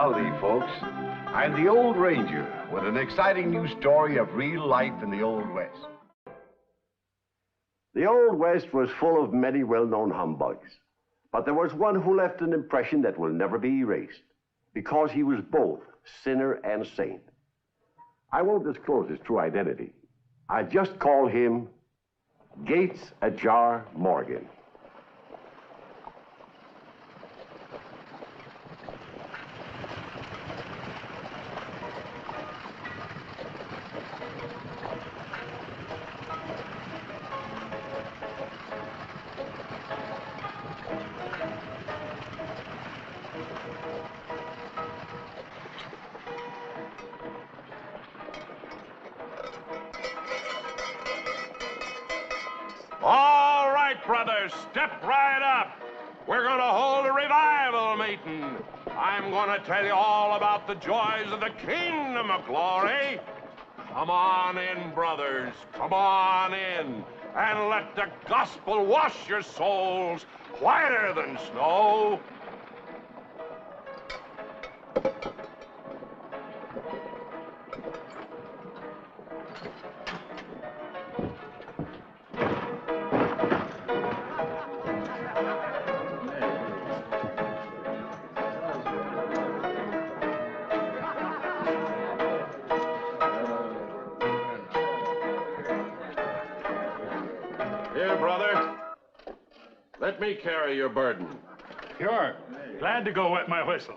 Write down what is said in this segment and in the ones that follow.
Howdy, folks. I'm the Old Ranger with an exciting new story of real life in the Old West. The Old West was full of many well-known humbugs, but there was one who left an impression that will never be erased, because he was both sinner and saint. I won't disclose his true identity. I just call him Gates Ajar Morgan. All right, brothers, step right up. We're going to hold a revival meeting. I'm going to tell you all about the joys of the kingdom of glory. Come on in, brothers. Come on in. And let the gospel wash your souls whiter than snow. Here, brother. Let me carry your burden. Sure. Glad to go wet my whistle.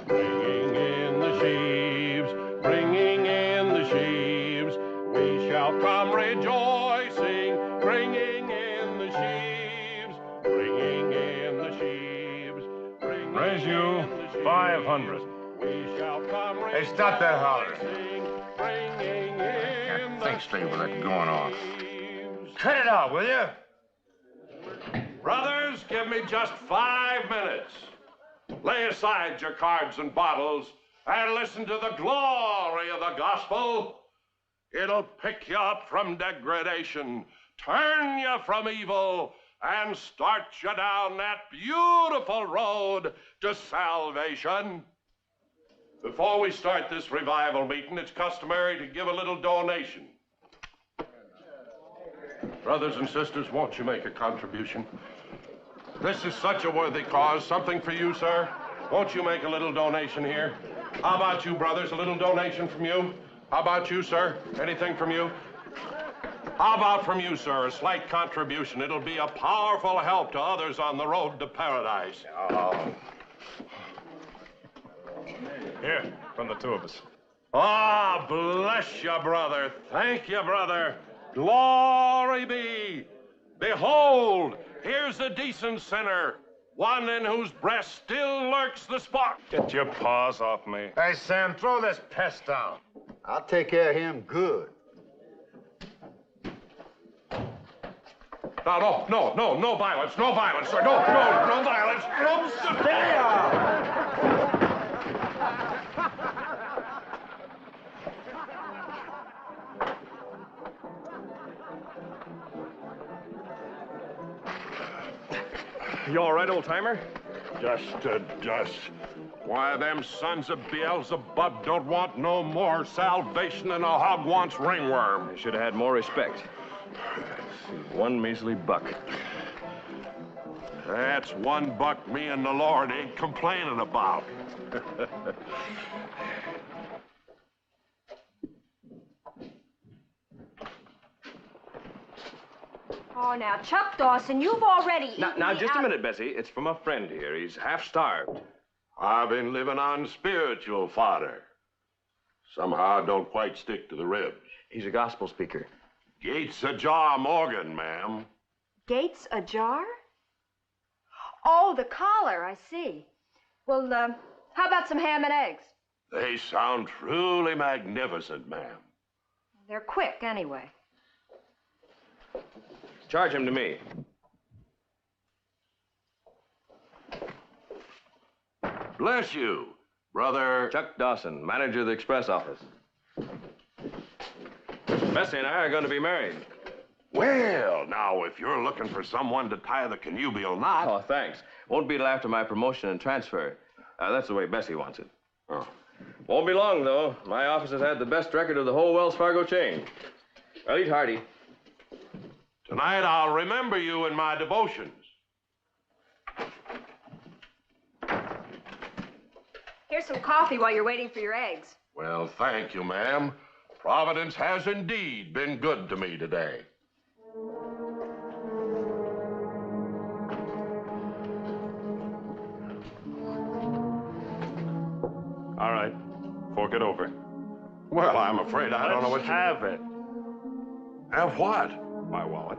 Bringing in the sheaves, bringing in the sheaves, we shall come rejoicing, bringing in the sheaves, bringing in the sheaves, bringing Raise you in the sheaves. 500. We shall come Hey, stop that holler. rejoicing, bringing in the Think straight with that going on. sheaves. Cut it out, will you? Brothers, give me just 5 minutes. Lay aside your cards and bottles and listen to the glory of the gospel. It'll pick you up from degradation, turn you from evil, and start you down that beautiful road to salvation. Before we start this revival meeting, it's customary to give a little donation. Brothers and sisters, won't you make a contribution? This is such a worthy cause. Something for you, sir. Won't you make a little donation here? How about you, brothers? A little donation from you? How about you, sir? Anything from you? How about from you, sir? A slight contribution. It'll be a powerful help to others on the road to paradise. Oh. Here, from the two of us. Ah, bless you, brother. Thank you, brother. Glory be. Behold, here's a decent sinner, one in whose breast still lurks the spark. Get your paws off me. Hey, Sam, throw this pest down. I'll take care of him good. No violence, no violence, sir. No violence. No, there. You all right, old-timer? Just a dust. Why, them sons of Beelzebub don't want no more salvation than a hog wants ringworm. You should have had more respect. One measly buck. That's one buck me and the Lord ain't complaining about. Oh, now, Chuck Dawson, you've already eaten Now, me just a out- minute, Bessie. It's from a friend here. He's half-starved. I've been living on spiritual fodder. Somehow I don't quite stick to the ribs. He's a gospel speaker. Gates Ajar Morgan, ma'am. Gates Ajar? Oh, the collar, I see. Well, how about some ham and eggs? They sound truly magnificent, ma'am. They're quick, anyway. Charge him to me. Bless you, brother. Chuck Dawson, manager of the express office. Bessie and I are going to be married. Well, now, if you're looking for someone to tie the connubial knot... Oh, thanks. Won't be till after my promotion and transfer. That's the way Bessie wants it. Oh. Won't be long, though. My office has had the best record of the whole Wells Fargo chain. Well, eat hearty. Tonight, I'll remember you in my devotions. Here's some coffee while you're waiting for your eggs. Well, thank you, ma'am. Providence has indeed been good to me today. All right. Fork it over. Well, I'm afraid I don't know what Let's have it. Have what? My wallet.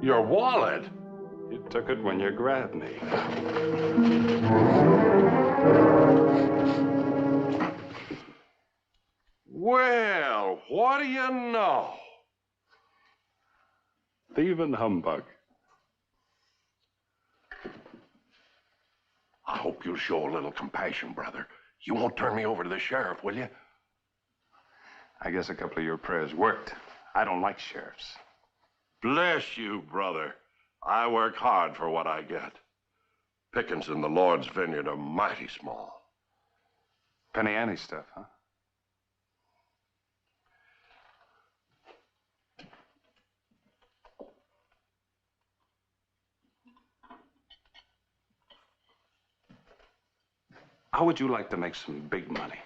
Your wallet? You took it when you grabbed me. Well, what do you know? Thieving humbug. I hope you'll show a little compassion, brother. You won't turn me over to the sheriff, will you? I guess a couple of your prayers worked. I don't like sheriffs. Bless you, brother. I work hard for what I get. Pickings in the Lord's vineyard are mighty small. Penny Ante stuff, huh? How would you like to make some big money?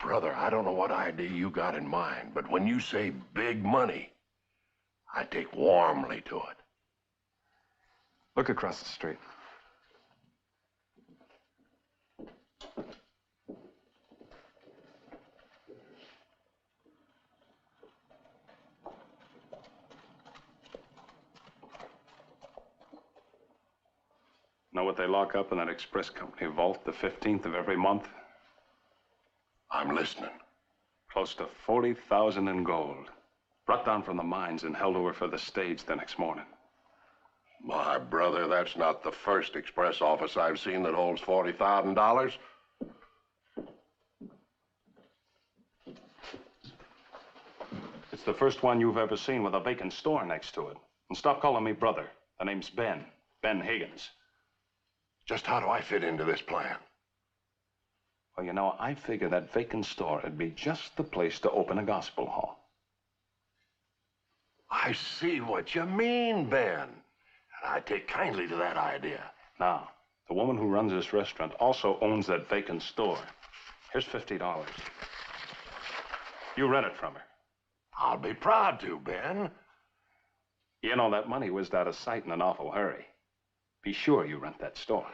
Brother, I don't know what idea you got in mind, but when you say big money, I take warmly to it. Look across the street. Know what they lock up in that express company vault the 15th of every month? I'm listening. Close to 40,000 in gold. Brought down from the mines and held over for the stage the next morning. My brother, that's not the first express office I've seen that holds $40,000. It's the first one you've ever seen with a vacant store next to it. And stop calling me brother. The name's Ben. Ben Higgins. Just how do I fit into this plan? Well, you know, I figure that vacant store would be just the place to open a gospel hall. I see what you mean, Ben. And I take kindly to that idea. Now, the woman who runs this restaurant also owns that vacant store. Here's $50. You rent it from her. I'll be proud to, Ben. You know, that money whizzed out of sight in an awful hurry. Be sure you rent that store.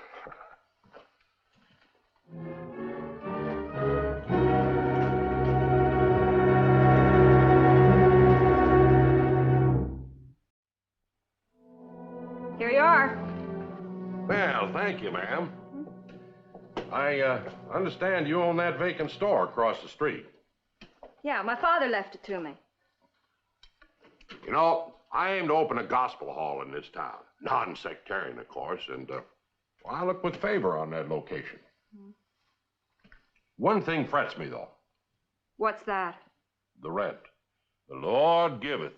Here you are. Well, thank you, ma'am. I understand you own that vacant store across the street. Yeah, my father left it to me. You know, I aim to open a gospel hall in this town. Non-sectarian, of course, and well, I look with favor on that location. One thing frets me, though. What's that? The rent. The Lord giveth,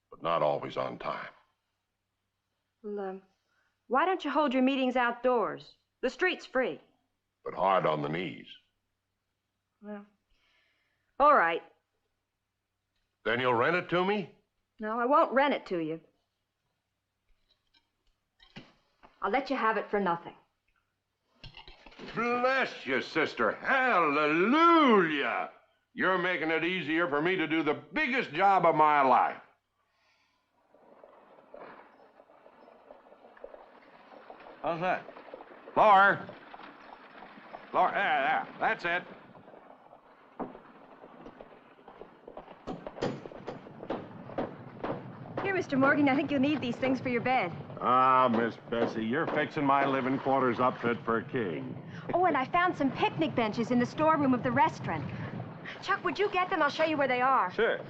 but not always on time. Well, why don't you hold your meetings outdoors? The street's free. But hard on the knees. Well, all right. Then you'll rent it to me? No, I won't rent it to you. I'll let you have it for nothing. Bless you, sister. Hallelujah. You're making it easier for me to do the biggest job of my life. How's that? Laura. Laura, there. That's it. Here, Mr. Morgan, I think you'll need these things for your bed. Ah, Miss Bessie, you're fixing my living quarters up fit for a king. Oh, and I found some picnic benches in the storeroom of the restaurant. Chuck, would you get them? I'll show you where they are. Sure.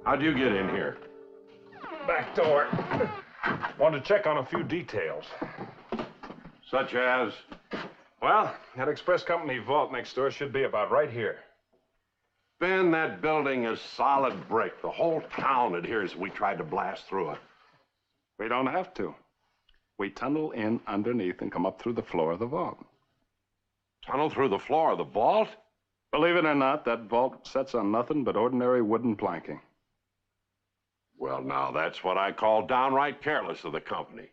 How'd you get in here? Back door. Wanted to check on a few details. Such as? Well, that express company vault next door should be about right here. Ben, that building is solid brick. The whole town adheres if we tried to blast through it. We don't have to. We tunnel in underneath and come up through the floor of the vault. Tunnel through the floor of the vault? Believe it or not, that vault sets on nothing but ordinary wooden planking. Well, now, that's what I call downright careless of the company.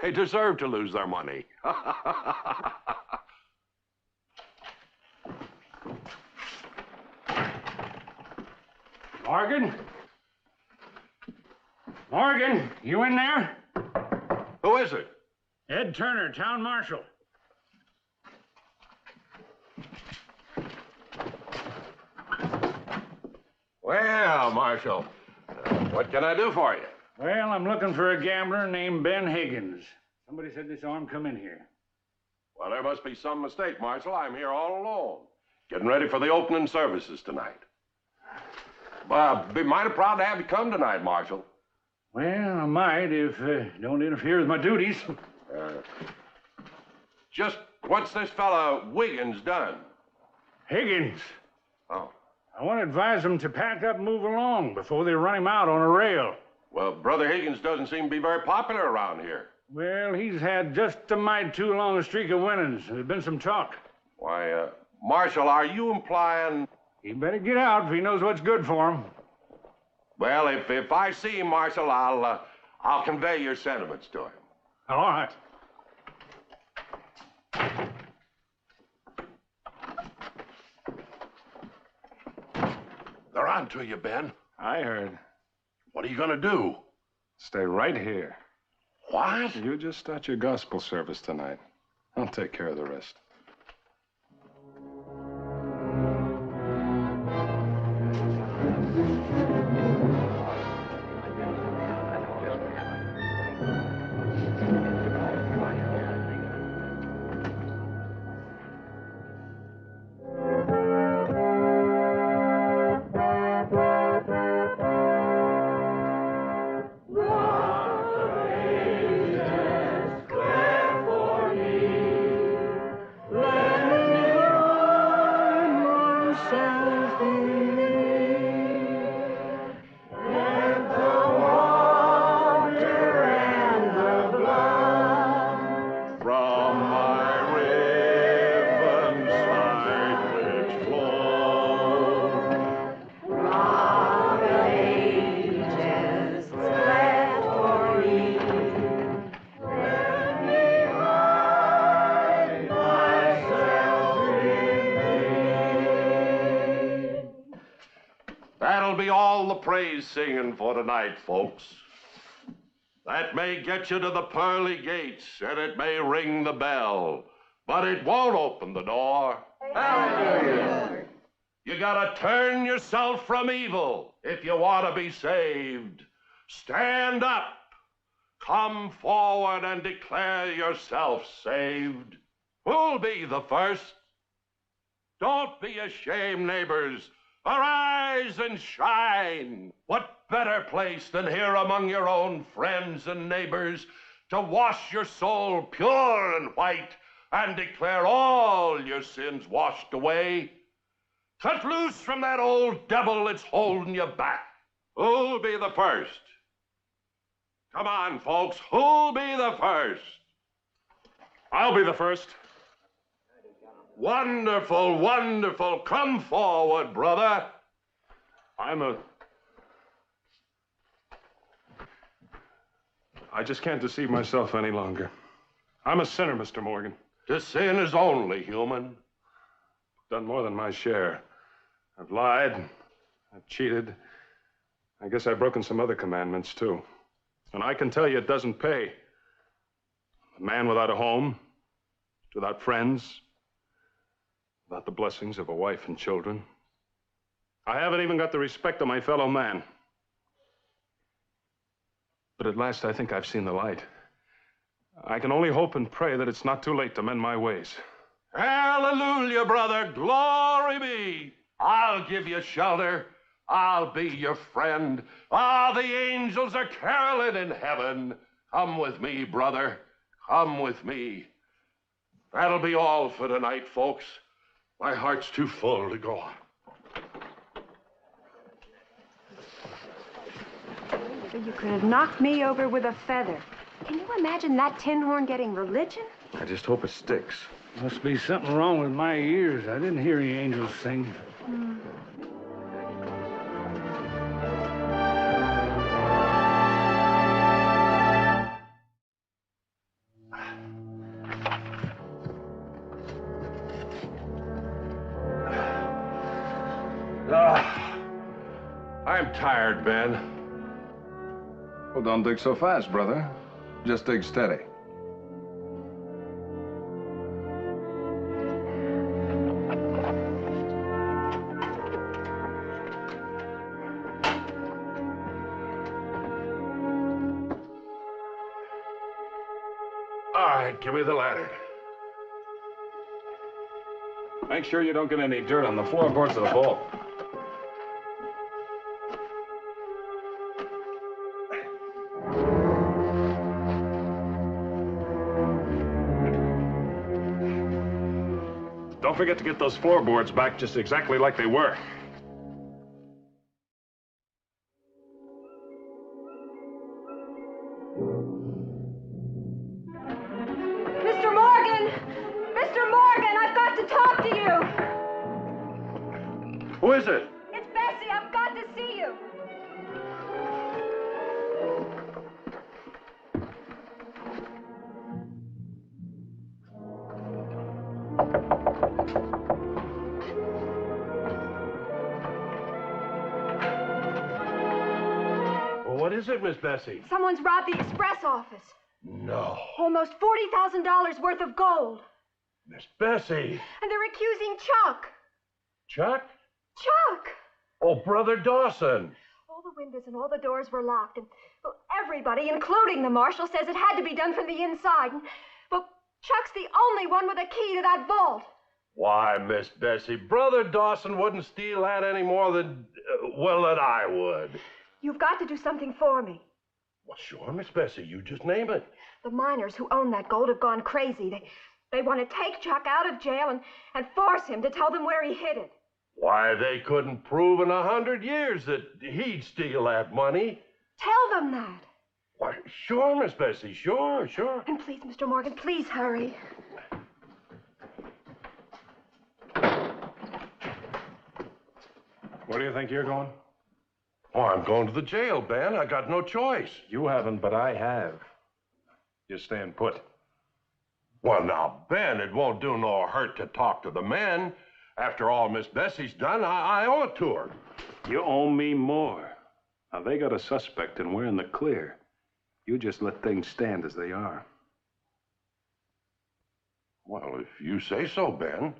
They deserve to lose their money. Morgan? Morgan, you in there? Who is it? Ed Turner, town marshal. Well, Marshal, what can I do for you? Well, I'm looking for a gambler named Ben Higgins. Somebody said they saw him come in here. Well, there must be some mistake, Marshal. I'm here all alone, getting ready for the opening services tonight. Be mighty proud to have you come tonight, Marshal. Well, I might if don't interfere with my duties. Just what's this fella Wiggins done? Higgins. Oh. I want to advise him to pack up and move along before they run him out on a rail. Well, Brother Higgins doesn't seem to be very popular around here. Well, he's had just a mite too long a streak of winnings. There's been some talk. Why, Marshal, are you implying... He better get out if he knows what's good for him. Well, if I see him, Marshal, I'll convey your sentiments to him. All right. They're on to you, Ben. I heard. What are you going to do? Stay right here. What? You just start your gospel service tonight. I'll take care of the rest. Praise singing for tonight, folks. That may get you to the pearly gates, and it may ring the bell, but it won't open the door. Hallelujah. You gotta turn yourself from evil if you want to be saved. Stand up, come forward, and declare yourself saved. Who'll be the first? Don't be ashamed, neighbors. Arise and shine. What better place than here among your own friends and neighbors to wash your soul pure and white and declare all your sins washed away? Cut loose from that old devil that's holding you back. Who'll be the first? Come on, folks. Who'll be the first? I'll be the first. Wonderful, wonderful. Come forward, brother. I just can't deceive myself any longer. I'm a sinner, Mr. Morgan. To sin is only human. Done more than my share. I've lied. I've cheated. I guess I've broken some other commandments, too. And I can tell you it doesn't pay. A man without a home, without friends, without the blessings of a wife and children. I haven't even got the respect of my fellow man. But at last, I think I've seen the light. I can only hope and pray that it's not too late to mend my ways. Hallelujah, brother. Glory be. I'll give you shelter. I'll be your friend. Ah, the angels are caroling in heaven. Come with me, brother. Come with me. That'll be all for tonight, folks. My heart's too full to go on. You could have knocked me over with a feather. Can you imagine that tin horn getting religion? I just hope it sticks. Must be something wrong with my ears. I didn't hear any angels sing. I'm tired, Ben. Well, don't dig so fast, brother. Just dig steady. All right, give me the ladder. Make sure you don't get any dirt on the floorboards of the vault. Don't forget to get those floorboards back just exactly like they were. Mr. Morgan! Mr. Morgan, I've got to talk to you! Who is it? It's Bessie, I've got to see you! What is it, Miss Bessie? Someone's robbed the express office. No. Almost $40,000 worth of gold. Miss Bessie. And they're accusing Chuck. Chuck? Chuck! Oh, Brother Dawson. All the windows and all the doors were locked, and well, everybody, including the marshal, says it had to be done from the inside. And, well, Chuck's the only one with a key to that vault. Why, Miss Bessie, Brother Dawson wouldn't steal that any more than, than I would. You've got to do something for me. Well, sure, Miss Bessie, you just name it. The miners who own that gold have gone crazy. They want to take Chuck out of jail and force him to tell them where he hid it. Why, they couldn't prove in 100 years that he'd steal that money. Tell them that. Why, sure, Miss Bessie, sure. And please, Mr. Morgan, please hurry. Where do you think you're going? Oh, I'm going to the jail, Ben. I got no choice. You haven't, but I have. You're staying put. Well, now, Ben, it won't do no hurt to talk to the men. After all Miss Bessie's done, I owe it to her. You owe me more. Now, they got a suspect, and we're in the clear. You just let things stand as they are. Well, if you say so, Ben.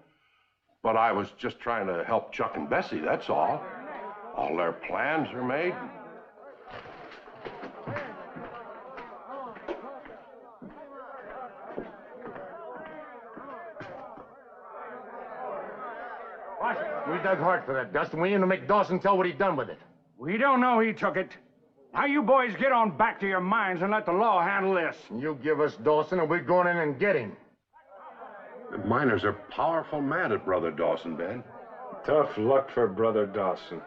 But I was just trying to help Chuck and Bessie, that's all. All their plans are made. We dug hard for that dust, and we aim to make Dawson tell what he done with it. We don't know he took it. Now you boys get on back to your mines and let the law handle this. You give us Dawson, and we're going in and get him. The miners are powerful mad at Brother Dawson, Ben. Tough luck for Brother Dawson.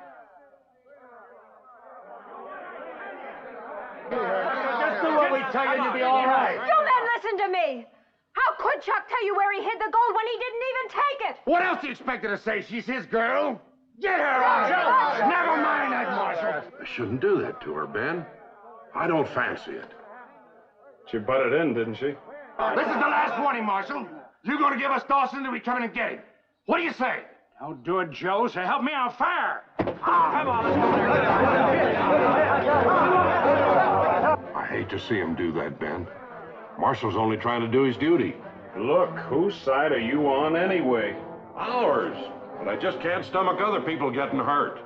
Just do what we tell you, and you'll be all right. You men listen to me. How could Chuck tell you where he hid the gold when he didn't even take it? What else do you expect her to say? She's his girl. Get her out. Never mind that, Marshal. I shouldn't do that to her, Ben. I don't fancy it. She butted in, didn't she? This is the last warning, Marshal. You're going to give us Dawson till we come in and get him. What do you say? Don't do it, Joe, so help me out fair. Come on, let's go. I hate to see him do that, Ben. Marshall's only trying to do his duty. Look, whose side are you on anyway? Ours. But I just can't stomach other people getting hurt.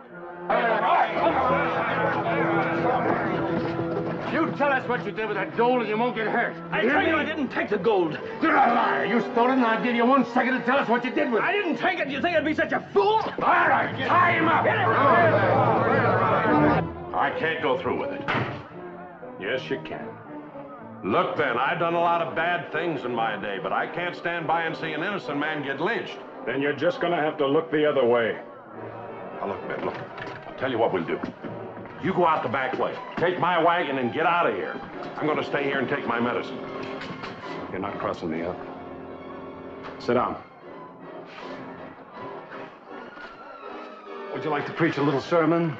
You tell us what you did with that gold and you won't get hurt. I tell you, I didn't take the gold. You're a liar. You stole it, and I'll give you 1 second to tell us what you did with it. I didn't take it. You think I'd be such a fool? All right, tie him up. I can't go through with it. Yes, you can. Look, Ben, I've done a lot of bad things in my day, but I can't stand by and see an innocent man get lynched. Then you're just gonna have to look the other way. Now, look, Ben, look. I'll tell you what we'll do. You go out the back way. Take my wagon and get out of here. I'm going to stay here and take my medicine. You're not crossing the up. Sit down. Would you like to preach a little sermon?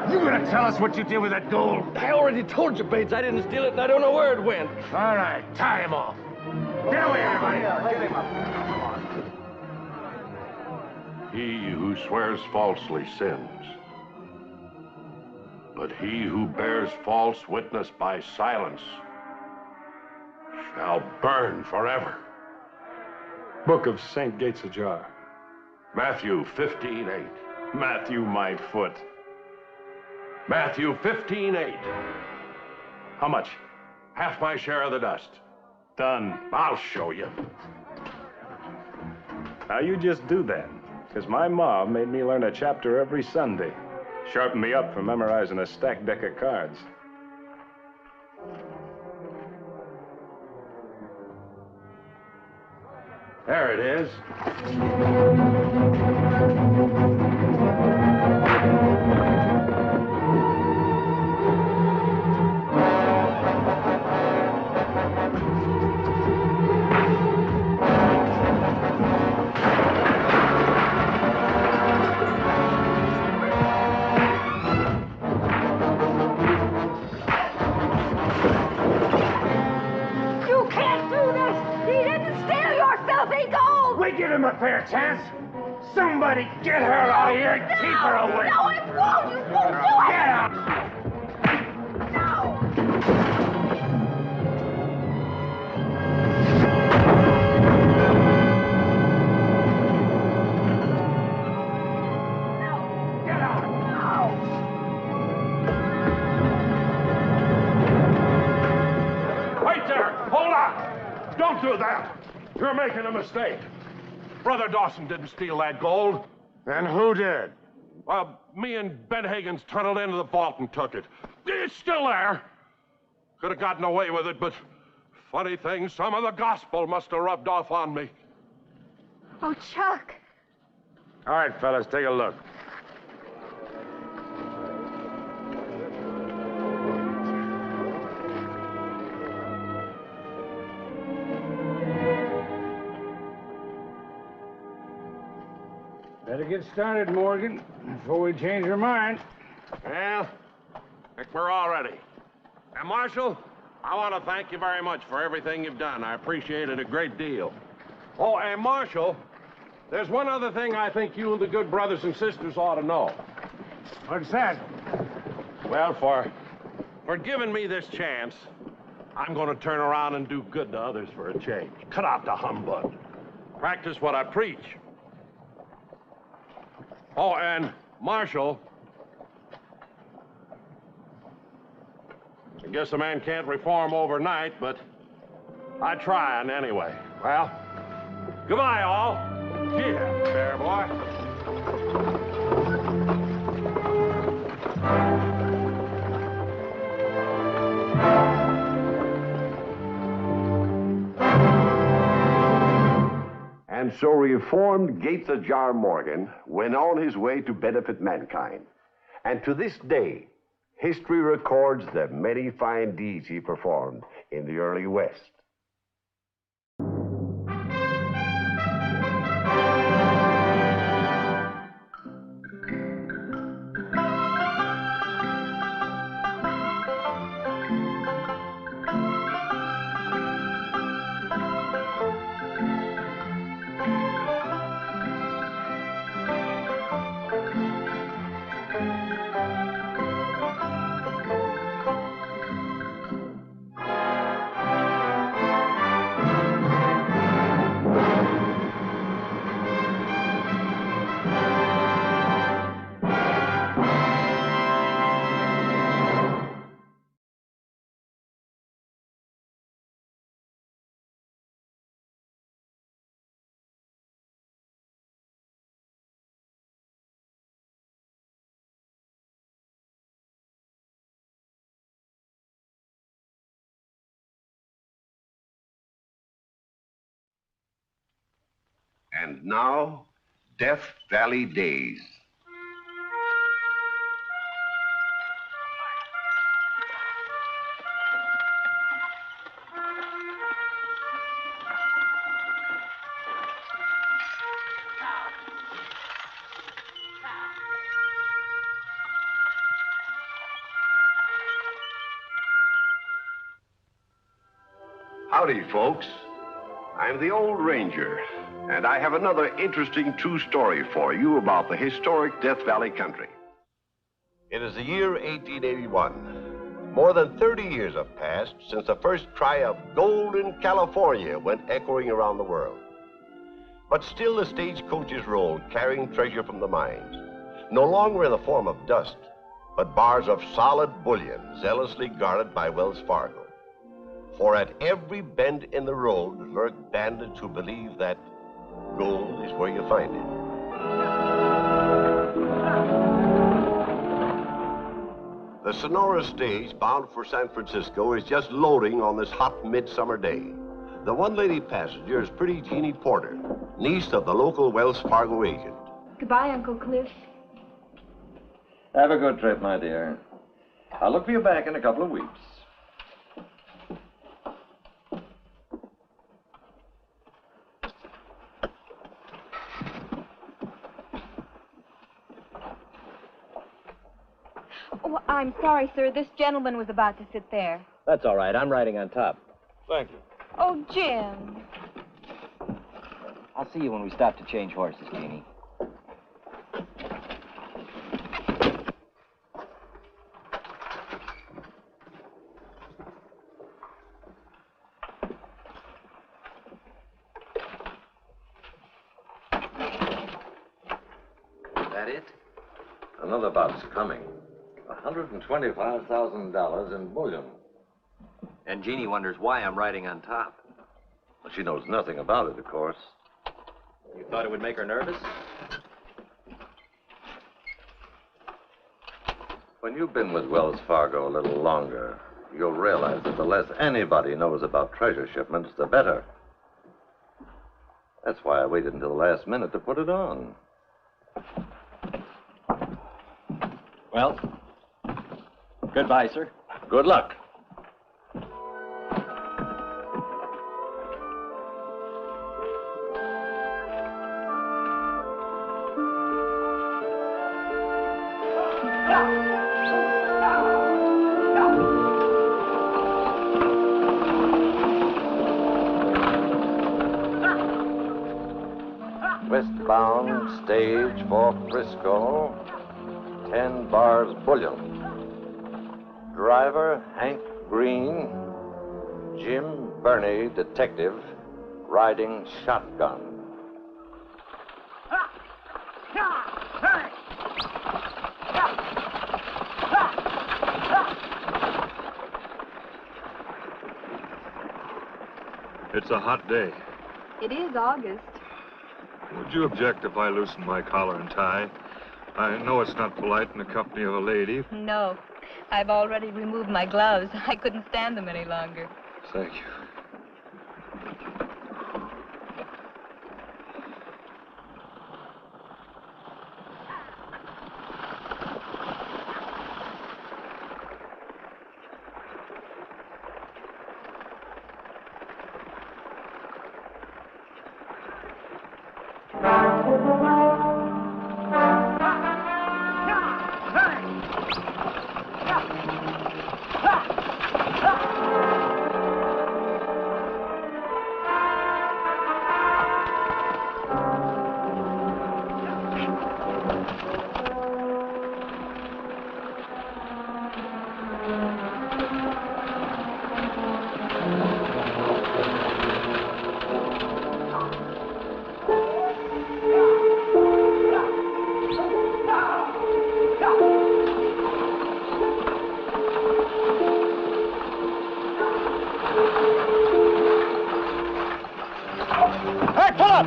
You gonna tell us what you did with that gold? I already told you, Bates, I didn't steal it, and I don't know where it went. All right, tie him off. Get away, everybody. Get him up. He who swears falsely sins. But he who bears false witness by silence shall burn forever. Book of St. Gates Ajar. Matthew 15:8. Matthew, my foot. Matthew 15:8. How much? Half my share of the dust. Done. I'll show you. Now you just do that. Because my mom made me learn a chapter every Sunday. Sharpened me up for memorizing a stacked deck of cards. There it is. Give him a fair chance. Somebody get her out of here and keep her away. No, it won't. You won't do it. Get out. Get out. Wait there! Hold on! Don't do that! You're making a mistake. Brother Dawson didn't steal that gold. Then who did? Well, me and Ben Higgins tunneled into the vault and took it. It's still there. Could have gotten away with it, but funny thing, some of the gospel must have rubbed off on me. Oh, Chuck. All right, fellas, take a look. Better get started, Morgan, before we change our mind. Well, I think we're all ready. And Marshal, I want to thank you very much for everything you've done. I appreciate it a great deal. Oh, and Marshal, there's one other thing I think you and the good brothers and sisters ought to know. What's that? Well, for giving me this chance, I'm going to turn around and do good to others for a change. Cut out the humbug. Practice what I preach. Oh, and Marshal, I guess a man can't reform overnight, but I try anyway. Well, goodbye, all. Yeah, fair boy. And so reformed Gates Ajar Morgan went on his way to benefit mankind. And to this day, history records the many fine deeds he performed in the early West. And now, Death Valley Days. Howdy, folks. I'm the Old Ranger, and I have another interesting true story for you about the historic Death Valley country. It is the year 1881. More than 30 years have passed since the first cry of gold in California went echoing around the world. But still the stagecoaches rolled, carrying treasure from the mines, no longer in the form of dust, but bars of solid bullion zealously guarded by Wells Fargo. For at every bend in the road lurk bandits who believe that gold is where you find it. The Sonora stage bound for San Francisco is just loading on this hot midsummer day. The one lady passenger is pretty Jeannie Porter, niece of the local Wells Fargo agent. Goodbye, Uncle Cliff. Have a good trip, my dear. I'll look for you back in a couple of weeks. Oh, I'm sorry, sir. This gentleman was about to sit there. That's all right. I'm riding on top. Thank you. Oh, Jim. I'll see you when we stop to change horses, Jeannie. That it? Another bot's coming. $125,000 in bullion. And Jeannie wonders why I'm riding on top. Well, she knows nothing about it, of course. You thought it would make her nervous? When you've been with Wells Fargo a little longer, you'll realize that the less anybody knows about treasure shipments, the better. That's why I waited until the last minute to put it on. Well, goodbye, sir. Good luck. Westbound stage for Frisco, 10 bars bullion. Driver, Hank Green. Jim Burney, detective, riding shotgun. It's a hot day. It is August. Would you object if I loosen my collar and tie? I know it's not polite in the company of a lady. No. I've already removed my gloves. I couldn't stand them any longer. Thank you.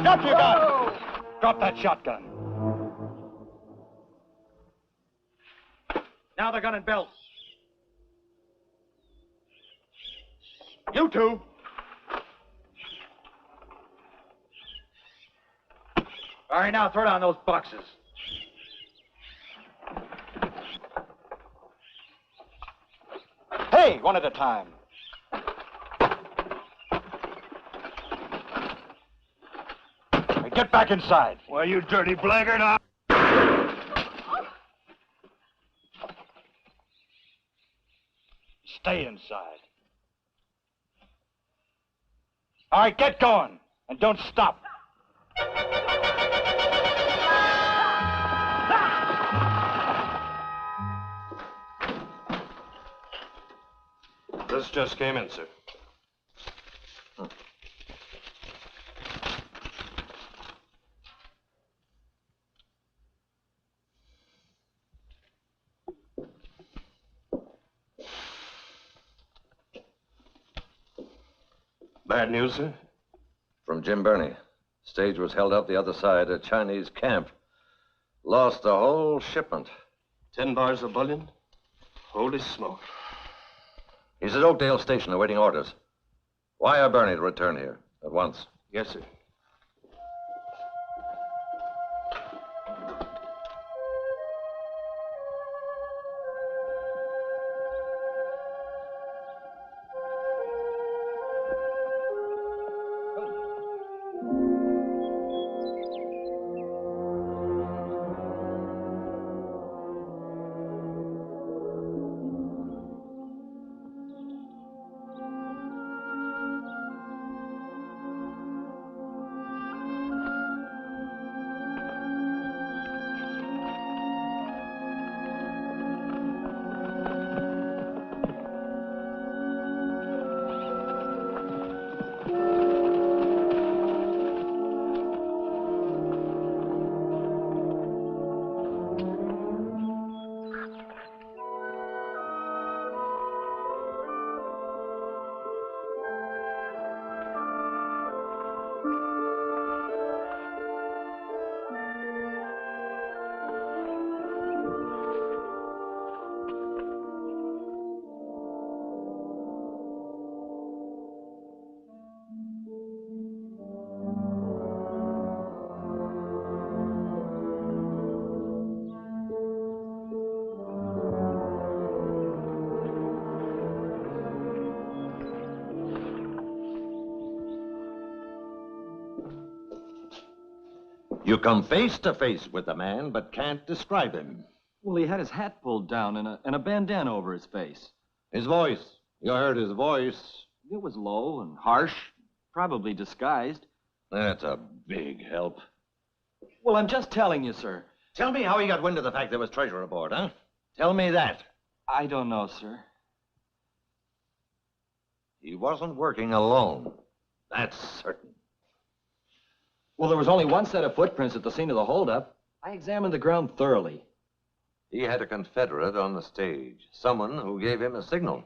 Drop your gun! Drop that shotgun. Now the gun and belt. You two. All right, now throw down those boxes. Hey, one at a time. Hey, get back inside. Why, you dirty blackguard. Stay inside. All right, get going. And don't stop. This just came in, sir. Bad news, sir? From Jim Birney. Stage was held up the other side at Chinese camp. Lost the whole shipment. 10 bars of bullion? Holy smoke. He's at Oakdale Station awaiting orders. Wire Birney to return here at once. Yes, sir. You come face to face with the man, but can't describe him. Well, he had his hat pulled down and a bandana over his face. His voice. You heard his voice. It was low and harsh, probably disguised. That's a big help. Well, I'm just telling you, sir. Tell me how he got wind of the fact there was treasure aboard, huh? Tell me that. I don't know, sir. He wasn't working alone. That's certain. Well, there was only one set of footprints at the scene of the holdup. I examined the ground thoroughly. He had a Confederate on the stage, someone who gave him a signal.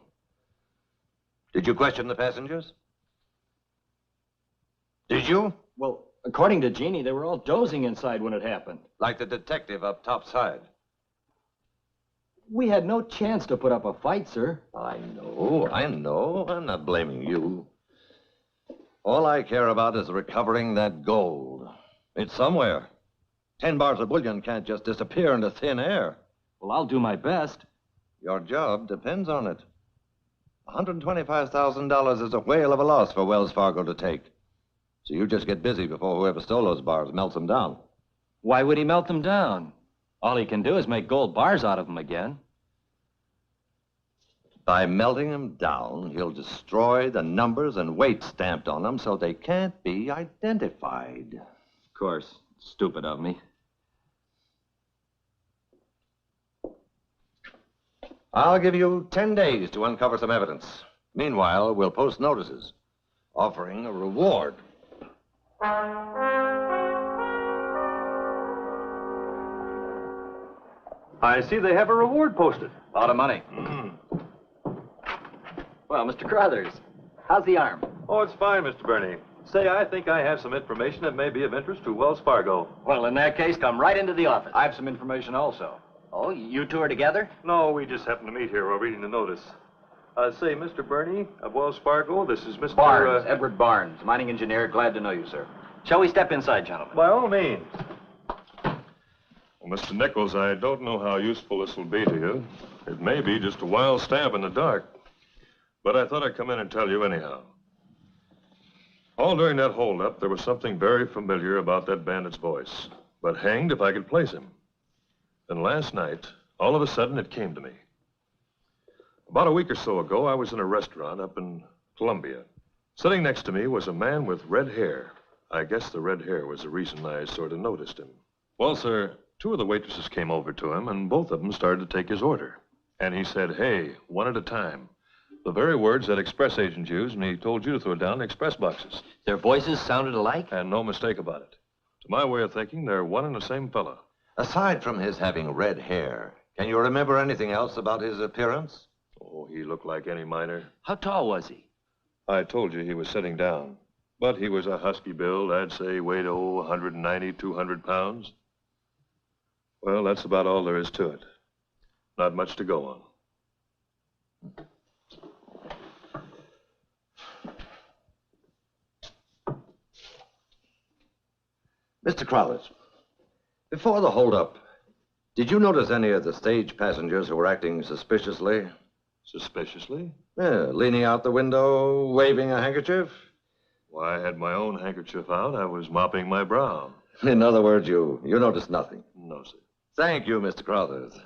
Did you question the passengers? Did you? Well, according to Jeannie, they were all dozing inside when it happened. Like the detective up topside. We had no chance to put up a fight, sir. I know. I'm not blaming you. All I care about is recovering that gold. It's somewhere. 10 bars of bullion can't just disappear into thin air. Well, I'll do my best. Your job depends on it. $125,000 is a whale of a loss for Wells Fargo to take. So you just get busy before whoever stole those bars melts them down. Why would he melt them down? All he can do is make gold bars out of them again. By melting them down, he'll destroy the numbers and weight stamped on them so they can't be identified. Of course. Stupid of me. I'll give you 10 days to uncover some evidence. Meanwhile, we'll post notices offering a reward. I see they have a reward posted. A lot of money. Well, Mr. Carruthers, how's the arm? Oh, it's fine, Mr. Birney. Say, I think I have some information that may be of interest to Wells Fargo. Well, in that case, come right into the office. I have some information also. Oh, you two are together? No, we just happened to meet here while reading the notice. Say, Mr. Birney of Wells Fargo, this is Mr. Barnes, Edward Barnes, mining engineer. Glad to know you, sir. Shall we step inside, gentlemen? By all means. Mr. Nichols, I don't know how useful this will be to you. It may be just a wild stab in the dark. But I thought I'd come in and tell you anyhow. All during that holdup, there was something very familiar about that bandit's voice. But hanged if I could place him. Then last night, all of a sudden, it came to me. About a week or so ago, I was in a restaurant up in Columbia. Sitting next to me was a man with red hair. I guess the red hair was the reason I sort of noticed him. Well, sir, two of the waitresses came over to him, and both of them started to take his order. And he said, "Hey, one at a time." The very words that express agents used when he told you to throw down the express boxes. Their voices sounded alike? And no mistake about it. To my way of thinking, they're one and the same fellow. Aside from his having red hair, can you remember anything else about his appearance? Oh, he looked like any miner. How tall was he? I told you he was sitting down. But he was a husky build. I'd say weighed, 190, 200 pounds. Well, that's about all there is to it. Not much to go on. Mr. Crowthers, before the holdup, did you notice any of the stage passengers who were acting suspiciously? Suspiciously? Yeah, leaning out the window, waving a handkerchief? Why, I had my own handkerchief out. I was mopping my brow. In other words, you noticed nothing? No, sir. Thank you, Mr. Crowthers.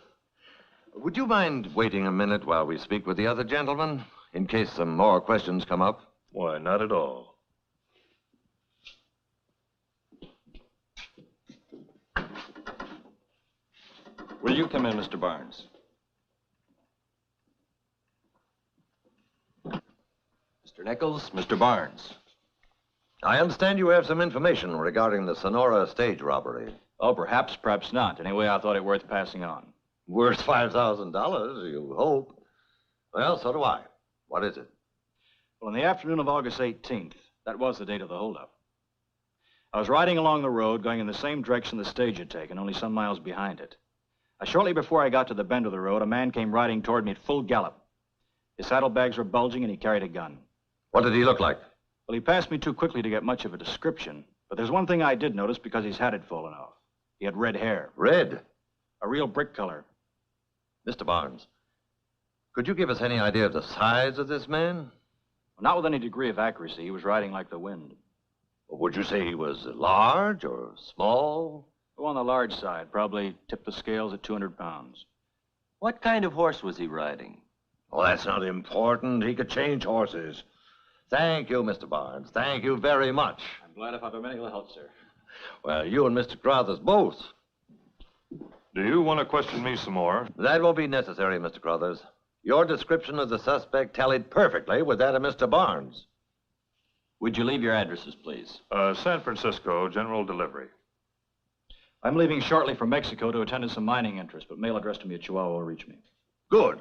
Would you mind waiting a minute while we speak with the other gentleman, in case some more questions come up? Why, not at all. Will you come in, Mr. Barnes? Mr. Nichols, Mr. Barnes. I understand you have some information regarding the Sonora stage robbery. Oh, perhaps not. Anyway, I thought it worth passing on. Worth $5,000, you hope. Well, so do I. What is it? Well, in the afternoon of August 18th, that was the date of the holdup, I was riding along the road, going in the same direction the stage had taken, only some miles behind it. Shortly before I got to the bend of the road, a man came riding toward me at full gallop. His saddlebags were bulging, and he carried a gun. What did he look like? Well, he passed me too quickly to get much of a description, but there's one thing I did notice because his hat had fallen off. He had red hair. Red? A real brick color. Mr. Barnes, could you give us any idea of the size of this man? Well, not with any degree of accuracy. He was riding like the wind. Would you say he was large or small? Oh, on the large side. Probably tipped the scales at 200 pounds. What kind of horse was he riding? Oh, that's not important. He could change horses. Thank you, Mr. Barnes. Thank you very much. I'm glad if I've been any help, sir. Well, you and Mr. Crothers both. Do you want to question me some more? That won't be necessary, Mr. Crothers. Your description of the suspect tallied perfectly with that of Mr. Barnes. Would you leave your addresses, please? San Francisco, general delivery. I'm leaving shortly for Mexico to attend to some mining interests, but mail addressed to me at Chihuahua will reach me. Good.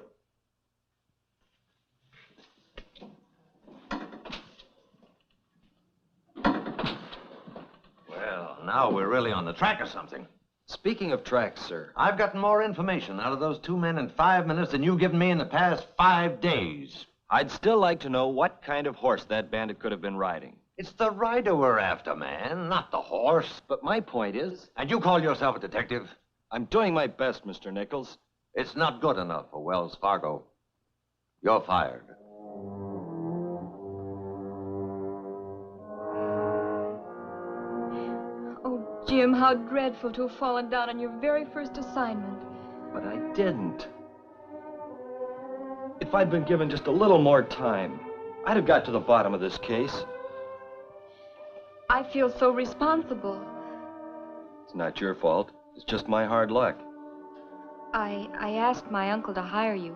Well, now we're really on the track of something. Speaking of tracks, sir. I've gotten more information out of those two men in 5 minutes than you've given me in the past 5 days. I'd still like to know what kind of horse that bandit could have been riding. It's the rider we're after, man, not the horse. But my point is... And you call yourself a detective? I'm doing my best, Mr. Nichols. It's not good enough for Wells Fargo. You're fired. Oh, Jim, how dreadful to have fallen down on your very first assignment. But I didn't. If I'd been given just a little more time, I'd have got to the bottom of this case. I feel so responsible. It's not your fault. It's just my hard luck. I asked my uncle to hire you.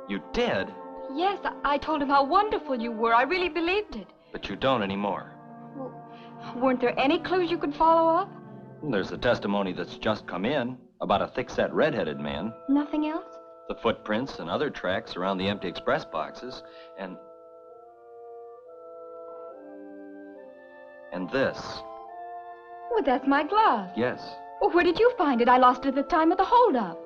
You did? Yes, I told him how wonderful you were. I really believed it. But you don't anymore. Well, weren't there any clues you could follow up? There's the testimony that's just come in about a thick-set red-headed man. Nothing else? The footprints and other tracks around the empty express boxes, and this. Well, that's my glove. Yes. Well, where did you find it? I lost it at the time of the holdup.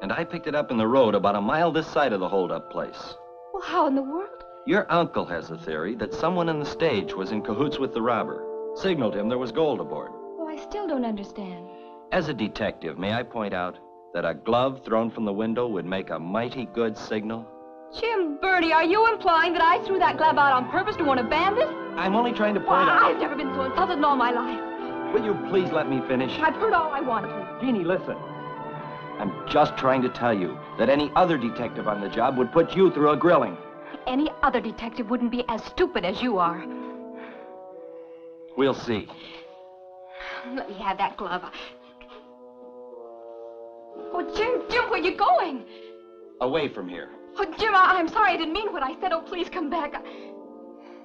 And I picked it up in the road about a mile this side of the holdup place. Well, how in the world? Your uncle has a theory that someone in the stage was in cahoots with the robber. Signaled him there was gold aboard. Well, I still don't understand. As a detective, may I point out that a glove thrown from the window would make a mighty good signal? Jim, Bertie, are you implying that I threw that glove out on purpose to warn a bandit? I'm only trying to point Well, out... I've never been so insulted in all my life. Will you please let me finish? I've heard all I want to. Jeannie, listen. I'm just trying to tell you that any other detective on the job would put you through a grilling. Any other detective wouldn't be as stupid as you are. We'll see. Let me have that glove. Oh, Jim, where are you going? Away from here. Oh, Jim, I'm sorry. I didn't mean what I said. Oh, please come back.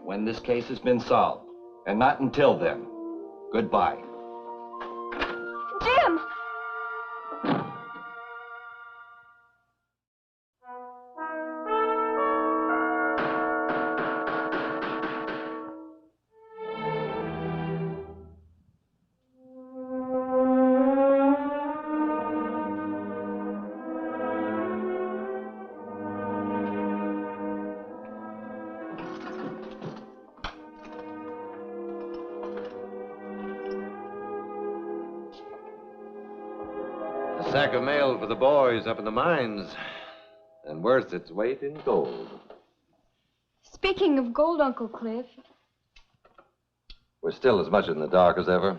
When this case has been solved. And not until then. Goodbye. Jim! A sack of mail for the boys up in the mines, and worth its weight in gold. Speaking of gold, Uncle Cliff, We're still as much in the dark as ever.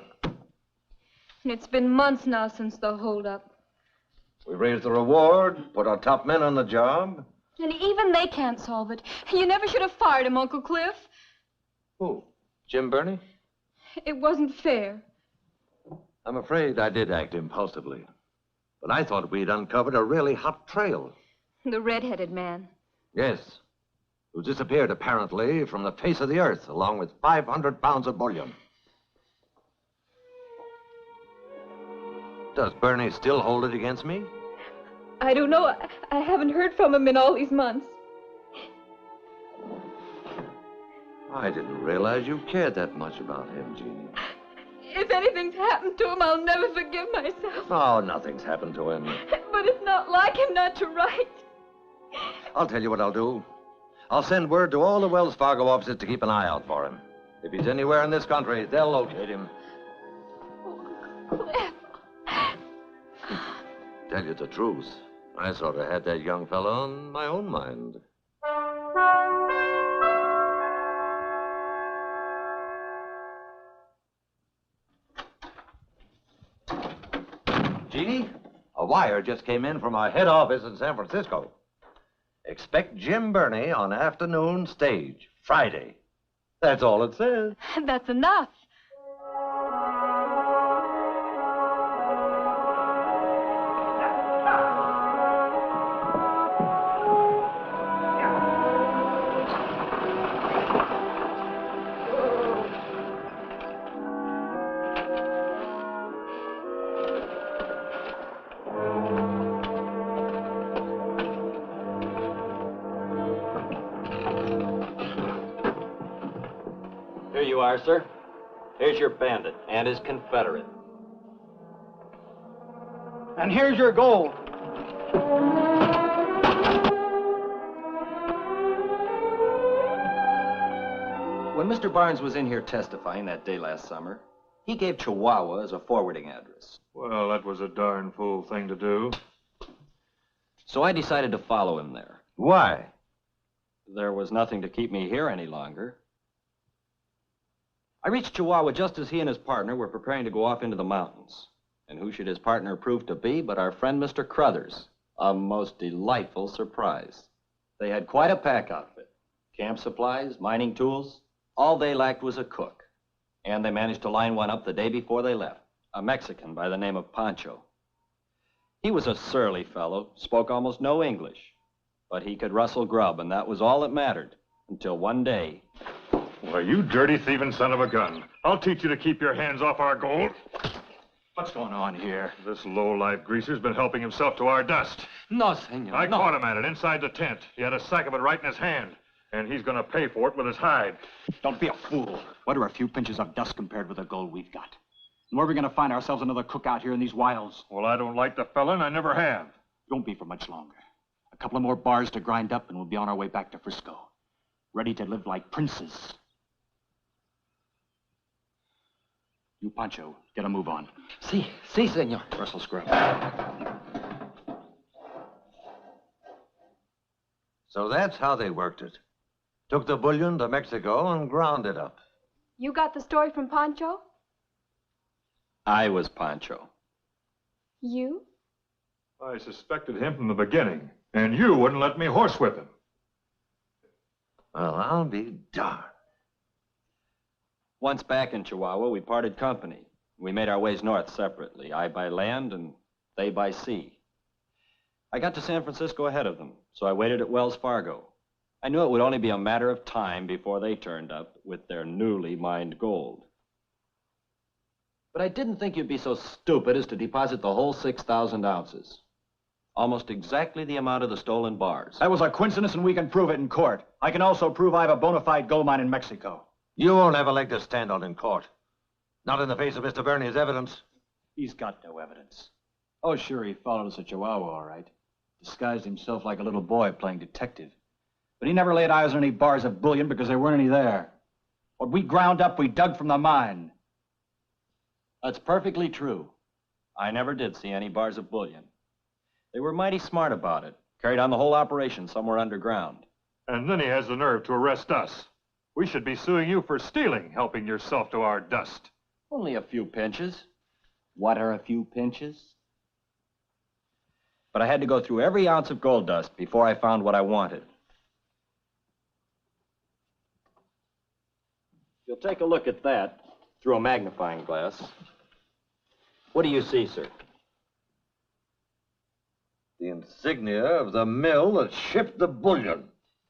it's been months now since the holdup. We raised the reward, put our top men on the job. And even they can't solve it. You never should have fired him, Uncle Cliff. Who? Jim Burney? It wasn't fair. I'm afraid I did act impulsively. But I thought we'd uncovered a really hot trail. The red-headed man. Yes. Who disappeared, apparently, from the face of the earth, along with 500 pounds of bullion. Does Burney still hold it against me? I don't know. I haven't heard from him in all these months. I didn't realize you cared that much about him, Jeannie. If anything's happened to him, I'll never forgive myself. Oh, nothing's happened to him. But it's not like him not to write. I'll tell you what I'll do. I'll send word to all the Wells Fargo offices to keep an eye out for him. If he's anywhere in this country, they'll locate him. Cliff. Tell you the truth, I sort of had that young fellow on my own mind. Jeannie, a wire just came in from our head office in San Francisco. Expect Jim Burney on afternoon stage, Friday. That's all it says. That's enough. Here you are, sir. Here's your bandit and his confederate. And here's your gold. When Mr. Barnes was in here testifying that day last summer, he gave Chihuahua as a forwarding address. Well, that was a darn fool thing to do. So I decided to follow him there. Why? There was nothing to keep me here any longer. I reached Chihuahua just as he and his partner were preparing to go off into the mountains. And who should his partner prove to be but our friend Mr. Crothers? A most delightful surprise. They had quite a pack outfit. Camp supplies, mining tools. All they lacked was a cook. And they managed to line one up the day before they left. A Mexican by the name of Pancho. He was a surly fellow, spoke almost no English. But he could rustle grub, and that was all that mattered. Until one day... Why, you dirty thieving son of a gun. I'll teach you to keep your hands off our gold. What's going on here? This low-life greaser's been helping himself to our dust. No, senor, I no. caught him at it inside the tent. He had a sack of it right in his hand. And he's going to pay for it with his hide. Don't be a fool. What are a few pinches of dust compared with the gold we've got? And where are we going to find ourselves another cook out here in these wilds? Well, I don't like the fella, and I never have. Won't be for much longer. A couple of more bars to grind up, and we'll be on our way back to Frisco. Ready to live like princes. You, Pancho, get a move on. Si, senor. Russell Scrub. So that's how they worked it. Took the bullion to Mexico and ground it up. You got the story from Pancho? I was Pancho. You? I suspected him from the beginning, and you wouldn't let me horsewhip him. Well, I'll be darned. Once back in Chihuahua, we parted company. We made our ways north separately, I by land and they by sea. I got to San Francisco ahead of them, so I waited at Wells Fargo. I knew it would only be a matter of time before they turned up with their newly mined gold. But I didn't think you'd be so stupid as to deposit the whole 6,000 ounces. Almost exactly the amount of the stolen bars. That was a coincidence, and we can prove it in court. I can also prove I have a bona fide gold mine in Mexico. You won't have a leg to stand on in court. Not in the face of Mr. Burney's evidence. He's got no evidence. Oh, sure, he followed us to Chihuahua, all right. Disguised himself like a little boy playing detective. But he never laid eyes on any bars of bullion because there weren't any there. What we ground up, we dug from the mine. That's perfectly true. I never did see any bars of bullion. They were mighty smart about it. Carried on the whole operation somewhere underground. And then he has the nerve to arrest us. We should be suing you for stealing, helping yourself to our dust. Only a few pinches. What are a few pinches? But I had to go through every ounce of gold dust before I found what I wanted. If you'll take a look at that through a magnifying glass, what do you see, sir? The insignia of the mill that shipped the bullion.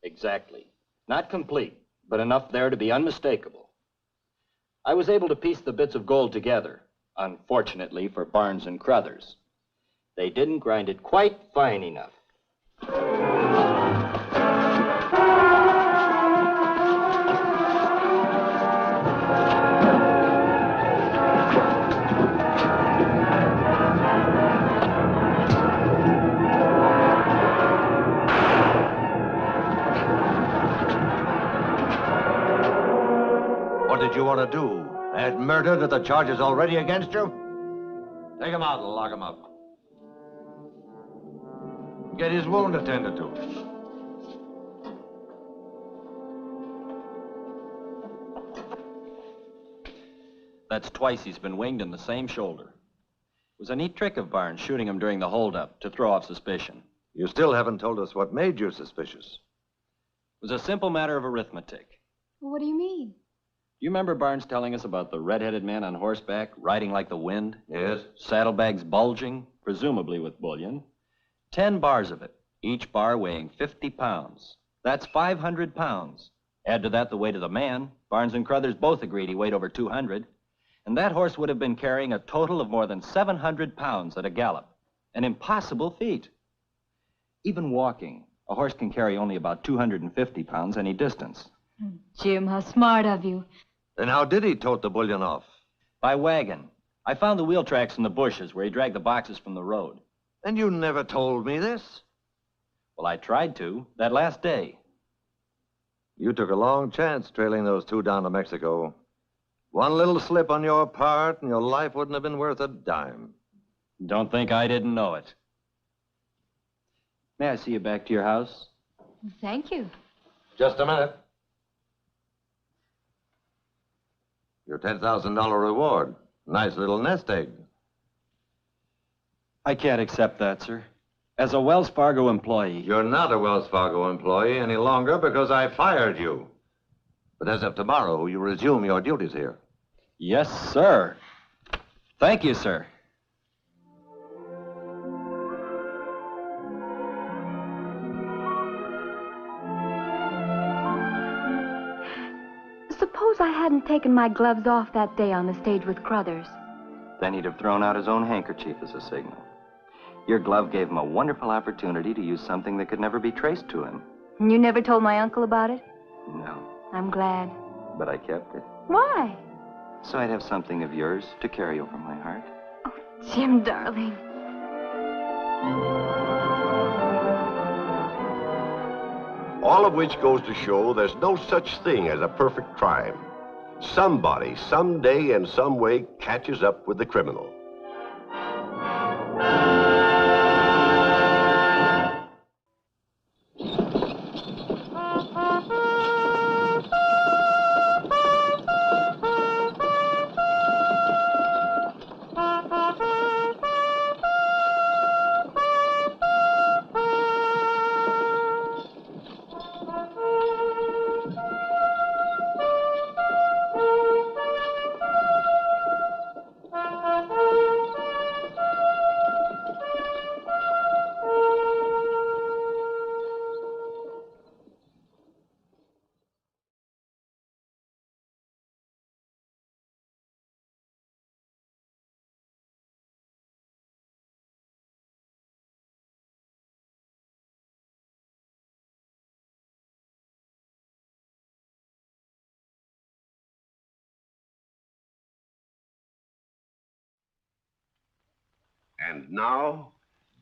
Exactly. Not complete, but enough there to be unmistakable. I was able to piece the bits of gold together, unfortunately for Barnes and Crothers. They didn't grind it quite fine enough. What did you want to do? Add murder to the charges already against you? Take him out and lock him up. Get his wound attended to. That's twice he's been winged in the same shoulder. It was a neat trick of Barnes shooting him during the holdup to throw off suspicion. You still haven't told us what made you suspicious. It was a simple matter of arithmetic. What do you mean? Do you remember Barnes telling us about the red-headed man on horseback, riding like the wind? Yes. Saddlebags bulging, presumably with bullion. 10 bars of it, each bar weighing 50 pounds. That's 500 pounds. Add to that the weight of the man. Barnes and Crothers both agreed he weighed over 200. And that horse would have been carrying a total of more than 700 pounds at a gallop. An impossible feat. Even walking, a horse can carry only about 250 pounds any distance. Jim, how smart of you. Then how did he tote the bullion off? By wagon. I found the wheel tracks in the bushes where he dragged the boxes from the road. And you never told me this. Well, I tried to, that last day. You took a long chance trailing those two down to Mexico. One little slip on your part and your life wouldn't have been worth a dime. Don't think I didn't know it. May I see you back to your house? Thank you. Just a minute. Your $10,000 reward. Nice little nest egg. I can't accept that, sir. As a Wells Fargo employee... You're not a Wells Fargo employee any longer because I fired you. But as of tomorrow, you resume your duties here. Yes, sir. Thank you, sir. Suppose I hadn't taken my gloves off that day on the stage with Crothers. Then he'd have thrown out his own handkerchief as a signal. Your glove gave him a wonderful opportunity to use something that could never be traced to him. And you never told my uncle about it? No, I'm glad. but I kept it. Why? So I'd have something of yours to carry over my heart. Oh, Jim, darling. All of which goes to show there's no such thing as a perfect crime. Somebody, someday, and some way catches up with the criminal. And now,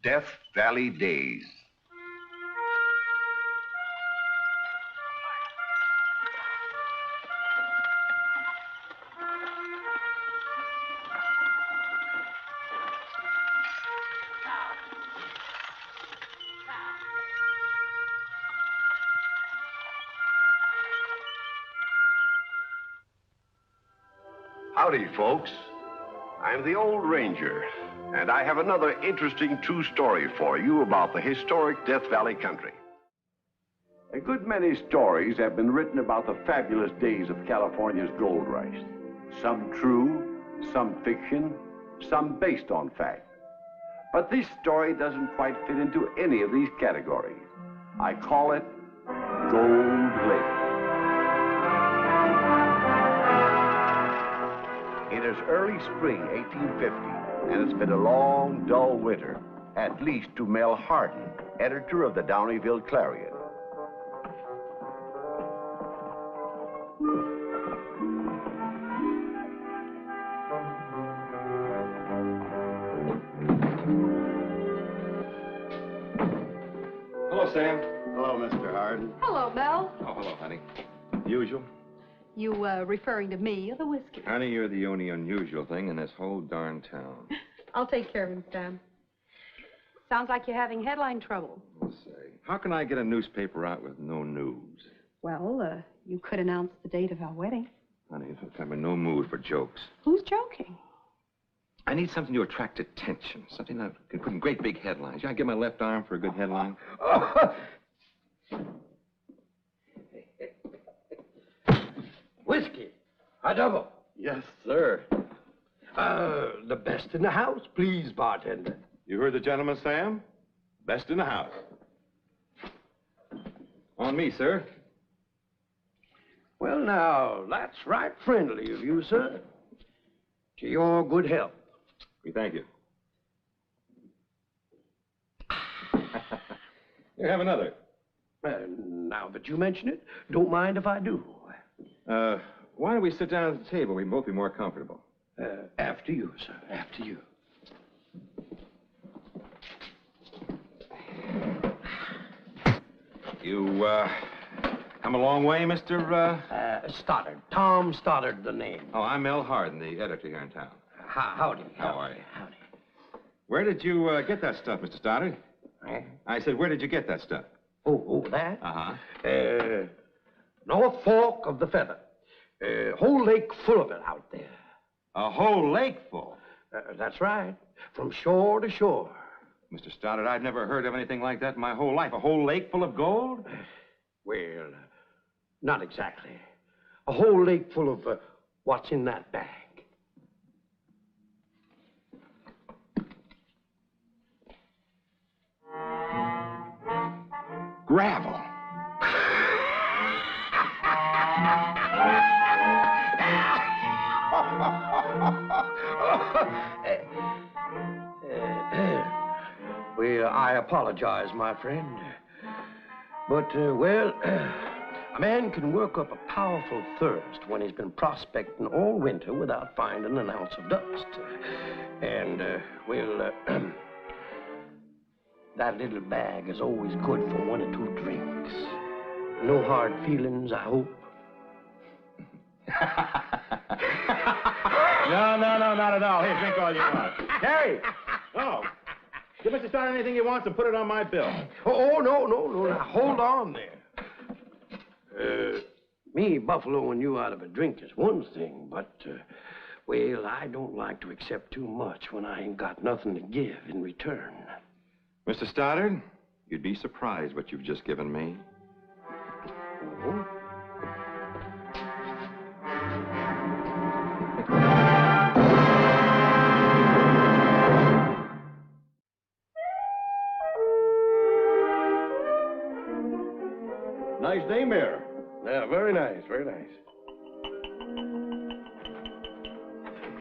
Death Valley Days. Howdy, folks. I'm the Old Ranger, and I have another interesting true story for you about the historic Death Valley country. A good many stories have been written about the fabulous days of California's gold rush. Some true, some fiction, some based on fact. But this story doesn't quite fit into any of these categories. I call it Gold Lake. It is early spring 1850, and it's been a long, dull winter, at least to Mel Hardin, editor of the Downeyville Clarion. Hello, Sam. Hello, Mr. Hardin. Hello, Mel. Oh, hello, honey. Usual? You referring to me or the whiskey? Honey, you're the only unusual thing in this whole darn town. I'll take care of him, Sam. Sounds like you're having headline trouble. Let's say, how can I get a newspaper out with no news? Well, you could announce the date of our wedding. Honey, I'm in no mood for jokes. Who's joking? I need something to attract attention, something that can put in great big headlines. I get my left arm for a good headline. Whiskey. A double. Yes, sir. The best in the house, please, bartender. You heard the gentleman, Sam? Best in the house. On me, sir. Well, now, that's right friendly of you, sir. To your good health. We thank you. Here, have another. Now that you mention it, don't mind if I do. Why don't we sit down at the table? We can both be more comfortable. After you, sir. After you. You, come a long way, Mr. Stoddard. Tom Stoddard, the name. Oh, I'm Mel Hardin, the editor here in town. Howdy. How are you? Howdy. Where did you get that stuff, Mr. Stoddard? Eh? I said, where did you get that stuff? Oh, that? Uh-huh. North Fork of the Feather. Whole lake full of it out there. A whole lake full? That's right. From shore to shore. Mr. Stoddard, I've never heard of anything like that in my whole life. A whole lake full of gold? Well, not exactly. A whole lake full of what's in that bag. Gravel. Well, I apologize, my friend. But, well, a man can work up a powerful thirst when he's been prospecting all winter without finding an ounce of dust. And, well, that little bag is always good for 1 or 2 drinks. No hard feelings, I hope. No, not at all. Here, drink all you want. Harry! Oh. Give Mr. Stoddard anything he wants and put it on my bill. Oh, no. Now, hold on there. Me buffaloing you out of a drink is one thing, but, well, I don't like to accept too much when I ain't got nothing to give in return. Mr. Stoddard, you'd be surprised what you've just given me. Oh? Nice day, Mayor. Yeah, very nice, very nice.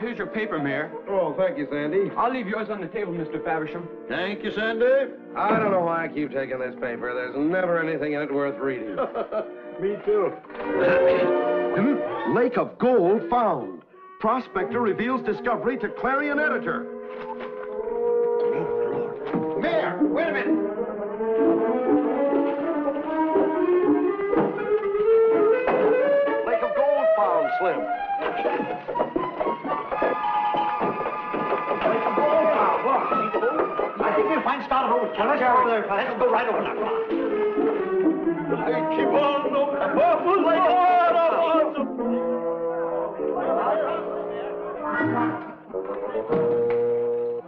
Here's your paper, Mayor. Oh, thank you, Sandy. I'll leave yours on the table, Mr. Faversham. Thank you, Sandy. I don't know why I keep taking this paper. There's never anything in it worth reading. Me too. Lake of gold found. Prospector reveals discovery to Clarion editor. Mayor, wait a minute. Lake of gold found, Slim. I think we'll find Stoddard over. Tell us over there. Let's go right over now. I keep on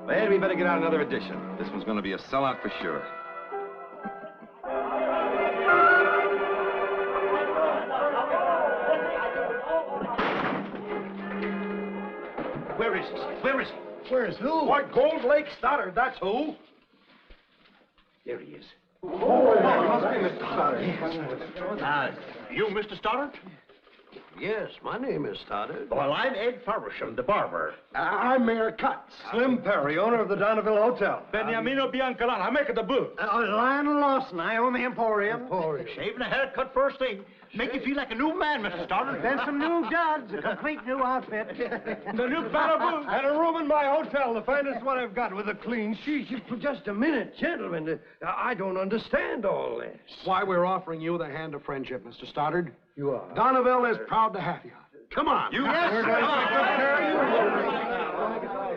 Well, we better get out another edition. This one's going to be a sellout for sure. Where is he? Where is he? Where's who? Why, Gold Lake Stoddard, that's who. There he is. Oh, it must be Mr. Stoddard. You, Mr. Stoddard? Yes, my name is Stoddard. Well, I'm Ed Faversham, the barber. I'm Mayor Cutts. Slim Perry, owner of the Donneville Hotel. Beniamino Biancalan, I make it the boot. Lionel Lawson, I own the Emporium. Shave and a haircut first thing. Make you feel like a new man, Mr. Stoddard. Then some new duds, a complete new outfit. The new Ballaboo. And a room in my hotel, the finest one I've got, with a clean sheet. Just a minute, gentlemen. I don't understand all this. Why, we're offering you the hand of friendship, Mr. Stoddard. You are? Donneville is proud to have you. Come on. You yes, we're going to take good care of you.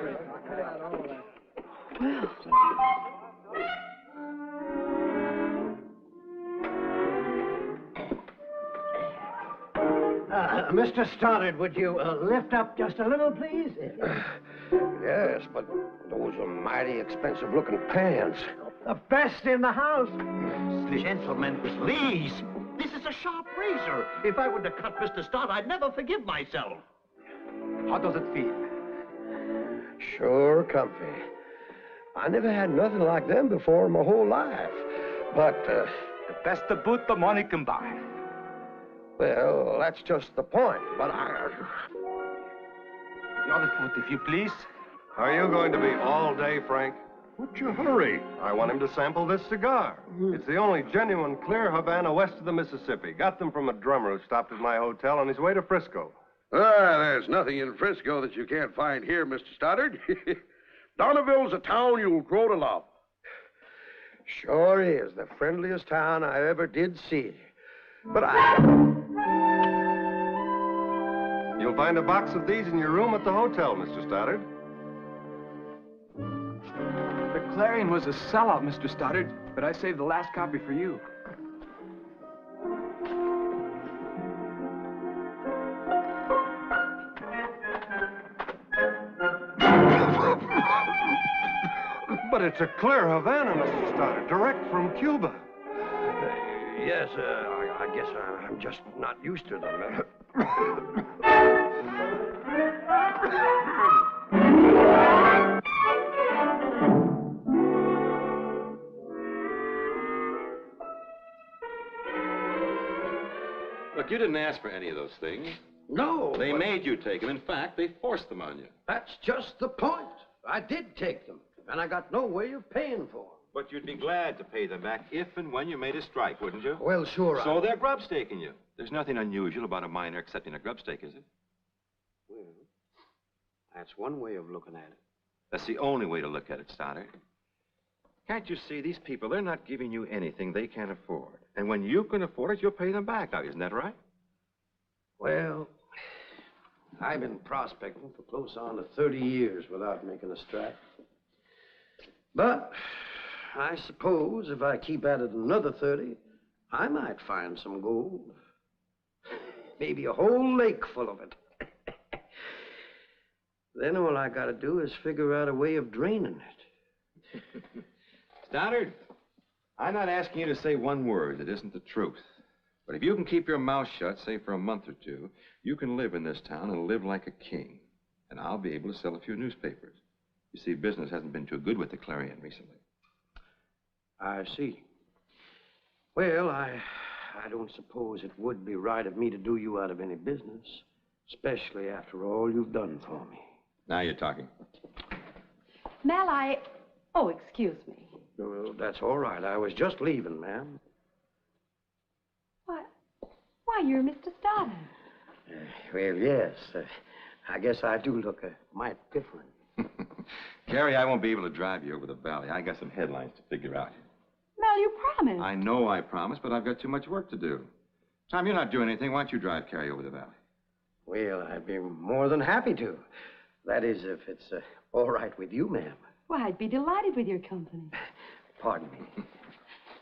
Mr. Stoddard, would you lift up just a little, please? Yes, but those are mighty expensive-looking pants. The best in the house. Gentlemen, please. This is a sharp razor. If I were to cut Mr. Stoddard, I'd never forgive myself. How does it feel? Sure comfy. I never had nothing like them before in my whole life. But, The best the boot the money can buy. well, that's just the point. But The other foot, if you please. Are you going to be all day, Frank? What's your hurry? I want him to sample this cigar. It's the only genuine clear Havana west of the Mississippi. Got them from a drummer who stopped at my hotel on his way to Frisco. There's nothing in Frisco that you can't find here, Mr. Stoddard. Donneville's a town you'll grow to love. sure is the friendliest town I ever did see. But You'll find a box of these in your room at the hotel, Mr. Stoddard. The Clarion was a sellout, Mr. Stoddard, but I saved the last copy for you. But it's a clear Havana, Mr. Stoddard, direct from Cuba. yes, I guess I'm just not used to them. Look, you didn't ask for any of those things. No. They made you take them. In fact, they forced them on you. That's just the point. I did take them, and I got no way of paying for them. But you'd be glad to pay them back if and when you made a strike, wouldn't you? Well, sure. So they're grub staking you. There's nothing unusual about a miner accepting a grub stake, is it? Well, that's one way of looking at it. That's the only way to look at it, Stoddard. Can't you see these people, they're not giving you anything they can't afford. And when you can afford it, you'll pay them back. Now, isn't that right? Well, I've been prospecting for close on to 30 years without making a strike. But I suppose if I keep at it another 30, I might find some gold. Maybe a whole lake full of it. Then all I gotta do is figure out a way of draining it. Stoddard, I'm not asking you to say one word that isn't the truth. But if you can keep your mouth shut, say for a month or two, you can live in this town and live like a king. And I'll be able to sell a few newspapers. You see, business hasn't been too good with the Clarion recently. I see. Well, I don't suppose it would be right of me to do you out of any business, especially after all you've done for me. Now you're talking. Mel, Oh, excuse me. Well, that's all right. I was just leaving, ma'am. Why, you're Mr. Stoddard. Well, yes. I guess I do look a mite different. Carrie, I won't be able to drive you over the valley. I got some headlines to figure out. Mel, you promised. I know I promised, but I've got too much work to do. Tom, you're not doing anything. Why don't you drive Carrie over the valley? Well, I'd be more than happy to. That is, if it's all right with you, ma'am. Why, I'd be delighted with your company. Pardon me.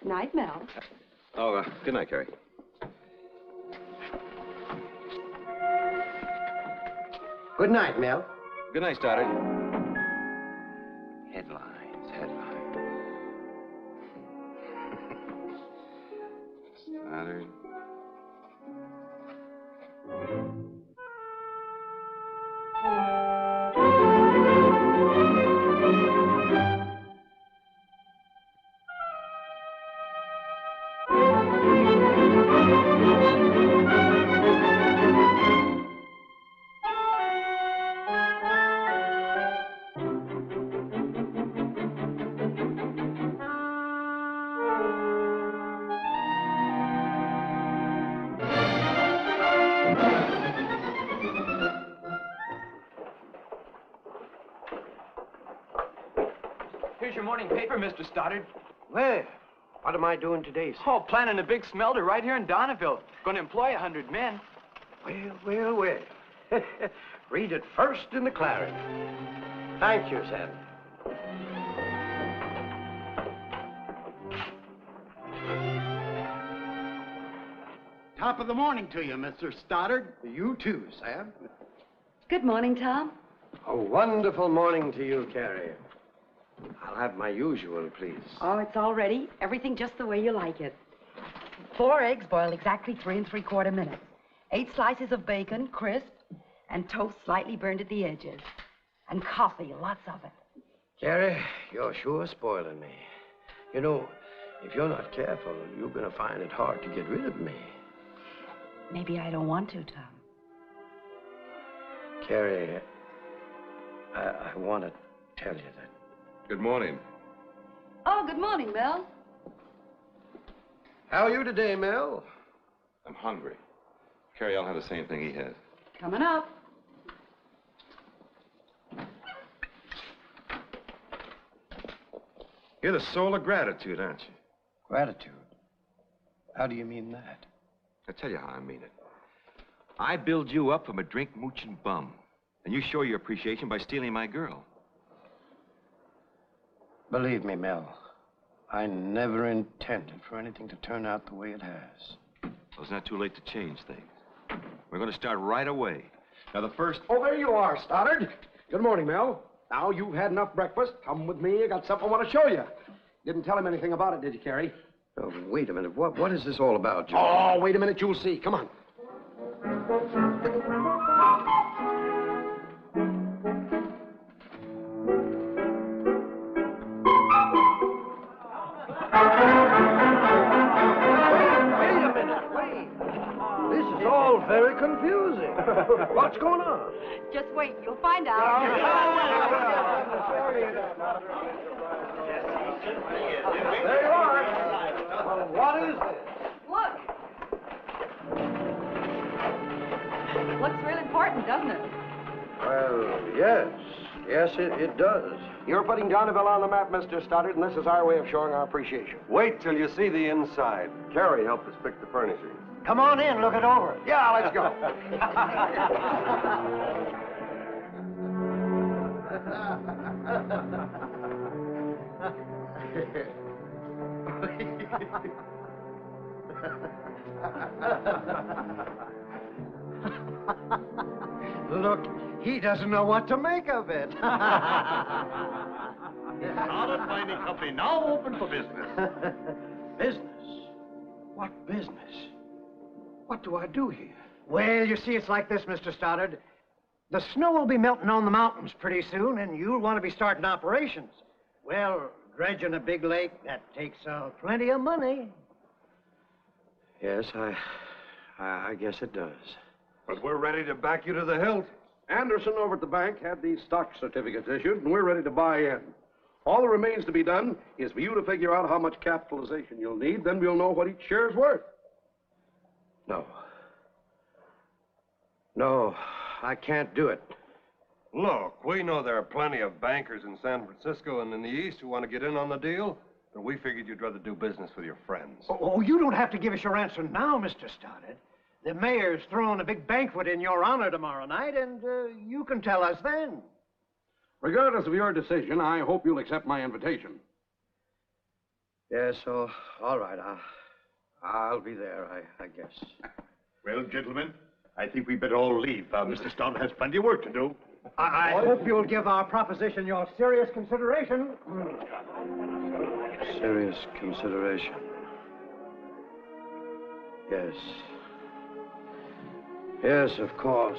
Night, Mel. Oh, good night, Carrie. Good night, Mel. Good night, Stoddard. Headlines. Stoddard. Here's your morning paper, Mr. Stoddard. Where? What am I doing today, sir? Oh, planning a big smelter right here in Donneville. Going to employ 100 men. Well. Read it first in the Clarion. Thank you, Sam. Top of the morning to you, Mr. Stoddard. You too, Sam. Good morning, Tom. A wonderful morning to you, Carrie. I'll have my usual, please. Oh, it's all ready. Everything just the way you like it. 4 eggs boiled exactly 3 3/4 minutes. 8 slices of bacon, crisp, and toast slightly burned at the edges. And coffee, lots of it. Carrie, you're sure spoiling me. You know, if you're not careful, you're going to find it hard to get rid of me. Maybe I don't want to, Tom. Carrie, I want to tell you that. Good morning. Oh, good morning, Mel. How are you today, Mel? I'm hungry. Carrie, I'll have the same thing he has. Coming up. You're the soul of gratitude, aren't you? Gratitude? How do you mean that? I'll tell you how I mean it. I build you up from a drink-mooching bum, and you show your appreciation by stealing my girl. Believe me, Mel, I never intended for anything to turn out the way it has. Well, it's not too late to change things. We're going to start right away. Now, the first... Oh, there you are, Stoddard. Good morning, Mel. Now you've had enough breakfast. Come with me. I got something I want to show you. Didn't tell him anything about it, did you, Carrie? Oh, wait a minute. What is this all about, Joe? Oh, wait a minute. You'll see. Come on. Very confusing. What's going on? Just wait. You'll find out. There you are. Well, what is this? Look. Looks real important, doesn't it? Well, yes. Yes, it does. You're putting Donneville on the map, Mr. Stoddard, and this is our way of showing our appreciation. Wait till you see the inside. Carrie helped us pick the furnishings. Come on in, look it over. Yeah, let's go. Look, he doesn't know what to make of it. Stoddard Mining Company now open for business. Business? What business? What do I do here? Well, you see, it's like this, Mr. Stoddard. The snow will be melting on the mountains pretty soon, and you'll want to be starting operations. Well, dredging a big lake, that takes plenty of money. Yes, I guess it does. But we're ready to back you to the hilt. Anderson over at the bank had these stock certificates issued, and we're ready to buy in. All that remains to be done is for you to figure out how much capitalization you'll need, then we'll know what each share's worth. No. No, I can't do it. Look, we know there are plenty of bankers in San Francisco and in the East who want to get in on the deal, but we figured you'd rather do business with your friends. Oh, you don't have to give us your answer now, Mr. Stoddard. The mayor's throwing a big banquet in your honor tomorrow night, and you can tell us then. Regardless of your decision, I hope you'll accept my invitation. Yes, so, all right. I'll be there, I guess. Well, gentlemen, I think we better all leave. Mr. Stoddard has plenty of work to do. I hope you'll give our proposition your serious consideration. Serious consideration. Yes. Yes, of course.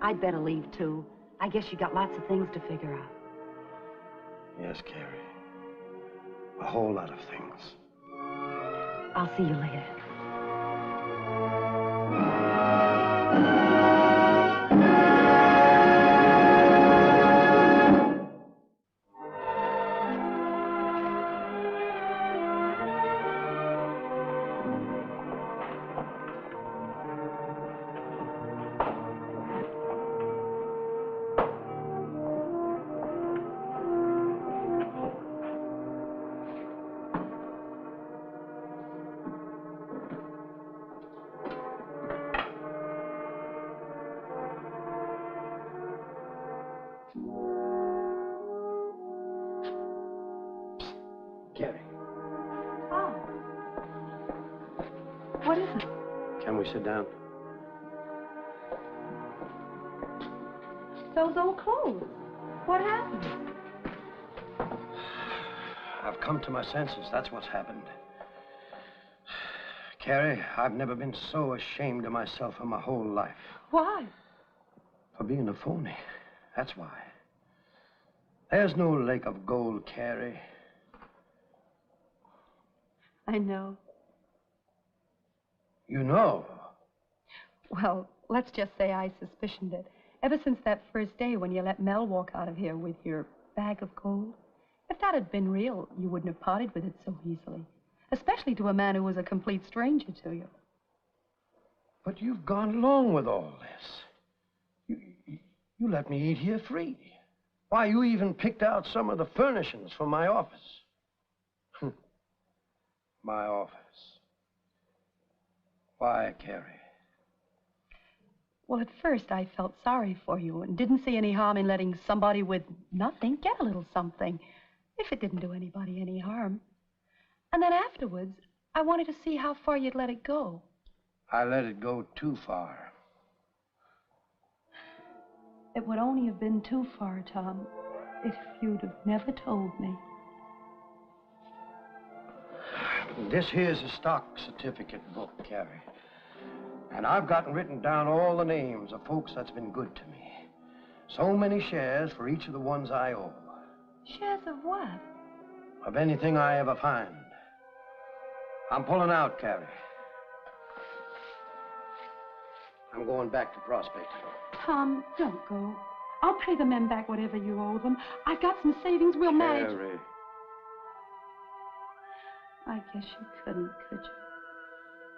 I'd better leave, too. I guess you got lots of things to figure out. Yes, Carrie. A whole lot of things. I'll see you later. Carrie, Oh. What is it? can we sit down? Those old clothes. What happened? I've come to my senses. That's what's happened. Carrie, I've never been so ashamed of myself in my whole life. Why? For being a phony. That's why. There's no lake of gold, Carrie. I know. You know. Well, let's just say I suspicioned it. Ever since that first day when you let Mel walk out of here with your bag of gold. If that had been real, you wouldn't have parted with it so easily. Especially to a man who was a complete stranger to you. But you've gone along with all this. You let me eat here free. Why, you even picked out some of the furnishings for my office. My office. Why, Carrie? Well, at first I felt sorry for you and didn't see any harm in letting somebody with nothing get a little something, if it didn't do anybody any harm. And then afterwards, I wanted to see how far you'd let it go. I let it go too far. It would only have been too far, Tom, if you'd have never told me. This here's a stock certificate book, Carrie. And I've gotten written down all the names of folks that's been good to me. So many shares for each of the ones I owe. Shares of what? Of anything I ever find. I'm pulling out, Carrie. I'm going back to prospecting. Tom, don't go. I'll pay the men back whatever you owe them. I've got some savings. We'll manage. Carrie. I guess you couldn't, could you?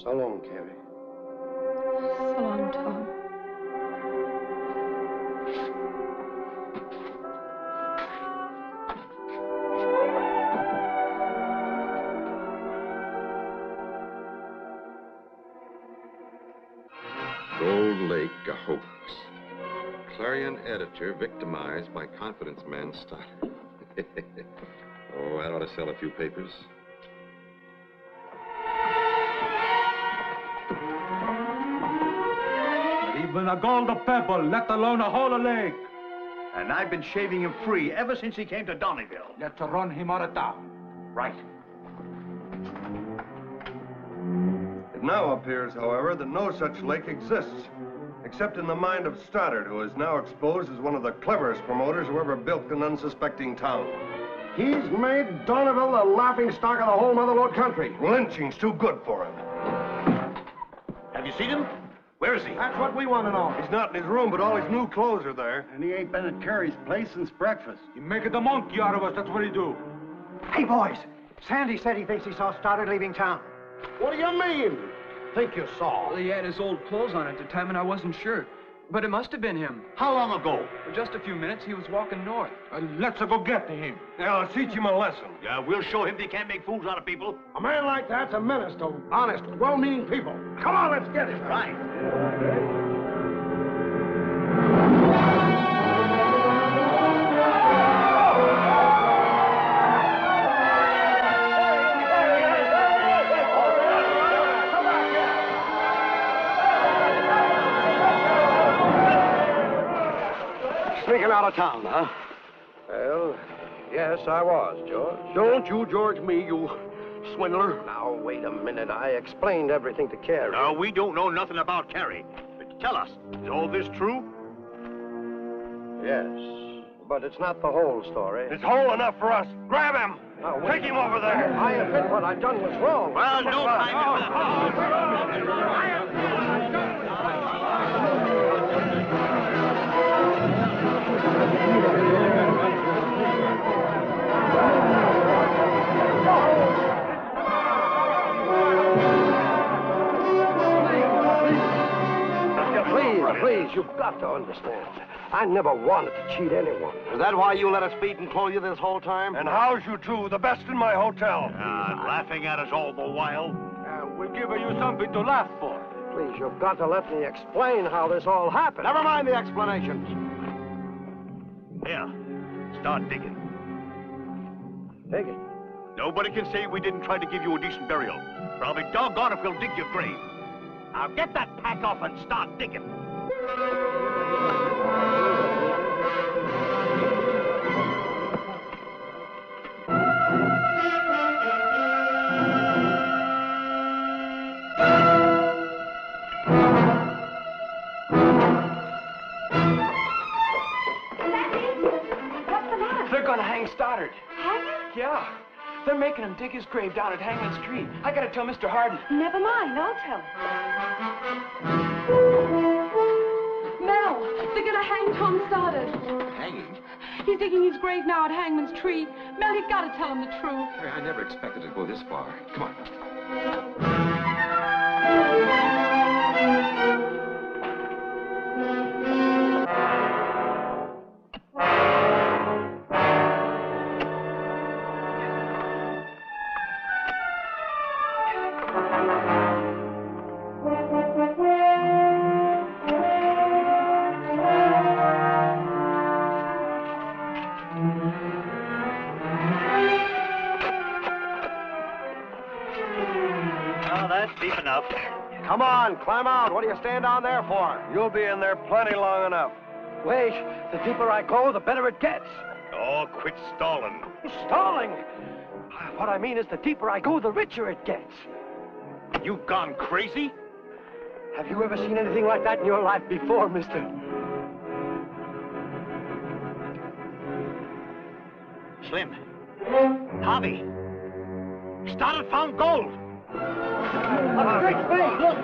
So long, Carrie. So long, Tom. Gold Lake, a hoax. Clarion editor victimized by confidence man Stoddard. Oh, that ought to sell a few papers. Even a gold pebble, let alone a whole lake. And I've been shaving him free ever since he came to Donnyville. Let's run him out of town. Right. It now appears, however, that no such lake exists, except in the mind of Stoddard, who is now exposed as one of the cleverest promoters who ever built an unsuspecting town. He's made Donnyville the laughingstock of the whole Motherlode country. Lynching's too good for him. Have you seen him? Where is he? That's what we want to know. He's not in his room, but all his new clothes are there. And he ain't been at Carrie's place since breakfast. He make the monkey out of us, that's what he do. Hey, boys, Sandy said he thinks he saw Stoddard leaving town. What do you mean? Think you saw? Well, he had his old clothes on at the time, and I wasn't sure. But it must have been him. How long ago? For just a few minutes, he was walking north. Let's go get to him. Yeah, let's teach him a lesson. Yeah, we'll show him they can't make fools out of people. A man like that's a menace to honest, well-meaning people. Come on, let's get him. Right. Sneaking out of town, huh? Well, yes, I was, George. Don't you George me, you swindler. Now, wait a minute. I explained everything to Carrie. No, we don't know nothing about Carrie. But tell us, is all this true? Yes, but it's not the whole story. It's whole enough for us. Grab him. Now, Take him over there. I admit what I've done was wrong. Well, no time. Please, you've got to understand. I never wanted to cheat anyone. Is that why you let us feed and clothe you this whole time? And house you two, the best in my hotel. Laughing at us all the while. We're giving you something to laugh for. Please, you've got to let me explain how this all happened. Never mind the explanations. Here, start digging. Digging? Nobody can say we didn't try to give you a decent burial. Or I'll be doggone if we'll dig your grave. Now get that pack off and start digging. They're gonna hang Stoddard. Hang him? Yeah. They're making him dig his grave down at Hangman's Tree. I gotta tell Mr. Harden. Never mind, I'll tell him. Mel, they're gonna hang Tom Stoddard. Hang him? He's digging his grave now at Hangman's Tree. Mel, you've got to tell him the truth. I never expected it to go this far. Come on. Deep enough. Come on, climb out. What do you stand down there for? You'll be in there plenty long enough. Wait, the deeper I go, the better it gets. Oh, quit stalling. Stalling? What I mean is the deeper I go, the richer it gets. You've gone crazy? Have you ever seen anything like that in your life before, mister? Slim. Harvey. Stoddard found gold. A great spade, look!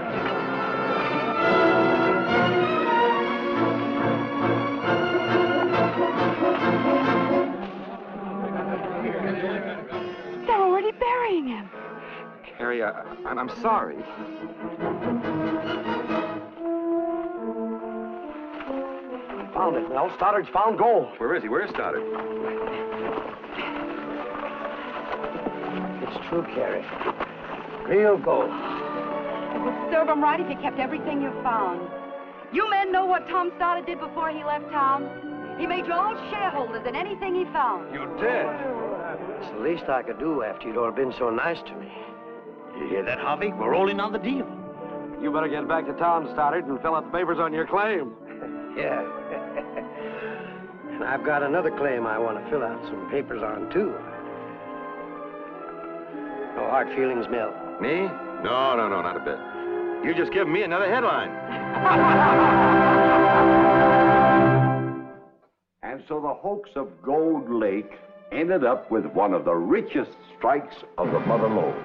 They're already burying him. Harry, I'm sorry. Found it, Nell. Stoddard's found gold. Where is he? Where's Stoddard? It's true, Carrie. Real gold. It would serve him right if you kept everything you found. You men know what Tom Stoddard did before he left town? He made you all shareholders in anything he found. You did? It's the least I could do after you'd all been so nice to me. You hear that, Harvey? We're rolling on the deal. You better get back to town, Stoddard, and fill out the papers on your claim. Yeah. And I've got another claim I want to fill out some papers on, too. No hard feelings, Mel. Me? No, not a bit. You just give me another headline. And so the hoax of Gold Lake ended up with one of the richest strikes of the Mother Lode.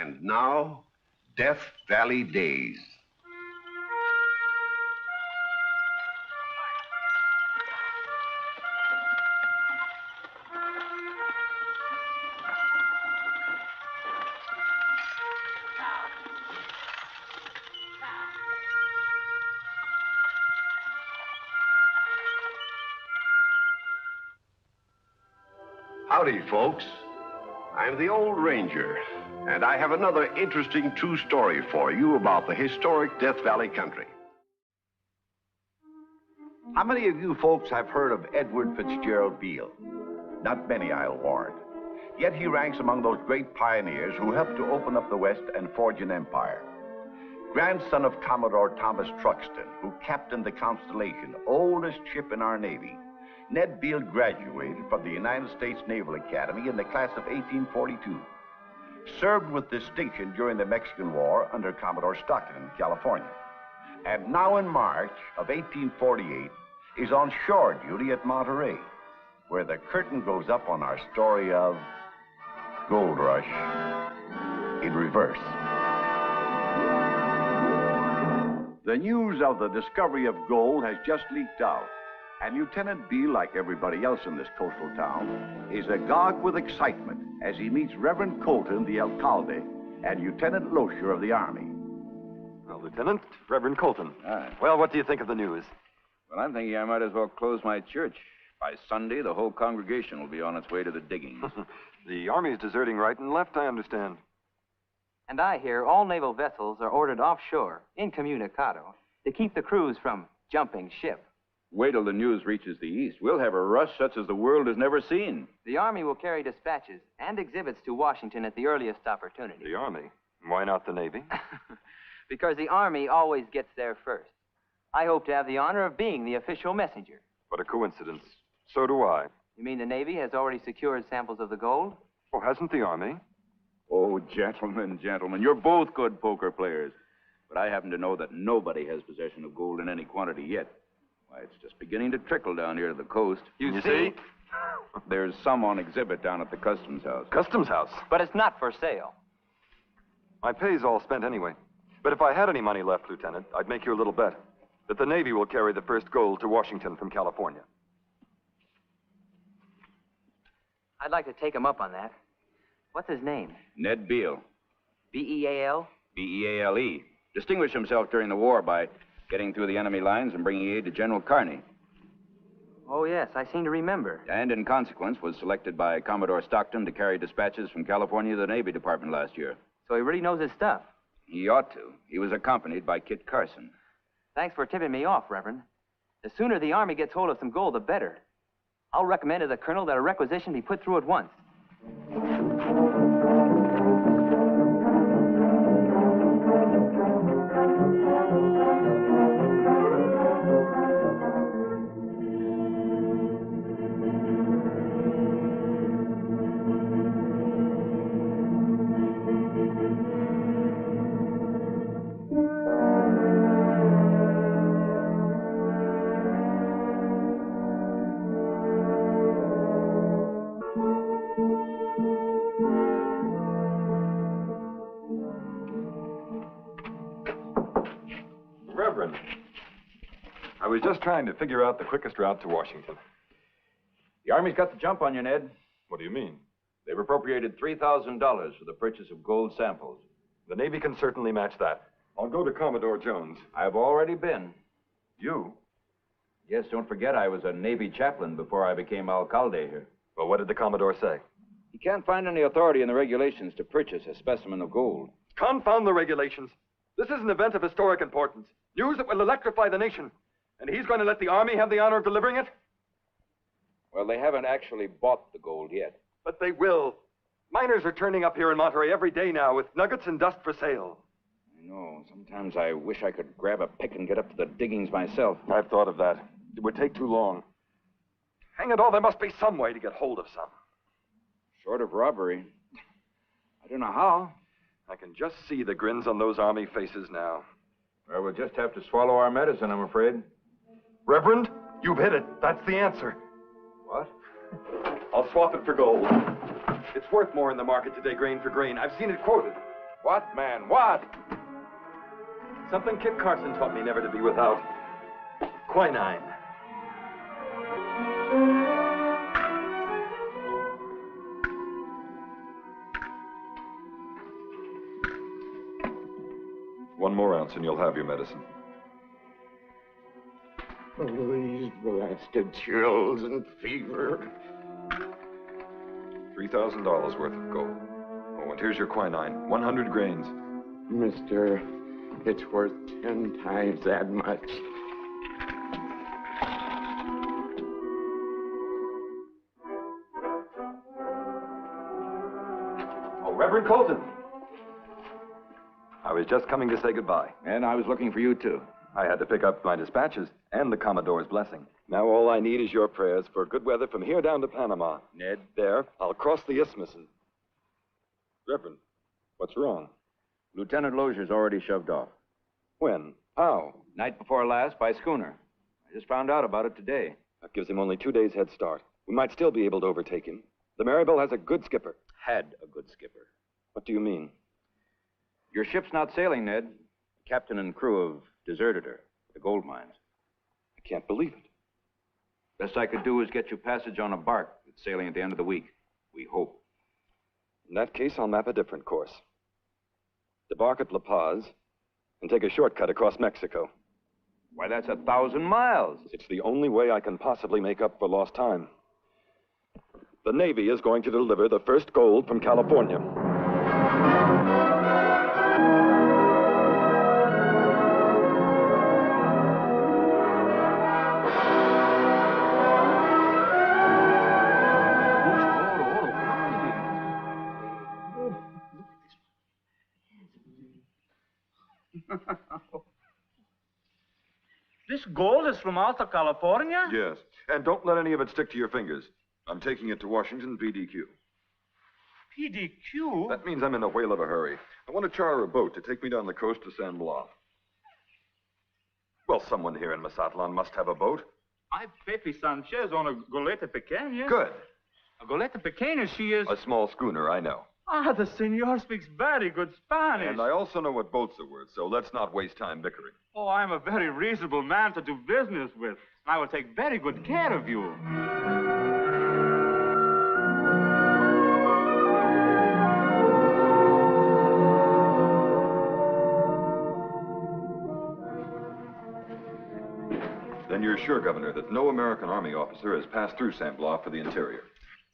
And now, Death Valley Days. Howdy, folks. I'm the Old Ranger, and I have another interesting true story for you about the historic Death Valley country. How many of you folks have heard of Edward Fitzgerald Beale? Not many, I'll warrant. Yet he ranks among those great pioneers who helped to open up the West and forge an empire. Grandson of Commodore Thomas Truxton, who captained the Constellation, oldest ship in our Navy, Ned Beale graduated from the United States Naval Academy in the class of 1842. Served with distinction during the Mexican War under Commodore Stockton in California. And now in March of 1848 is on shore duty at Monterey, where the curtain goes up on our story of Gold Rush in reverse. The news of the discovery of gold has just leaked out. And Lieutenant Beale, like everybody else in this coastal town, is agog with excitement as he meets Reverend Colton, the alcalde, and Lieutenant Loescher of the Army. Well, Lieutenant, Reverend Colton. Well, what do you think of the news? Well, I'm thinking I might as well close my church. By Sunday, the whole congregation will be on its way to the diggings. The Army's deserting right and left, I understand. And I hear all naval vessels are ordered offshore, incommunicado, to keep the crews from jumping ship. Wait till the news reaches the east. We'll have a rush such as the world has never seen. The Army will carry dispatches and exhibits to Washington at the earliest opportunity. The Army? Why not the Navy? Because the Army always gets there first. I hope to have the honor of being the official messenger. What a coincidence. So do I. You mean the Navy has already secured samples of the gold? Oh, hasn't the Army? Oh, gentlemen, you're both good poker players. But I happen to know that nobody has possession of gold in any quantity yet. Why, it's just beginning to trickle down here to the coast. You see? There's some on exhibit down at the Customs House. Customs House? But it's not for sale. My pay's all spent anyway. But if I had any money left, Lieutenant, I'd make you a little bet that the Navy will carry the first gold to Washington from California. I'd like to take him up on that. What's his name? Ned Beale. B-E-A-L? B-E-A-L-E. Distinguished himself during the war by getting through the enemy lines and bringing aid to General Kearney. Oh, yes, I seem to remember. And in consequence was selected by Commodore Stockton to carry dispatches from California to the Navy Department last year. So he really knows his stuff. He ought to. He was accompanied by Kit Carson. Thanks for tipping me off, Reverend. The sooner the Army gets hold of some gold, the better. I'll recommend to the Colonel that a requisition be put through at once. Reverend, I was just trying to figure out the quickest route to Washington. The Army's got the jump on you, Ned. What do you mean? They've appropriated $3,000 for the purchase of gold samples. The Navy can certainly match that. I'll go to Commodore Jones. I've already been. You? Yes, don't forget I was a Navy chaplain before I became alcalde here. Well, what did the Commodore say? He can't find any authority in the regulations to purchase a specimen of gold. Confound the regulations. This is an event of historic importance. News that will electrify the nation. And he's going to let the Army have the honor of delivering it? Well, they haven't actually bought the gold yet. But they will. Miners are turning up here in Monterey every day now with nuggets and dust for sale. I know. Sometimes I wish I could grab a pick and get up to the diggings myself. I've thought of that. It would take too long. Hang it all, there must be some way to get hold of some. Short of robbery. I don't know how. I can just see the grins on those Army faces now. Well, we'll just have to swallow our medicine, I'm afraid. Reverend, you've hit it. That's the answer. What? I'll swap it for gold. It's worth more in the market today, grain for grain. I've seen it quoted. What, man? What? Something Kit Carson taught me never to be without. Quinine. One more ounce and you'll have your medicine. Oh, these blasted chills and fever. $3,000 worth of gold. Oh, and here's your quinine. 100 grains. Mister, it's worth 10 times that much. Oh, Reverend Colton. I was just coming to say goodbye. And I was looking for you, too. I had to pick up my dispatches and the Commodore's blessing. Now all I need is your prayers for good weather from here down to Panama. Ned? There, I'll cross the isthmus and... Reverend, what's wrong? Lieutenant Lozier's already shoved off. When? How? Night before last by schooner. I just found out about it today. That gives him only 2 days head start. We might still be able to overtake him. The Maribel has a good skipper. Had a good skipper. What do you mean? Your ship's not sailing, Ned. The captain and crew have deserted her. The gold mines. I can't believe it. Best I could do is get you passage on a bark that's sailing at the end of the week. We hope. In that case, I'll map a different course. Debark at La Paz and take a shortcut across Mexico. Why, that's 1,000 miles. It's the only way I can possibly make up for lost time. The Navy is going to deliver the first gold from California. This gold is from Alta California? Yes. And don't let any of it stick to your fingers. I'm taking it to Washington PDQ. PDQ? That means I'm in a whale of a hurry. I want to charter a boat to take me down the coast to San Blas. Well, someone here in Mazatlan must have a boat. I've Pepe Sanchez on a goleta pequeña. Good. A goleta pequeña, she is... A small schooner, I know. Ah, the senor speaks very good Spanish. And I also know what boats are worth, so let's not waste time bickering. Oh, I'm a very reasonable man to do business with. I will take very good care of you. Then you're sure, Governor, that no American Army officer has passed through St. Blas for the interior.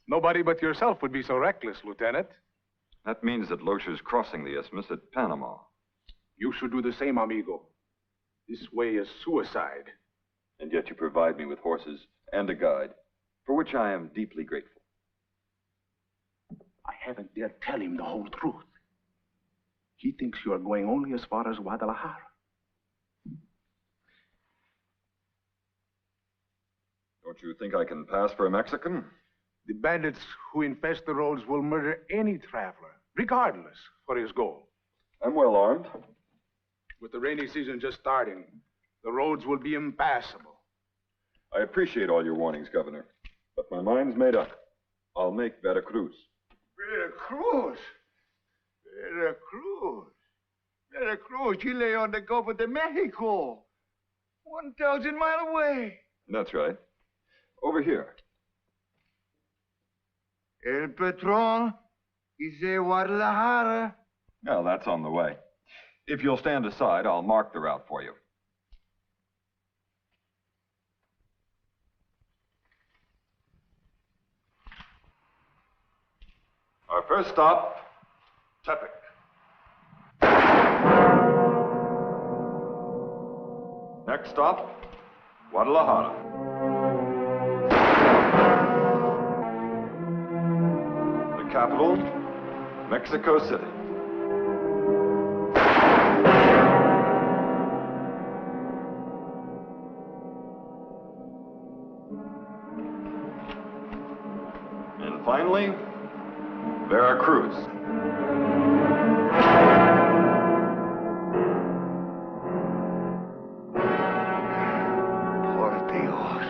Nobody but yourself would be so reckless, Lieutenant. That means that Loescher's crossing the isthmus at Panama. You should do the same, amigo. This way is suicide. And yet you provide me with horses and a guide, for which I am deeply grateful. I haven't dared tell him the whole truth. He thinks you are going only as far as Guadalajara. Don't you think I can pass for a Mexican? The bandits who infest the roads will murder any traveler, regardless, for his goal. I'm well armed. With the rainy season just starting, the roads will be impassable. I appreciate all your warnings, Governor, but my mind's made up. I'll make Veracruz. Veracruz? Veracruz? Veracruz, Chile on the Gulf of Mexico. 1,000 miles away. That's right. Over here. El Patron is a Guadalajara. Well, that's on the way. If you'll stand aside, I'll mark the route for you. Our first stop, Tepic. Next stop, Guadalajara. The capital, Mexico City. And finally, Veracruz. Por Dios.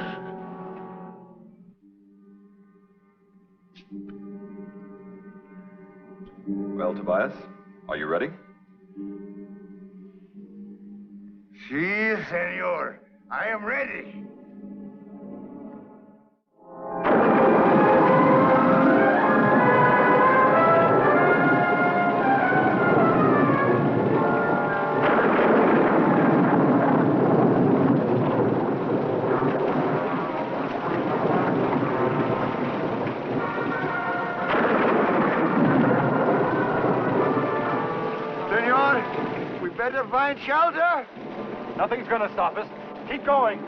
Well, Tobias, are you ready? Si, senor. I am ready. Senor, we better find shelter. Nothing's gonna stop us. Keep going.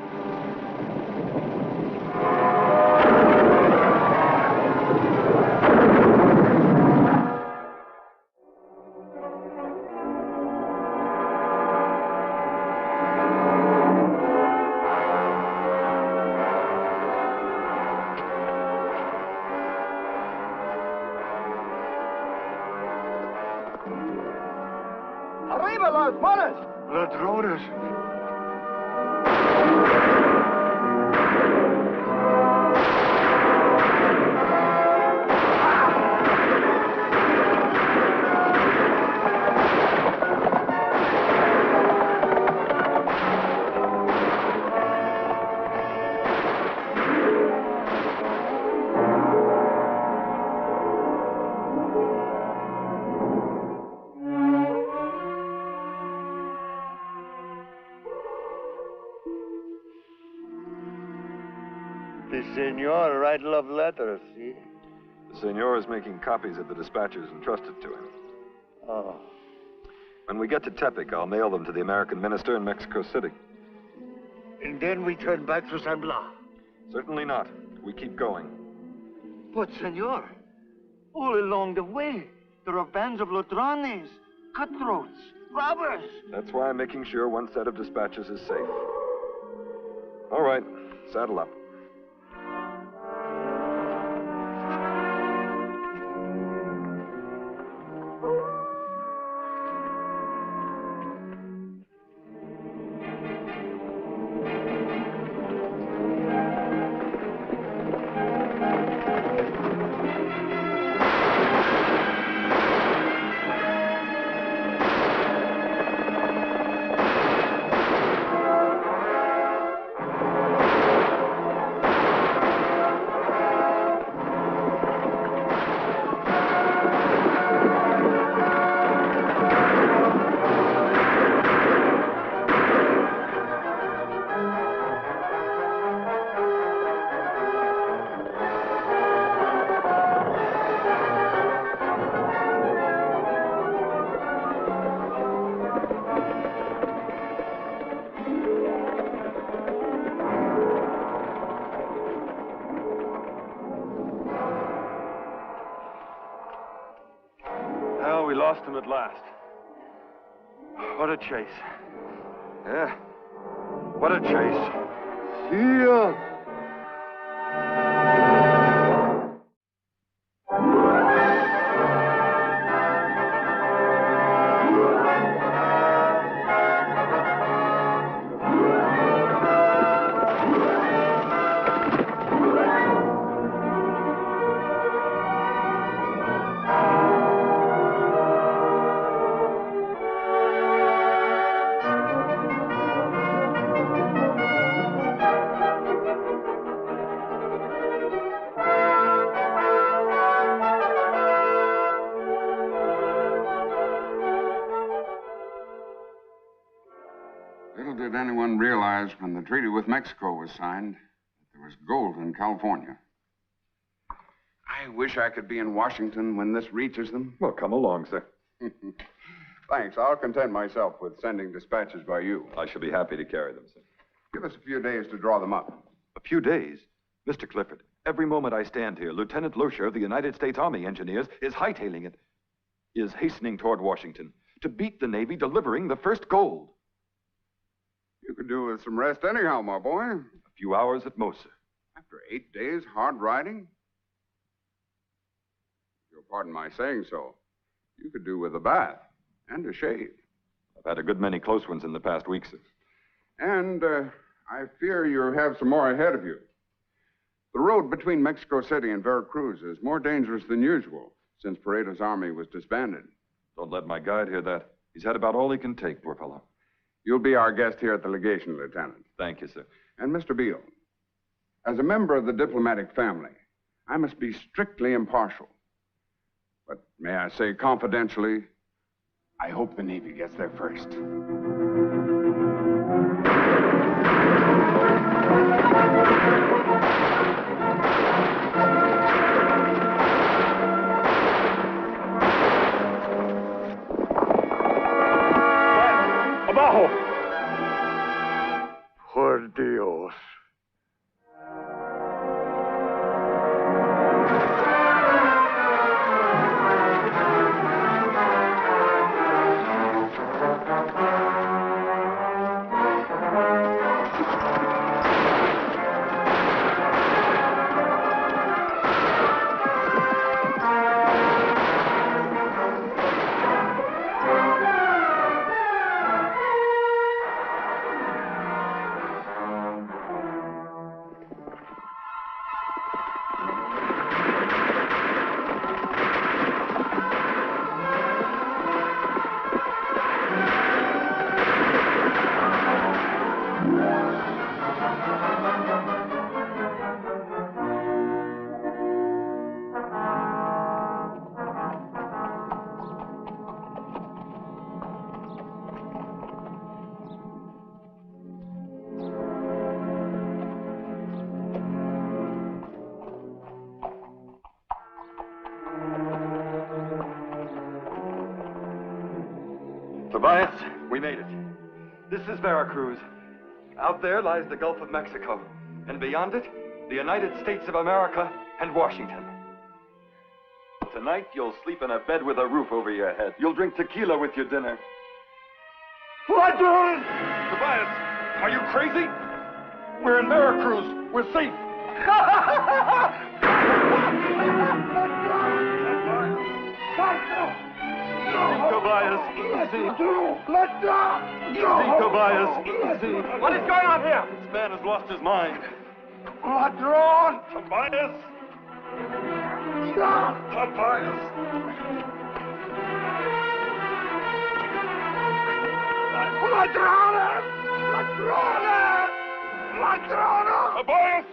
Arriba, los buenos. Ladrones. The senor write love letters, see? The senor is making copies of the dispatches entrusted to him. Oh. When we get to Tepic, I'll mail them to the American minister in Mexico City. And then we turn back to San Blas. Certainly not. We keep going. But, senor, all along the way, there are bands of ladrones, cutthroats, robbers. That's why I'm making sure one set of dispatches is safe. All right, saddle up. we lost him at last. What a chase. Yeah. What a chase. See ya. Little did anyone realize when the treaty with Mexico was signed that there was gold in California. I wish I could be in Washington when this reaches them. Well, come along, sir. Thanks. I'll content myself with sending dispatches by you. I shall be happy to carry them, sir. Give us a few days to draw them up. A few days? Mr. Clifford, every moment I stand here, Lieutenant Loescher of the United States Army Engineers is hightailing it, is hastening toward Washington to beat the Navy delivering the first gold. You could do with some rest anyhow, my boy. A few hours at most, sir. After 8 days hard riding? You'll pardon my saying so. You could do with a bath and a shave. I've had a good many close ones in the past week, sir. And I fear you have some more ahead of you. The road between Mexico City and Veracruz is more dangerous than usual since Paredo's army was disbanded. Don't let my guide hear that. He's had about all he can take, poor fellow. You'll be our guest here at the legation, Lieutenant. Thank you, sir. And Mr. Beale, as a member of the diplomatic family, I must be strictly impartial. But may I say confidentially, I hope the Navy gets there first. Abajo! Por Dios. Tobias, we made it. This is Veracruz. Out there lies the Gulf of Mexico, and beyond it, the United States of America and Washington. Tonight, you'll sleep in a bed with a roof over your head. You'll drink tequila with your dinner. Ladrón! Tobias, are you crazy? We're in Veracruz. We're safe. Easy, Tobias, easy. Let go! Easy, Tobias, easy. What is going on here? This man has lost his mind. Ladrón! Tobias! Stop! Tobias! Ladrones! Ladrones! Ladrones! Tobias!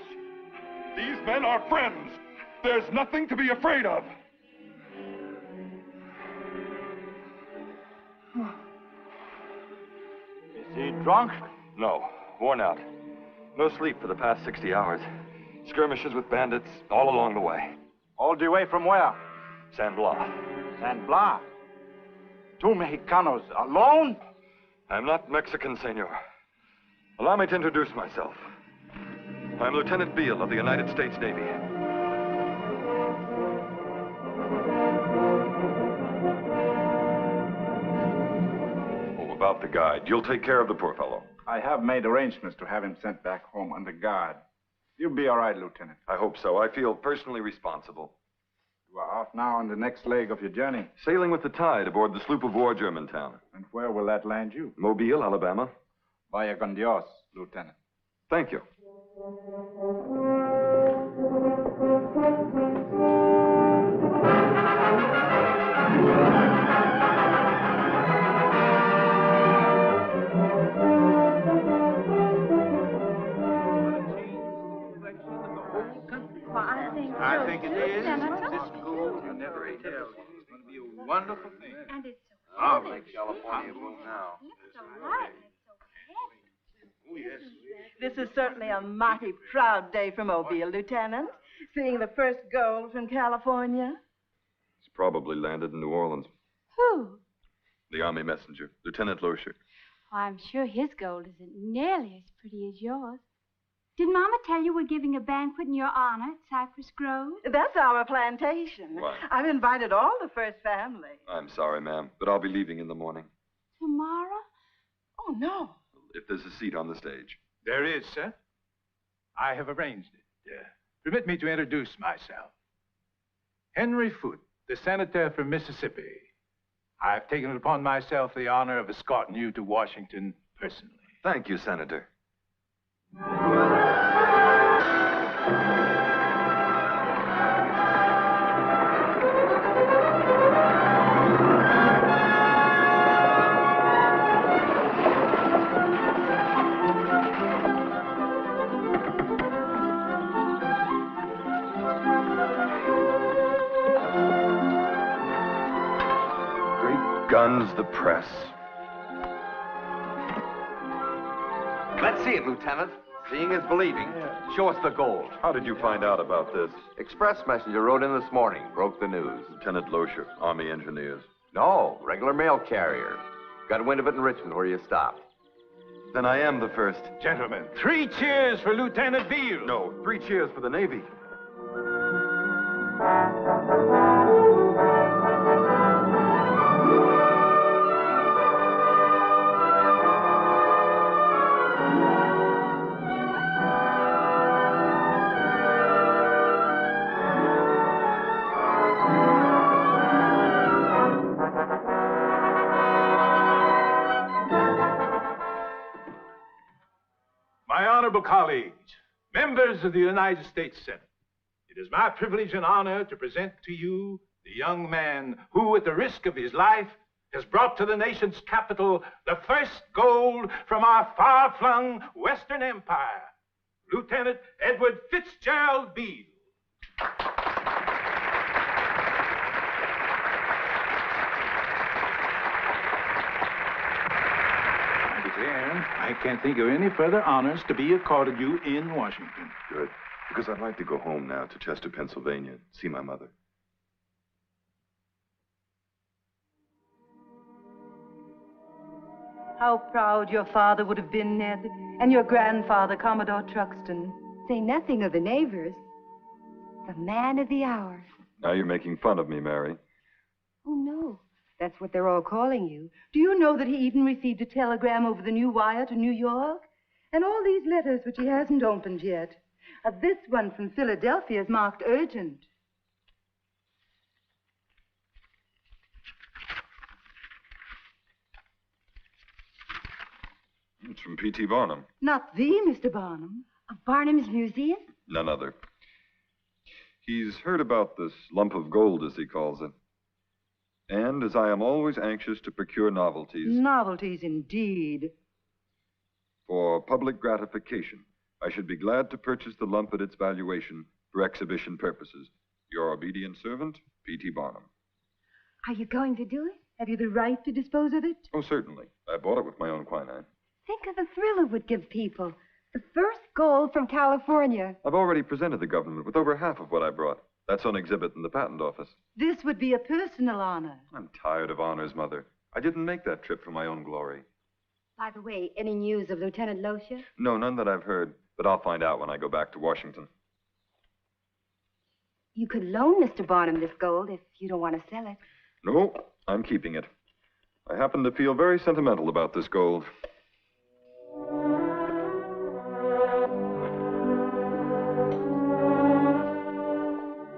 These men are friends. There's nothing to be afraid of. Is he drunk? No, worn out. No sleep for the past 60 hours. Skirmishes with bandits all along the way. All the way from where? San Blas. San Blas. 2 Mexicanos alone? I'm not Mexican, senor. Allow me to introduce myself. I'm Lieutenant Beale of the United States Navy. about the guide? You'll take care of the poor fellow. I have made arrangements to have him sent back home under guard. You'll be all right, Lieutenant. I hope so. I feel personally responsible. You are off now on the next leg of your journey. Sailing with the tide aboard the sloop of war, Germantown. And where will that land you? Mobile, Alabama. Vaya con Dios, Lieutenant. Thank you. I think it is. This gold you never tell. It's going to be a wonderful thing. And it's so I'll make California move now. so light and it's so heavy. Oh, yes. This is certainly a mighty proud day for Mobile, Lieutenant. Seeing the first gold from California. He's probably landed in New Orleans. Who? The Army messenger, Lieutenant Loescher. Oh, I'm sure his gold isn't nearly as pretty as yours. Did Mama tell you we're giving a banquet in your honor at Cypress Grove? That's our plantation. Why? I've invited all the first family. I'm sorry, ma'am, but I'll be leaving in the morning. Tomorrow? Oh, no. If there's a seat on the stage. There is, sir. I have arranged it. Permit me to introduce myself. Henry Foote, the senator from Mississippi. I've taken it upon myself the honor of escorting you to Washington personally. Thank you, Senator. Great guns, the press. Let's see it, Lieutenant. Seeing is believing. Show us the gold. How did you find out about this? Express messenger rode in this morning. Broke the news. Lieutenant Loescher, Army Engineers. No, regular mail carrier. Got wind of it in Richmond where you stopped. Then I am the first. Gentlemen, 3 cheers for Lieutenant Beale. No, 3 cheers for the Navy. My honorable colleagues, members of the United States Senate, it is my privilege and honor to present to you the young man who, at the risk of his life, has brought to the nation's capital the first gold from our far-flung Western Empire, Lieutenant Edward Fitzgerald Beale. I can't think of any further honors to be accorded you in Washington. Good. Because I'd like to go home now to Chester, Pennsylvania, see my mother. How proud your father would have been, Ned, and your grandfather, Commodore Truxton. Say nothing of the neighbors. The man of the hour. Now you're making fun of me, Mary. Oh, no. That's what they're all calling you. Do you know that he even received a telegram over the new wire to New York? And all these letters which he hasn't opened yet. This one from Philadelphia is marked urgent. It's from P.T. Barnum. Not the Mr. Barnum. Of Barnum's Museum? None other. He's heard about this lump of gold, as he calls it. And as I am always anxious to procure novelties. Novelties, indeed. For public gratification, I should be glad to purchase the lump at its valuation for exhibition purposes. Your obedient servant, P.T. Barnum. Are you going to do it? Have you the right to dispose of it? Oh, certainly. I bought it with my own quinine. Think of the thrill it would give people. The first gold from California. I've already presented the government with over half of what I brought. That's on exhibit in the patent office. This would be a personal honor. I'm tired of honors, Mother. I didn't make that trip for my own glory. By the way, any news of Lieutenant Loescher? No, none that I've heard. But I'll find out when I go back to Washington. You could loan Mr. Barnum this gold if you don't want to sell it. No, I'm keeping it. I happen to feel very sentimental about this gold.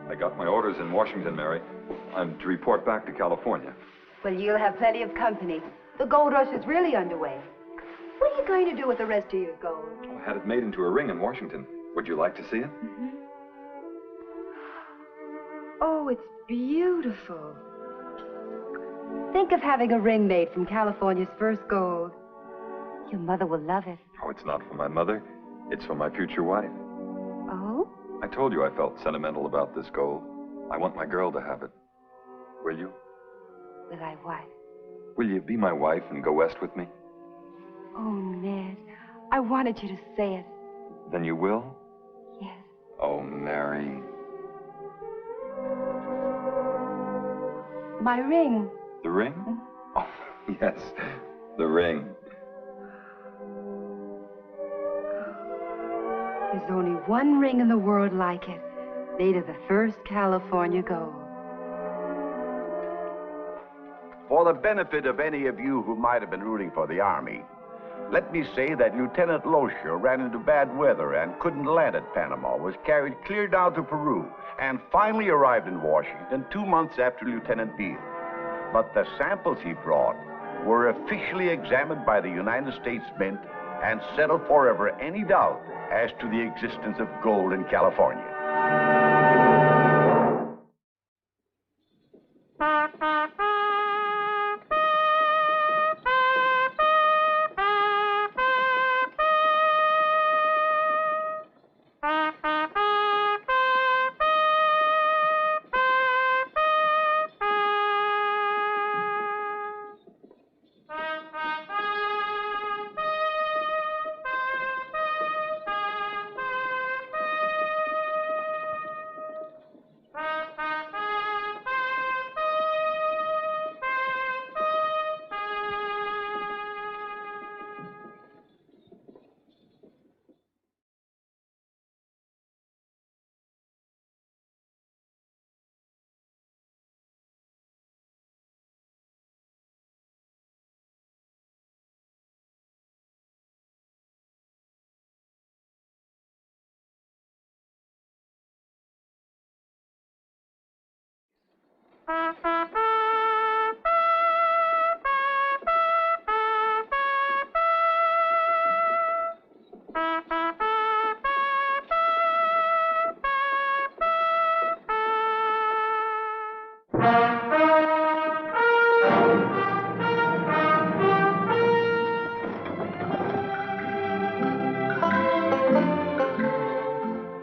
I got my orders in Washington, Mary. I'm to report back to California. Well, you'll have plenty of company. The gold rush is really underway. What are you going to do with the rest of your gold? I had it made into a ring in Washington. Would you like to see it? Mm-hmm. Oh, it's beautiful. Think of having a ring made from California's first gold. Your mother will love it. Oh, it's not for my mother. It's for my future wife. Oh? I told you I felt sentimental about this gold. I want my girl to have it. Will you? Will I what? Will you be my wife and go west with me? Oh, Ned, I wanted you to say it. Then you will? Yes. Oh, Mary. My ring. The ring? Oh, yes, the ring. There's only one ring in the world like it, made of the first California gold. For the benefit of any of you who might have been rooting for the Army, let me say that Lieutenant Loescher ran into bad weather and couldn't land at Panama, was carried clear down to Peru, and finally arrived in Washington 2 months after Lieutenant Beale. But the samples he brought were officially examined by the United States Mint and settled forever any doubt as to the existence of gold in California.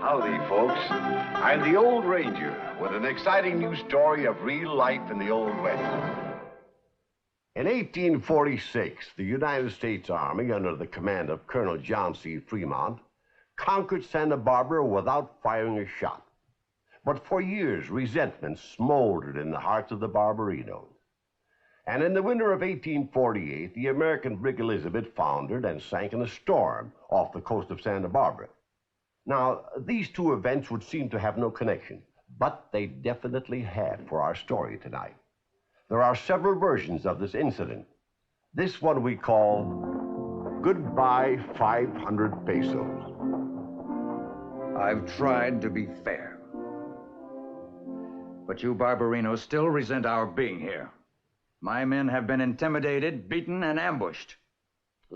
Howdy, folks. I'm the Old Ranger with an exciting new story of real life in the Old West. In 1846, the United States Army, under the command of Colonel John C. Fremont, conquered Santa Barbara without firing a shot. But for years, resentment smoldered in the hearts of the Barbarinos. And in the winter of 1848, the American brig Elizabeth foundered and sank in a storm off the coast of Santa Barbara. Now, these two events would seem to have no connection, but they definitely had for our story tonight. There are several versions of this incident. This one we call Goodbye 500 Pesos. I've tried to be fair. But you Barbarinos still resent our being here. My men have been intimidated, beaten, and ambushed.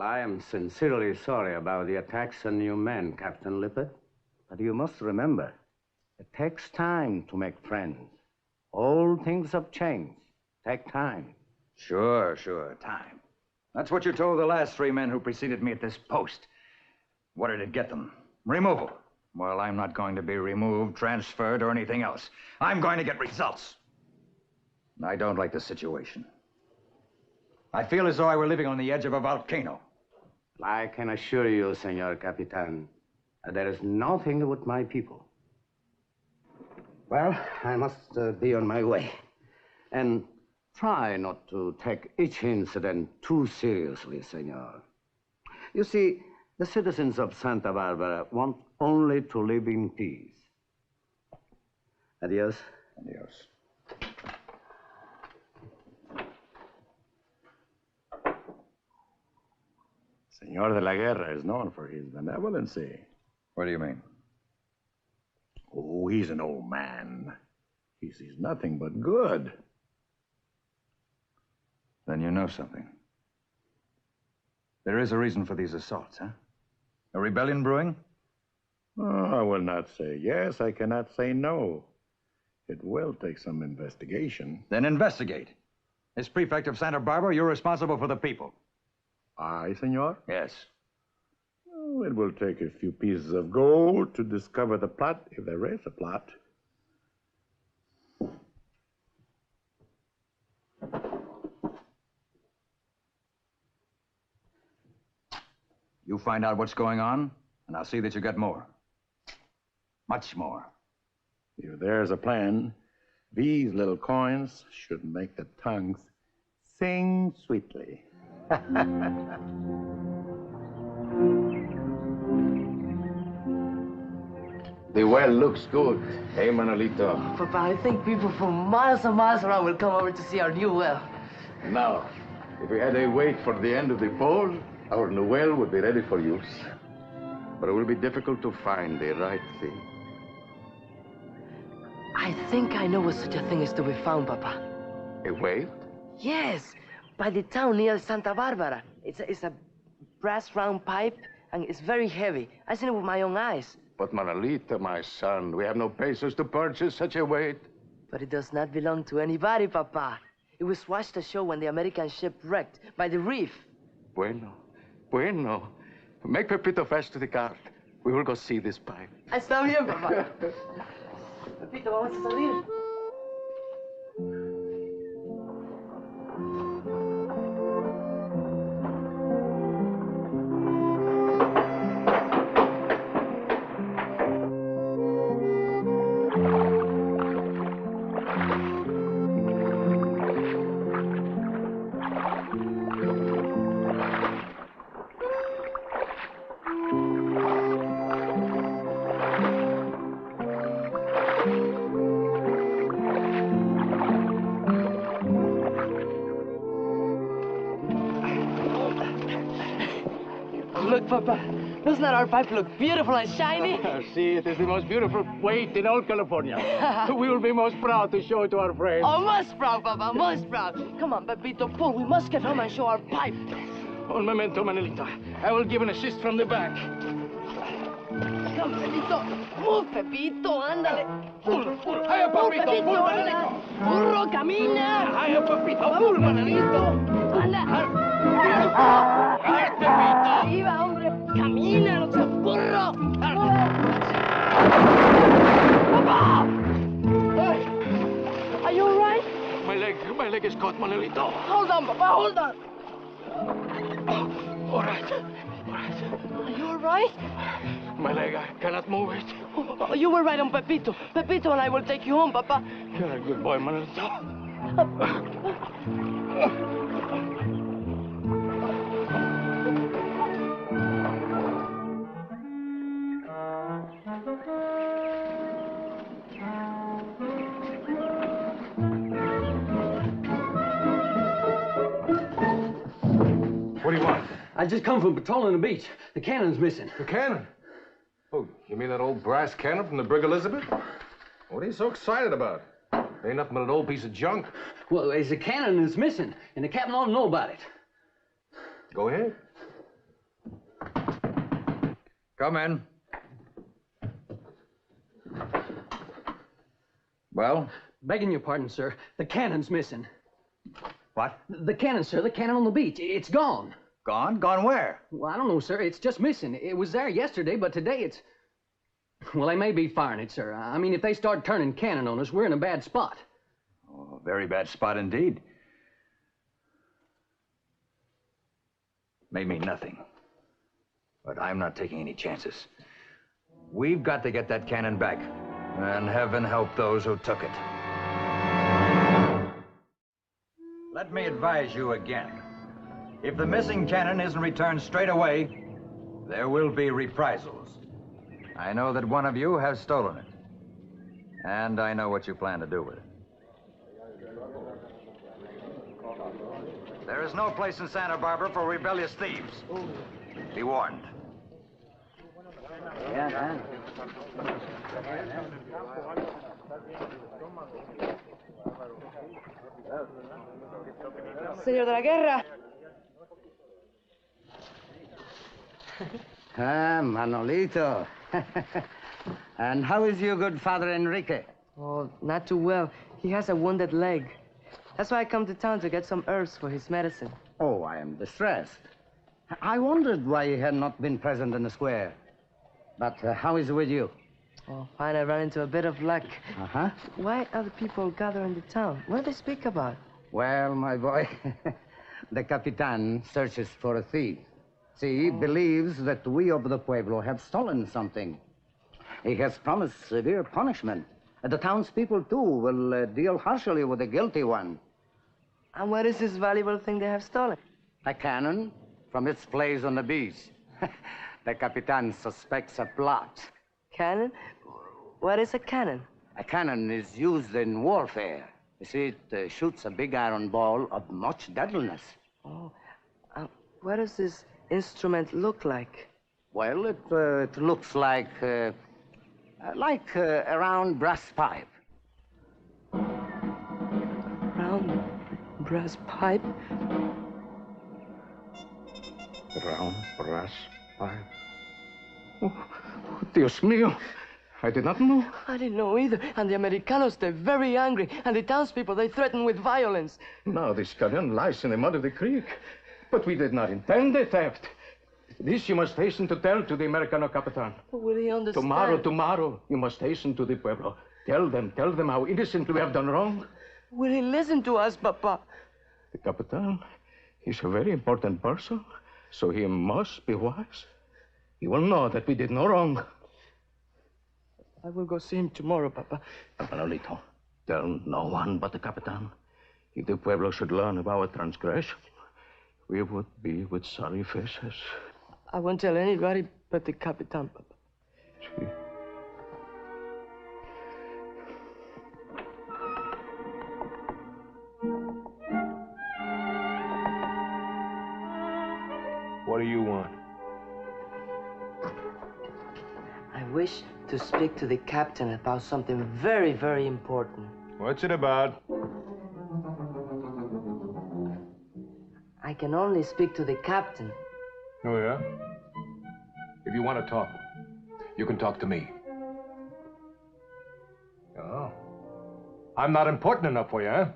I am sincerely sorry about the attacks on your men, Captain Lippert. But you must remember, it takes time to make friends. All things have changed. Take time. Sure, time. That's what you told the last 3 men who preceded me at this post. What did it get them? Removal. Well, I'm not going to be removed, transferred, or anything else. I'm going to get results. I don't like the situation. I feel as though I were living on the edge of a volcano. I can assure you, Senor Capitan, there is nothing with my people. Well, I must be on my way. And try not to take each incident too seriously, Senor. You see, the citizens of Santa Barbara want only to live in peace. Adios. Adios. Senor de la Guerra is known for his benevolency. What do you mean? Oh, he's an old man. He sees nothing but good. Then you know something. There is a reason for these assaults, huh? A rebellion brewing? Oh, I will not say yes. I cannot say no. It will take some investigation. Then investigate. As prefect of Santa Barbara, you're responsible for the people. I, senor? Yes. Oh, it will take a few pieces of gold to discover the plot, if there is a plot. You find out what's going on, and I'll see that you get more. Much more. If there's a plan, these little coins should make the tongues sing sweetly. The well looks good, hey, Manolito? Papa, I think people from miles and miles around will come over to see our new well. Now, if we had to wait for the end of the poll, our new well would be ready for use. But it will be difficult to find the right thing. I think I know what such a thing is to be found, Papa. A whale? Yes, by the town near Santa Barbara. It's a brass round pipe, and it's very heavy. I've seen it with my own eyes. But Manolito, my son, we have no pesos to purchase such a weight. But it does not belong to anybody, Papa. It was washed ashore when the American ship wrecked by the reef. Bueno, bueno. Make Pepito fast to the cart. We will go see this pipe. Está bien, Papa. Pepito, vamos a salir. Look, Papa. Doesn't that our pipe look beautiful and shiny? See, it is the most beautiful weight in all California. We will be most proud to show it to our friends. Oh, most proud, Papa, most proud. Come on, Pepito, pull. We must get home and show our pipe. Un momento, Manolito. I will give an assist from the back. Come, Pepito. Move, Pepito, ándale. Hiya, Pepito. Pepito, Manolito. Burro, camina. Hiya, Pepito. Pull, Manolito. Anda. Arriba, hombre. Camina, no seas burro. Papa! Are you all right? My leg is caught, Manolito. Hold on, Papa, hold on. All right. Are you all right? My leg, I cannot move it. Oh, you were right on Pepito. Pepito and I will take you home, Papa. You're a good boy, Manolito. What do you want? I just come from patrolling the beach. The cannon's missing. The cannon? Oh, you mean that old brass cannon from the Brig Elizabeth? What are you so excited about? Ain't nothing but an old piece of junk. Well, it's a cannon that's missing, and the captain ought to know about it. Go ahead. Come in. Well? Begging your pardon, sir. The cannon's missing. What? The cannon, sir. The cannon on the beach. It's gone. Gone? Gone where? Well, I don't know, sir. It's just missing. It was there yesterday, but today it's... Well, they may be firing it, sir. I mean, if they start turning cannon on us, we're in a bad spot. Oh, a very bad spot indeed. May mean nothing. But I'm not taking any chances. We've got to get that cannon back. And heaven help those who took it. Let me advise you again. If the missing cannon isn't returned straight away, there will be reprisals. I know that one of you has stolen it. And I know what you plan to do with it. There is no place in Santa Barbara for rebellious thieves. Be warned. Yeah, Señor de la Guerra. Ah, Manolito. And how is your good father Enrique? Oh, not too well. He has a wounded leg. That's why I come to town to get some herbs for his medicine. Oh, I am distressed. I wondered why he had not been present in the square. But how is it with you? Oh, fine. I ran into a bit of luck. Uh-huh. Why are the people gathering in the town? What do they speak about? Well, my boy, the Capitan searches for a thief. See, he believes that we of the Pueblo have stolen something. He has promised severe punishment. The townspeople, too, will deal harshly with the guilty one. And what is this valuable thing they have stolen? A cannon from its place on the beach. The Capitan suspects a plot. Cannon? What is a cannon? A cannon is used in warfare. You see, it shoots a big iron ball of much deadliness. Oh, what does this instrument look like? Well, it looks like a round brass pipe. Round brass pipe? Round brass pipe. Oh, Dios mío. I did not know. I didn't know either. And the Americanos, they're very angry. And the townspeople, they threaten with violence. Now this cannon lies in the mud of the creek. But we did not intend the theft. This you must hasten to tell to the Americano Capitan. Will he understand? Tomorrow, you must hasten to the Pueblo. Tell them how innocent we have done wrong. Will he listen to us, Papa? The Capitan is a very important person, so he must be wise. He will know that we did no wrong. I will go see him tomorrow, Papa. Manolito, tell no one but the Capitan. If the Pueblo should learn of our transgression, we would be with sorry faces. I won't tell anybody but the Capitan, Papa. Sí. What do you want? I wish to speak to the captain about something very, very important. What's it about? I can only speak to the captain. Oh, yeah? If you want to talk, you can talk to me. Oh. I'm not important enough for you, huh?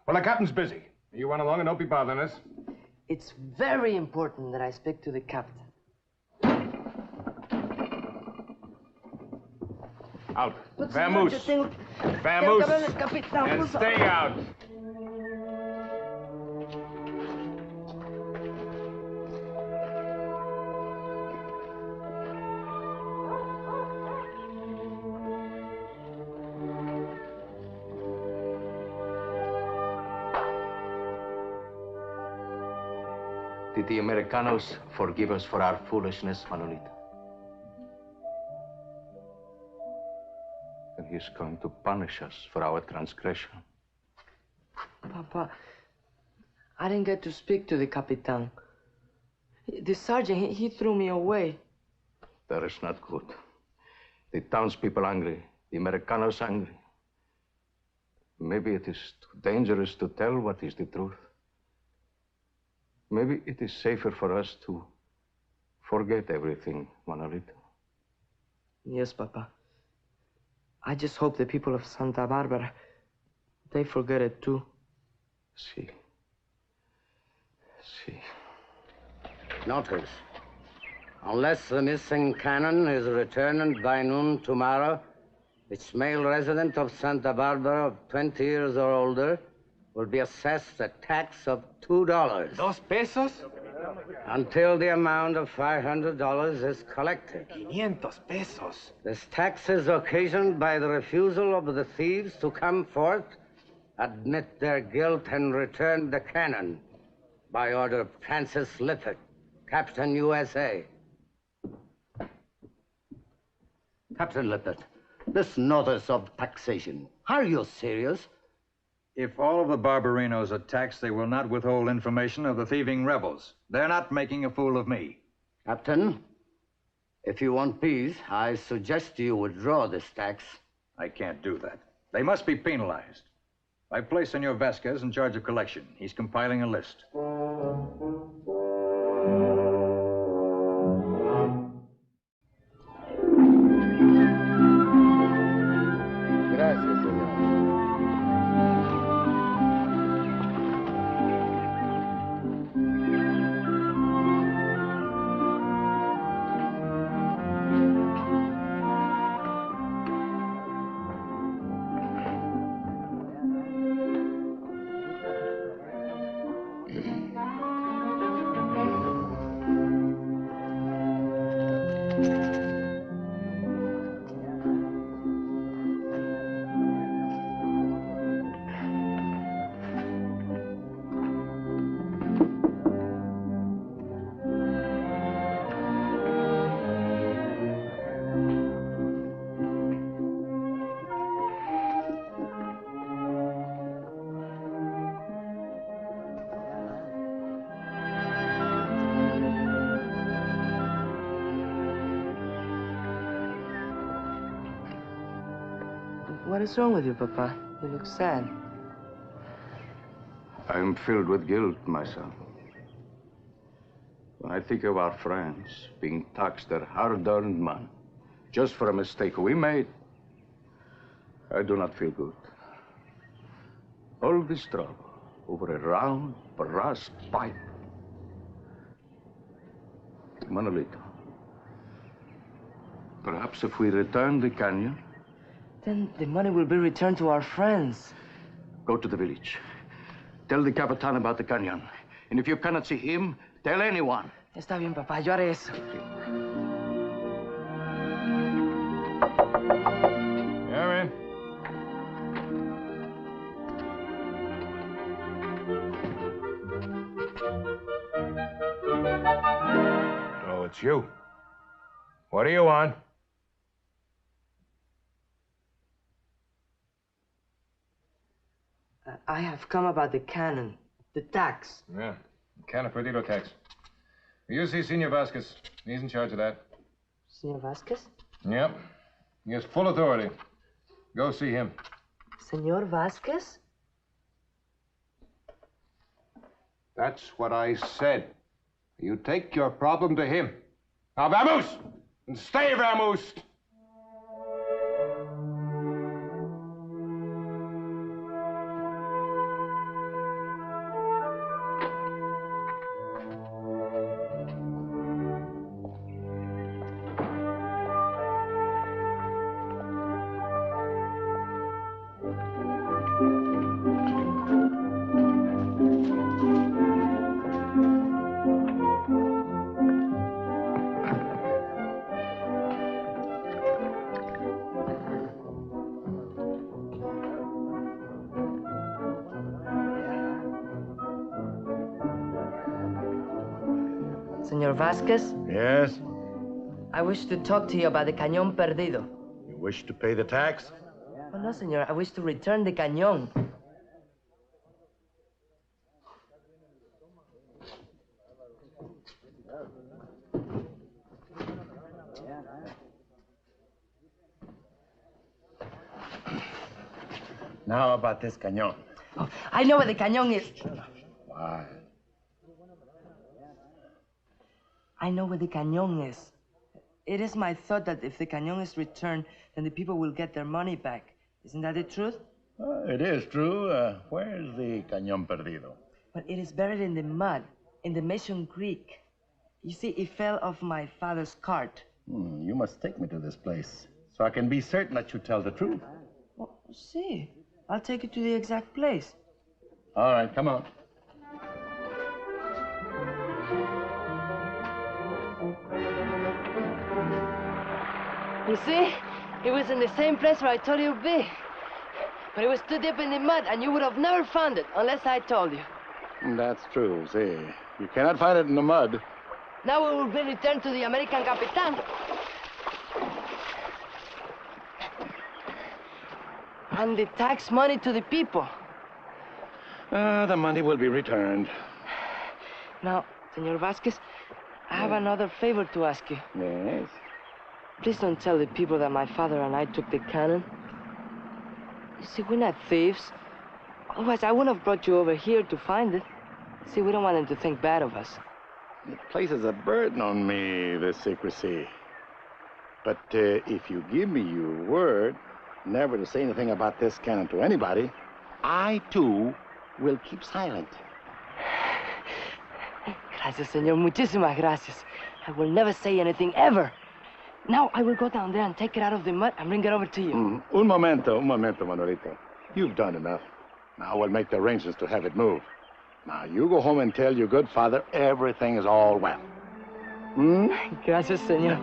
Well, the captain's busy. You run along and don't be bothering us. It's very important that I speak to the captain. Out. Vamos. Vamos. And stay out. Did the Americanos forgive us for our foolishness, Manolito? And he's going to punish us for our transgression. Papa, I didn't get to speak to the Capitan. The sergeant, he threw me away. That is not good. The townspeople angry, the Americanos angry. Maybe it is too dangerous to tell what is the truth. Maybe it is safer for us to forget everything, Manolito. Yes, Papa. I just hope the people of Santa Barbara, they forget it too. See. Notice, unless the missing cannon is returned by noon tomorrow, each male resident of Santa Barbara of 20 years or older will be assessed a tax of $2. ¿2 pesos? Until the amount of $500 is collected. 500 pesos. This tax is occasioned by the refusal of the thieves to come forth, admit their guilt, and return the cannon by order of Francis Lifford, Captain USA. Captain Lippert, this notice of taxation, are you serious? If all of the Barbarinos are taxed, they will not withhold information of the thieving rebels. They're not making a fool of me. Captain, if you want peace, I suggest you withdraw this tax. I can't do that. They must be penalized. I place Senor Vasquez in charge of collection. He's compiling a list. Gracias, señor. What is wrong with you, Papa? You look sad. I'm filled with guilt, my son. When I think of our friends being taxed their hard-earned money just for a mistake we made, I do not feel good. All this trouble over a round brass pipe. Manolito, perhaps if we return the canyon, then the money will be returned to our friends. Go to the village. Tell the Capitan about the canyon. And if you cannot see him, tell anyone. Está bien, papá. Yo haré eso. Yeah, man. Oh, it's you. What do you want? I have come about the cannon, the tax. Yeah, Cannon Perdido tax. You see Senor Vasquez. He's in charge of that. Senor Vasquez? Yep. He has full authority. Go see him. Senor Vasquez? That's what I said. You take your problem to him. Now, vamos! And stay, vamos! Senor Vasquez? Yes? I wish to talk to you about the Cañón Perdido. You wish to pay the tax? Oh, no, senor. I wish to return the cañón. Now about this cañón. Oh, I know where the cañón is. Why? I know where the cañón is. It is my thought that if the cañón is returned, then the people will get their money back. Isn't that the truth? It is true. Where is the Cañón Perdido? But it is buried in the mud, in the Mission Creek. You see, it fell off my father's cart. You must take me to this place, so I can be certain that you tell the truth. Well, see, I'll take you to the exact place. All right, come on. You see, it was in the same place where I told you to be. But it was too deep in the mud, and you would have never found it unless I told you. That's true. See, you cannot find it in the mud. Now we will be returned to the American Capitan. And the tax money to the people. The money will be returned. Now, Senor Vasquez, I have another favor to ask you. Yes? Please don't tell the people that my father and I took the cannon. You see, we're not thieves. Otherwise, I wouldn't have brought you over here to find it. See, we don't want them to think bad of us. It places a burden on me, this secrecy. But if you give me your word never to say anything about this cannon to anybody, I, too, will keep silent. Gracias, senor. Muchísimas gracias. I will never say anything, ever. Now, I will go down there and take it out of the mud and bring it over to you. Un momento, Manolito. You've done enough. Now we'll make the arrangements to have it moved. Now, you go home and tell your good father everything is all well. Gracias, senor.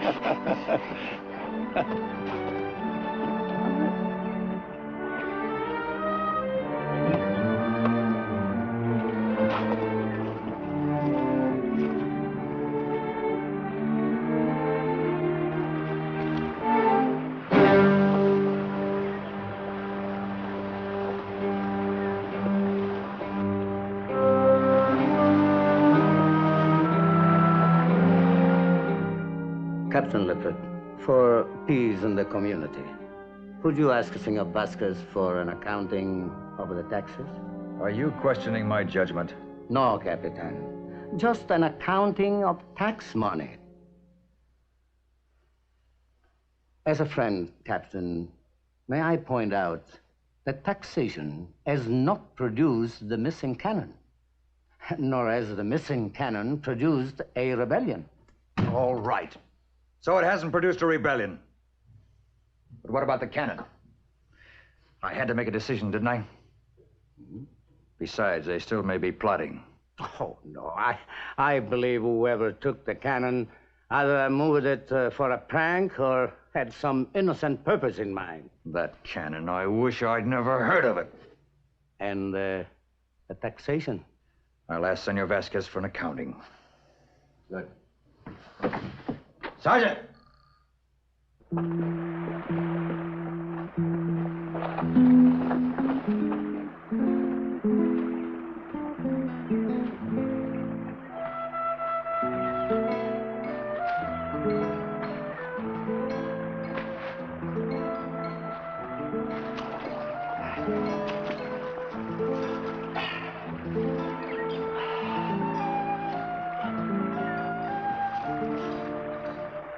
Captain Lippert, for peace in the community, would you ask Senor Vasquez for an accounting of the taxes? Are you questioning my judgment? No, Capitan. Just an accounting of tax money. As a friend, Captain, may I point out that taxation has not produced the missing cannon, nor has the missing cannon produced a rebellion. All right. So it hasn't produced a rebellion. But what about the cannon? I had to make a decision, didn't I? Besides, they still may be plotting. Oh, no. I believe whoever took the cannon either moved it for a prank or had some innocent purpose in mind. That cannon, I wish I'd never heard of it. And the taxation? I'll ask Senor Vasquez for an accounting. Good. Sergeant!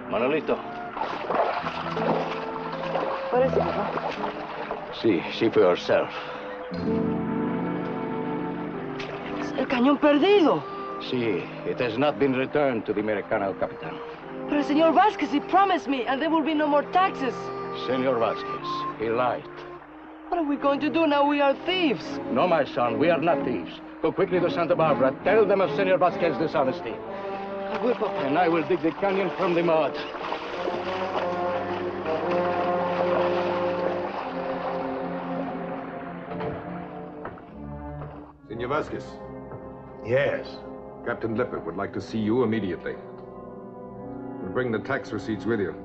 Manolito. What is it, Papa? See for yourself. Es el cañón perdido. See, it has not been returned to the Americano, Capitan. But Senor Vasquez, he promised me, and there will be no more taxes. Senor Vasquez, he lied. What are we going to do now? We are thieves. No, my son, we are not thieves. Go quickly to Santa Barbara. Tell them of Senor Vasquez's dishonesty. I will, Papa. And I will dig the canyon from the mud. Senor Vasquez. Yes? Captain Lippert would like to see you immediately. And bring the tax receipts with you.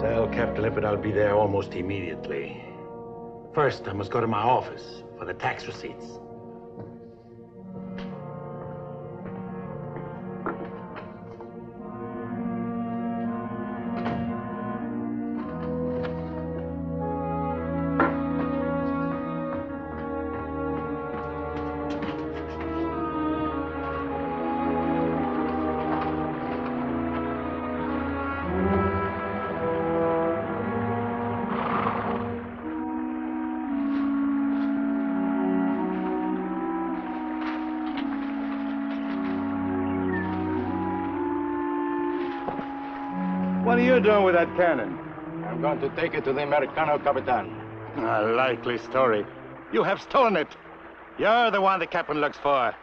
Tell Captain Lippert I'll be there almost immediately. First, I must go to my office for the tax receipts. What are you doing with that cannon? I'm going to take it to the Americano, Capitan. A likely story. You have stolen it. You're the one the captain looks for.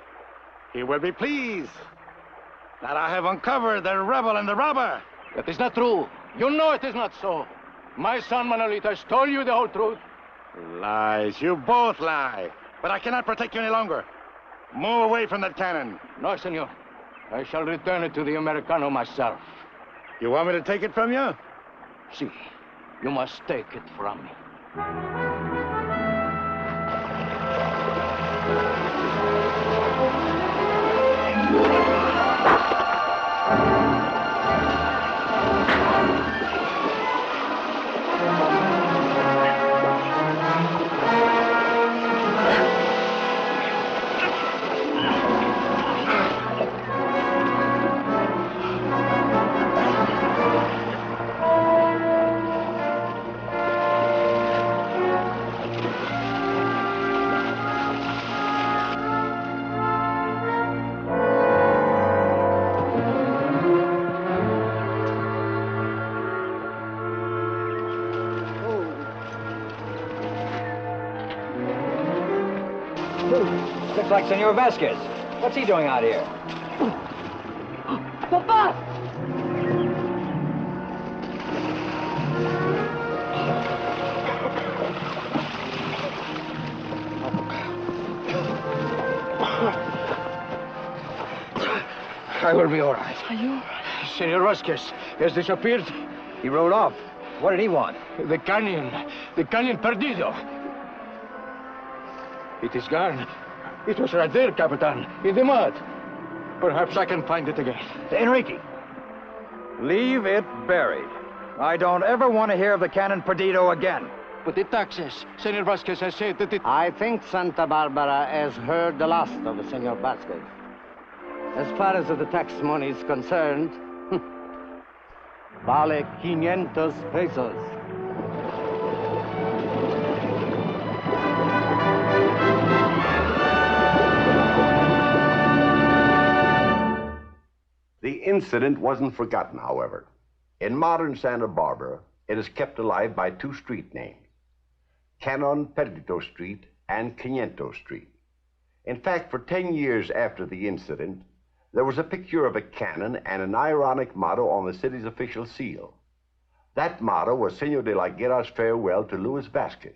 He will be pleased that I have uncovered the rebel and the robber. That is not true. You know it is not so. My son Manolito told you the whole truth. Lies. You both lie. But I cannot protect you any longer. Move away from that cannon. No, senor. I shall return it to the Americano myself. You want me to take it from you? See. You must take it from me. Looks like Senor Vasquez. What's he doing out here? Papa! I will be all right. Are you all right? Senor Vasquez has disappeared. He rode off. What did he want? The canyon perdido. It is gone. It was right there, Capitan, in the mud. Perhaps I can find it again. Enrique, leave it buried. I don't ever want to hear of the Cannon Perdido again. But the taxes, Senor Vasquez has said that it... I think Santa Barbara has heard the last of the Senor Vasquez. As far as the tax money is concerned, vale 500 pesos. The incident wasn't forgotten, however. In modern Santa Barbara, it is kept alive by two street names, Canon Perdido Street and 500 Street. In fact, for 10 years after the incident, there was a picture of a cannon and an ironic motto on the city's official seal. That motto was Senor de la Guerra's farewell to Luis Vasquez,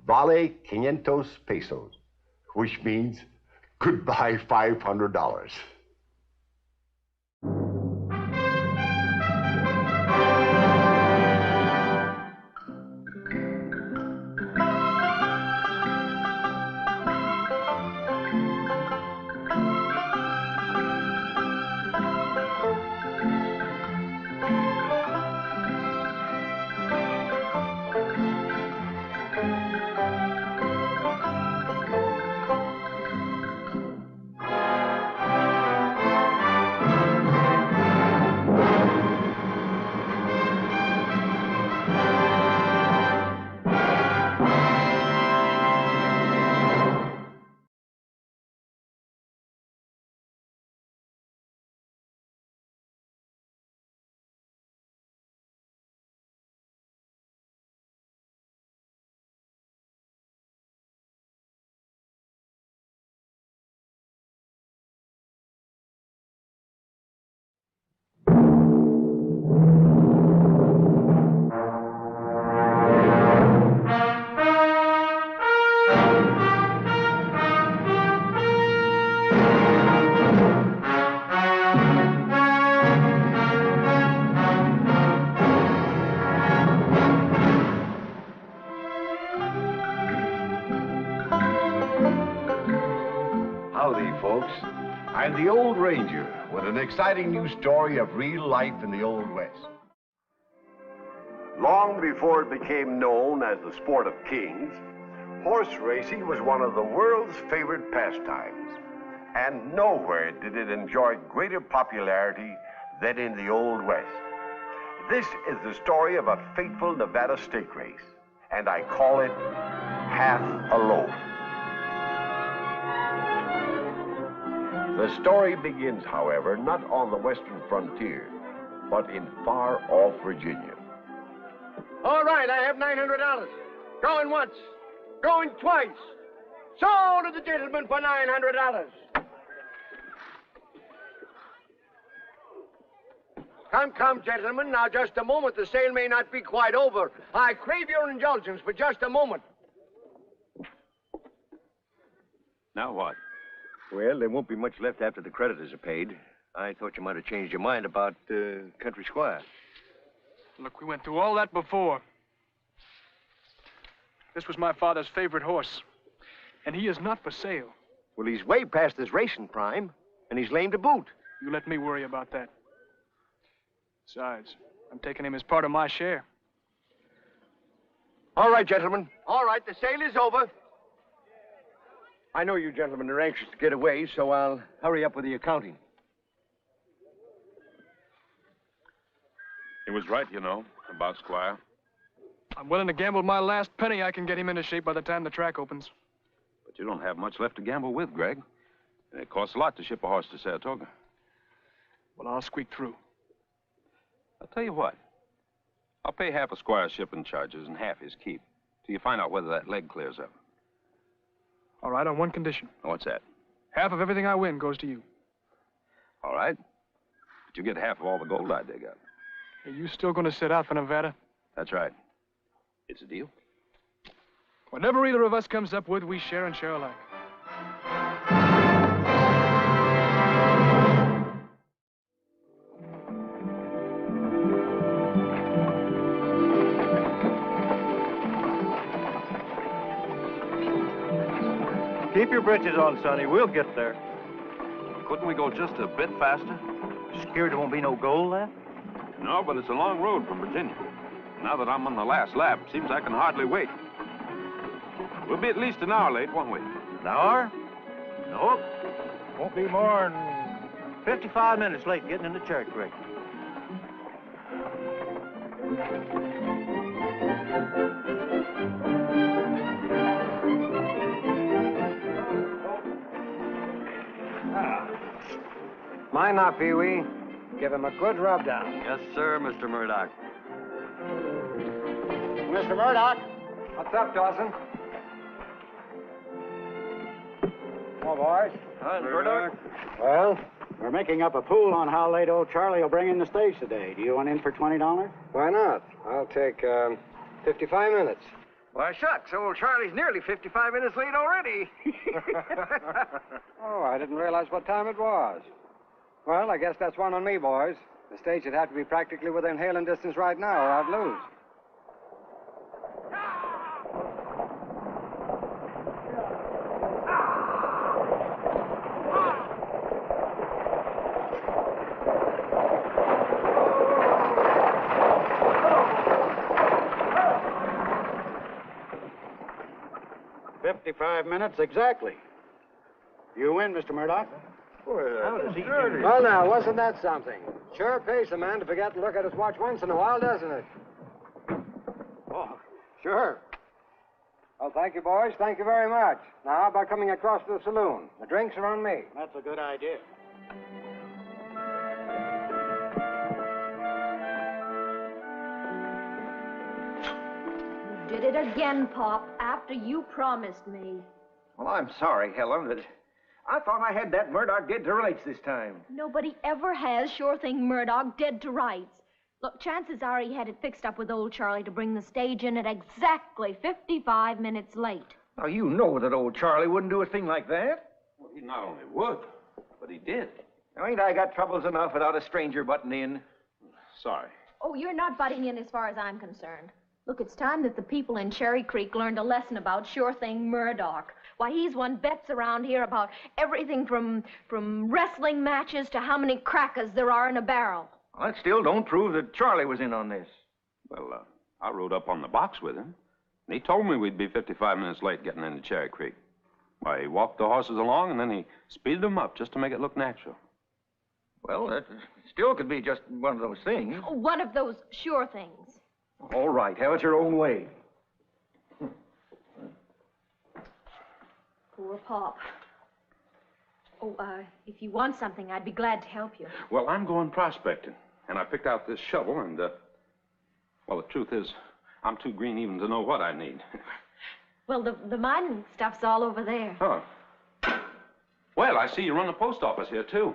Vale 500 pesos, which means goodbye $500. Howdy, folks. I'm the Old Ranger with an exciting new story of real life in the Old West. Long before it became known as the sport of kings, horse racing was one of the world's favorite pastimes. And nowhere did it enjoy greater popularity than in the Old West. This is the story of a fateful Nevada stake race, and I call it Half a Loaf. The story begins, however, not on the western frontier, but in far-off Virginia. All right, I have $900. Going once, going twice. Sold to the gentleman for $900. Come, gentlemen. Now, just a moment. The sale may not be quite over. I crave your indulgence for just a moment. Now what? Well, there won't be much left after the creditors are paid. I thought you might have changed your mind about Country Squire. Look, we went through all that before. This was my father's favorite horse, and he is not for sale. Well, he's way past his racing prime, and he's lame to boot. You let me worry about that. Besides, I'm taking him as part of my share. All right, gentlemen. All right, the sale is over. I know you gentlemen are anxious to get away, so I'll hurry up with the accounting. He was right, you know, about Squire. I'm willing to gamble my last penny I can get him into shape by the time the track opens. But you don't have much left to gamble with, Greg. And it costs a lot to ship a horse to Saratoga. Well, I'll squeak through. I'll tell you what. I'll pay half of Squire's shipping charges and half his keep till you find out whether that leg clears up. All right, on one condition. What's that? Half of everything I win goes to you. All right. But you get half of all the gold I dig up. Are you still going to sit out for Nevada? That's right. It's a deal. Whatever either of us comes up with, we share and share alike. Keep your britches on, Sonny. We'll get there. Couldn't we go just a bit faster? Scared there won't be no gold left? No, but it's a long road from Virginia. Now that I'm on the last lap, it seems I can hardly wait. We'll be at least an hour late, won't we? An hour? Nope. Won't be more than 55 minutes late getting into Cherry Creek. Mind now, Pee-wee. Give him a good rub down. Yes, sir, Mr. Murdoch. Mr. Murdoch. What's up, Dawson? Come on, boys. Hi, Murdoch. Well, we're making up a pool on how late old Charlie will bring in the stage today. Do you want in for $20? Why not? I'll take 55 minutes. Why, shucks, old Charlie's nearly 55 minutes late already. Oh, I didn't realize what time it was. Well, I guess that's one on me, boys. The stage would have to be practically within hailing distance right now, or I'd lose. $55 minutes exactly. You win, Mr. Murdoch. How does he do Well, now, wasn't that something? Sure pays a man to forget to look at his watch once in a while, doesn't it? Oh, sure. Well, thank you, boys. Thank you very much. Now, how about coming across to the saloon? The drinks are on me. That's a good idea. You did it again, Pop, after you promised me. Well, I'm sorry, Helen, but I thought I had that Murdoch dead to rights this time. Nobody ever has Sure Thing Murdoch dead to rights. Look, chances are he had it fixed up with old Charlie to bring the stage in at exactly 55 minutes late. Now, you know that old Charlie wouldn't do a thing like that. Well, he not only would, but he did. Now, ain't I got troubles enough without a stranger butting in? Sorry. Oh, you're not butting in as far as I'm concerned. Look, it's time that the people in Cherry Creek learned a lesson about Sure Thing Murdoch. Why, he's won bets around here about everything from wrestling matches to how many crackers there are in a barrel. Well, that still don't prove that Charlie was in on this. Well, I rode up on the box with him, and he told me we'd be 55 minutes late getting into Cherry Creek. Why, he walked the horses along, and then he speeded them up just to make it look natural. Well, that still could be just one of those things. Oh, one of those sure things. All right, have it your own way. Poor Pop. Oh, if you want something, I'd be glad to help you. Well, I'm going prospecting, and I picked out this shovel, and, well, the truth is, I'm too green even to know what I need. Well, the mining stuff's all over there. Oh. Well, I see you run the post office here, too.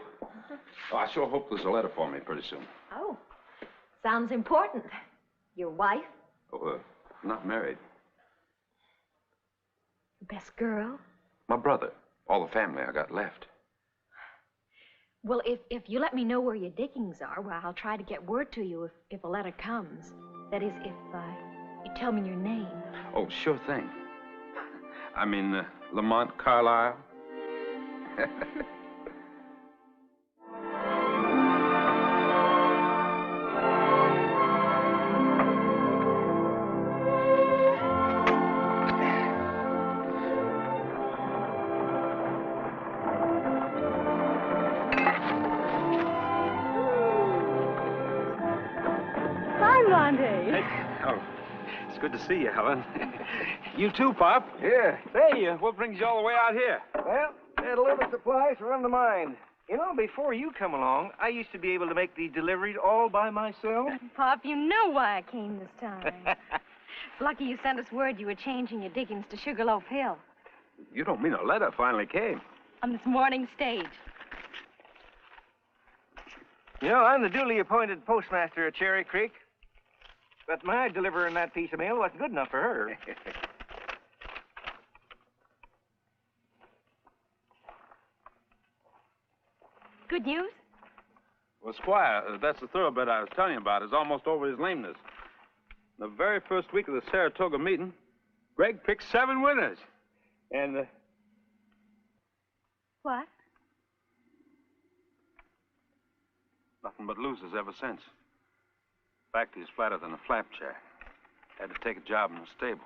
Oh, I sure hope there's a letter for me pretty soon. Oh, sounds important. Your wife? Oh, not married. Best girl? My brother. All the family I got left. Well, if you let me know where your diggings are, well, I'll try to get word to you if a letter comes. That is, if you tell me your name? Oh, sure thing. I mean, Lamont Carlyle. Good to see you, Helen. You too, Pop. Yeah. Say, what brings you all the way out here? Well, they had a little supplies to run the mine. You know, before you come along, I used to be able to make these deliveries all by myself. Pop, you know why I came this time. It's lucky you sent us word you were changing your diggings to Sugarloaf Hill. You don't mean a letter finally came? On this morning stage. You know, I'm the duly appointed postmaster at Cherry Creek. But my delivering that piece of mail wasn't good enough for her. Good news? Well, Squire, that's the thoroughbred I was telling you about. Is almost over his lameness. The very first week of the Saratoga meeting, Greg picked 7 winners. And, What? Nothing but losers ever since. In fact, he's flatter than a flapjack. Had to take a job in the stable.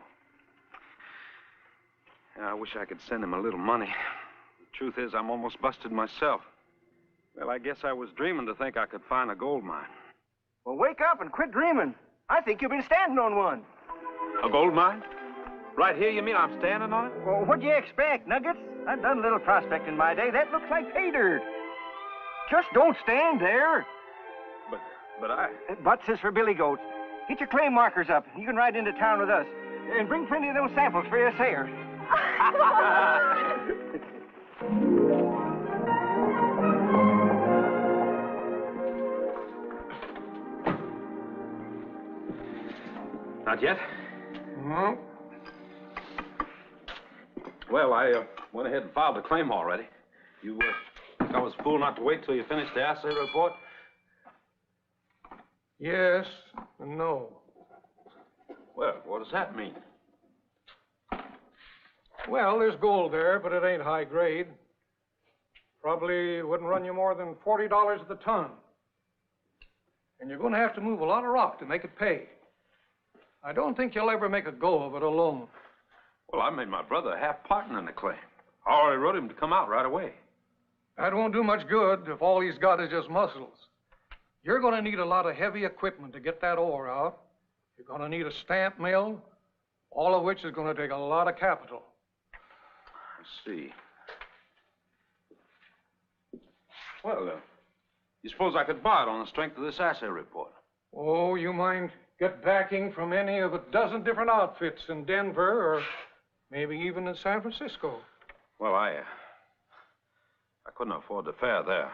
Yeah, I wish I could send him a little money. The truth is, I'm almost busted myself. Well, I guess I was dreaming to think I could find a gold mine. Well, wake up and quit dreaming. I think you've been standing on one. A gold mine? Right here, you mean I'm standing on it? Well, what do you expect, Nuggets? I've done a little prospecting in my day. That looks like pay dirt. Just don't stand there. But I... Butts is for billy goats. Get your claim markers up. You can ride into town with us. And bring plenty of those samples for your assayers. Not yet? No. Well, I went ahead and filed the claim already. You think I was a fool not to wait till you finished the assay report? Yes and no. Well, what does that mean? Well, there's gold there, but it ain't high grade. Probably wouldn't run you more than $40 a ton. And you're going to have to move a lot of rock to make it pay. I don't think you'll ever make a go of it alone. Well, I made my brother a half partner in the claim. I already wrote him to come out right away. That won't do much good if all he's got is just muscles. You're going to need a lot of heavy equipment to get that ore out. You're going to need a stamp mill, all of which is going to take a lot of capital. I see. Well, you suppose I could buy it on the strength of this assay report? Oh, you mind get backing from any of a dozen different outfits in Denver or maybe even in San Francisco? Well, I couldn't afford the fare there.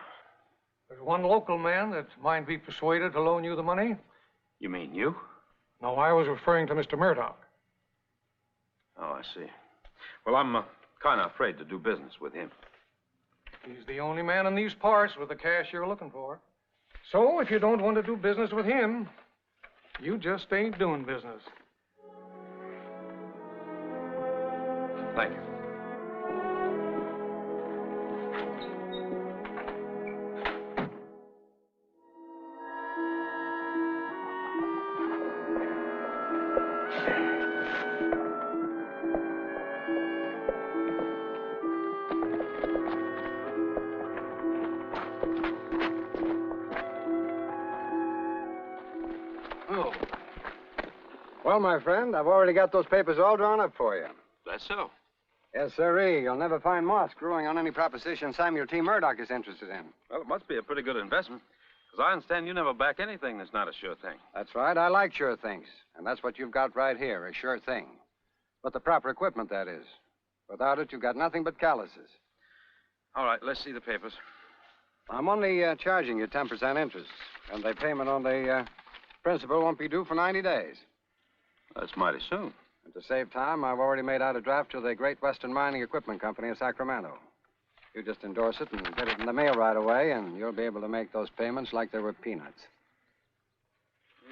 There's one local man that might be persuaded to loan you the money. You mean you? No, I was referring to Mr. Murdoch. Oh, I see. Well, I'm kind of afraid to do business with him. He's the only man in these parts with the cash you're looking for. So, if you don't want to do business with him, you just ain't doing business. Thank you. Well, my friend, I've already got those papers all drawn up for you. That's so. Yes, sirree. You'll never find moss growing on any proposition Samuel T. Murdoch is interested in. Well, it must be a pretty good investment. Because I understand you never back anything that's not a sure thing. That's right. I like sure things. And that's what you've got right here, a sure thing. But the proper equipment, that is. Without it, you've got nothing but calluses. All right, let's see the papers. I'm only charging you 10% interest. And the payment on the principal won't be due for 90 days. That's mighty soon. And to save time, I've already made out a draft to the Great Western Mining Equipment Company of Sacramento. You just endorse it and get it in the mail right away, and you'll be able to make those payments like they were peanuts.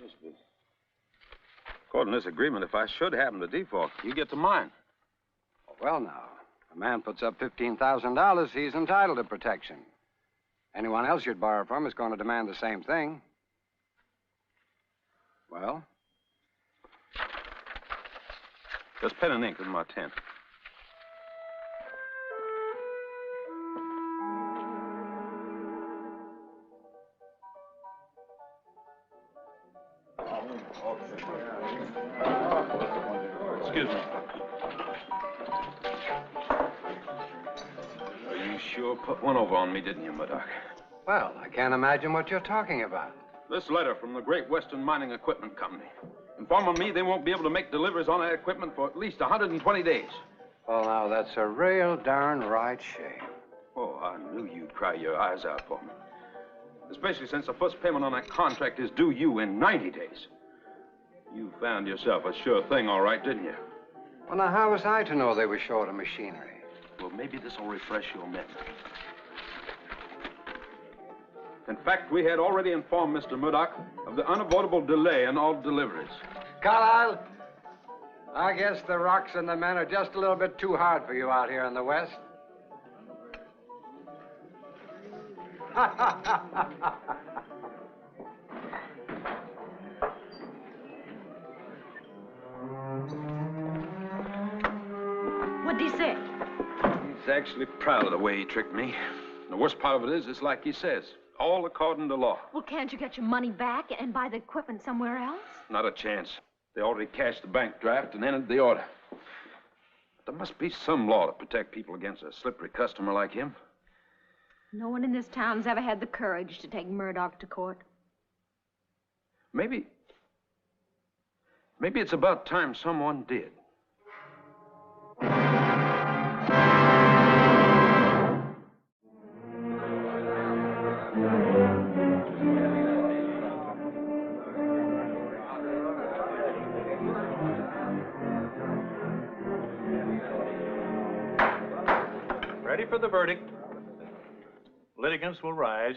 Yes, but According to this agreement, if I should happen to default, you get to mine. Well, now, a man puts up $15,000, he's entitled to protection. Anyone else you'd borrow from is going to demand the same thing. Well? Just pen and ink in my tent. Excuse me. You sure put one over on me, didn't you, Murdoch? Well, I can't imagine what you're talking about. This letter from the Great Western Mining Equipment Company. Informing me they won't be able to make deliveries on that equipment for at least 120 days. Well, now, that's a real darn right shame. Oh, I knew you'd cry your eyes out for me. Especially since the first payment on that contract is due you in 90 days. You found yourself a sure thing, all right, didn't you? Well, now, how was I to know they were short of machinery? Well, maybe this will refresh your memory. In fact, we had already informed Mr. Murdoch of the unavoidable delay in all deliveries. Carlyle, I guess the rocks and the men are just a little bit too hard for you out here in the West. What'd he say? He's actually proud of the way he tricked me. And the worst part of it is, it's like he says, all according to law. Well, can't you get your money back and buy the equipment somewhere else? Not a chance. They already cashed the bank draft and entered the order. But there must be some law to protect people against a slippery customer like him. No one in this town's ever had the courage to take Murdoch to court. Maybe it's about time someone did. Ready for the verdict. Litigants will rise.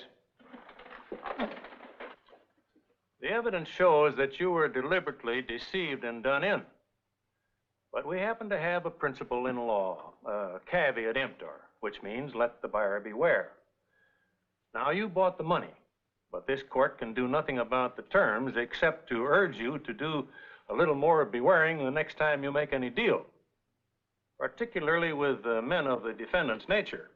The evidence shows that you were deliberately deceived and done in. But we happen to have a principle in law, caveat emptor, which means let the buyer beware. Now, you bought the money, but this court can do nothing about the terms except to urge you to do a little more bewaring the next time you make any deal, particularly with men of the defendant's nature.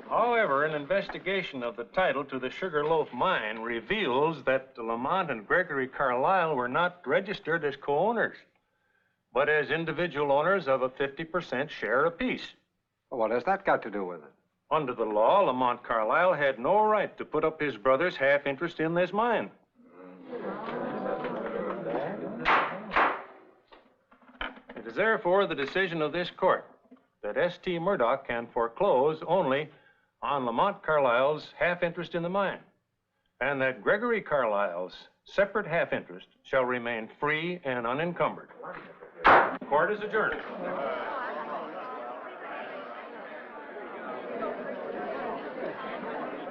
However, an investigation of the title to the Sugarloaf mine reveals that Lamont and Gregory Carlyle were not registered as co-owners, but as individual owners of a 50% share apiece. Well, what has that got to do with it? Under the law, Lamont Carlyle had no right to put up his brother's half interest in this mine. It is therefore the decision of this court that S.T. Murdoch can foreclose only on Lamont Carlyle's half interest in the mine, and that Gregory Carlyle's separate half interest shall remain free and unencumbered. Court is adjourned.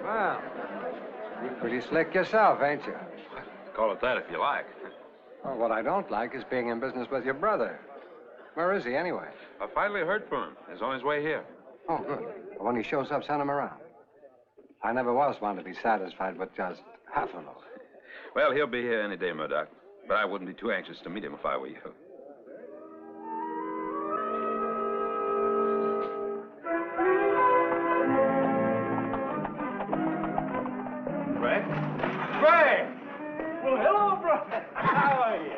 Well, you're pretty slick yourself, ain't you? Call it that if you like. Well, what I don't like is being in business with your brother. Where is he, anyway? I finally heard from him. He's on his way here. Oh, good. When he shows up, send him around. I never was one to be satisfied with just half a load. Well, he'll be here any day, Murdoch. But I wouldn't be too anxious to meet him if I were you. Greg? Greg! Well, hello, brother. How are you?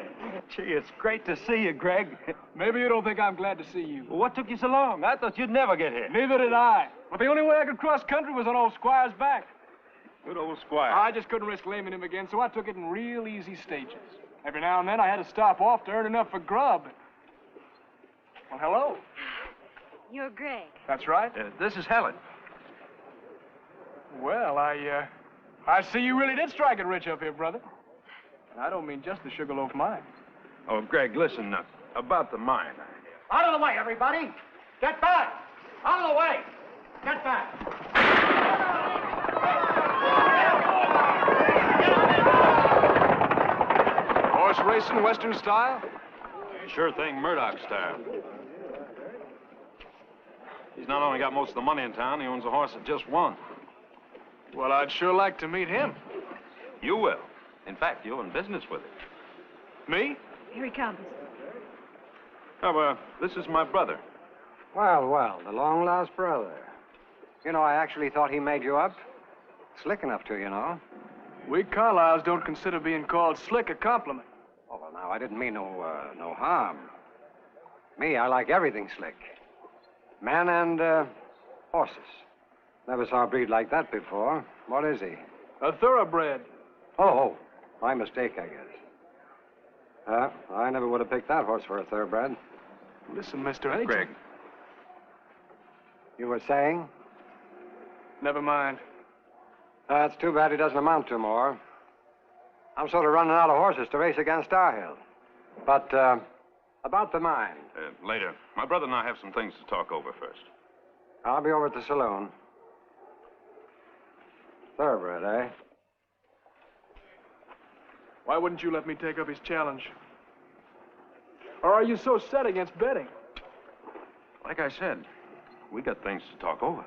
Gee, it's great to see you, Greg. Maybe you don't think I'm glad to see you. Well, what took you so long? I thought you'd never get here. Neither did I. But the only way I could cross country was on old Squire's back. Good old Squire. I just couldn't risk laming him again, so I took it in real easy stages. Every now and then I had to stop off to earn enough for grub. Well, hello. You're Greg. That's right. This is Helen. Well, I see you really did strike it rich up here, brother. And I don't mean just the Sugarloaf mine. Oh, Greg, listen about the mine. Out of the way, everybody! Get back! Out of the way! Get back! Horse racing, Western style? Sure thing, Murdoch style. He's not only got most of the money in town, he owns a horse that just won. Well, I'd sure like to meet him. You will. In fact, you're in business with him. Me? Here he comes. Oh, this is my brother. Well, well, the long-lost brother. You know, I actually thought he made you up. Slick enough to, you know. We Carlyles don't consider being called slick a compliment. Oh, well, now, I didn't mean no harm. Me, I like everything slick. Men and, horses. Never saw a breed like that before. What is he? A thoroughbred. Oh, my mistake, I guess. I never would have picked that horse for a thoroughbred. Listen, Mr. Agent. Greg. You were saying? Never mind. It's too bad he doesn't amount to more. I'm sort of running out of horses to race against Starhill. But, about the mine. Later. My brother and I have some things to talk over first. I'll be over at the saloon. Thoroughbred, eh? Why wouldn't you let me take up his challenge? Or are you so set against betting? Like I said, we got things to talk over.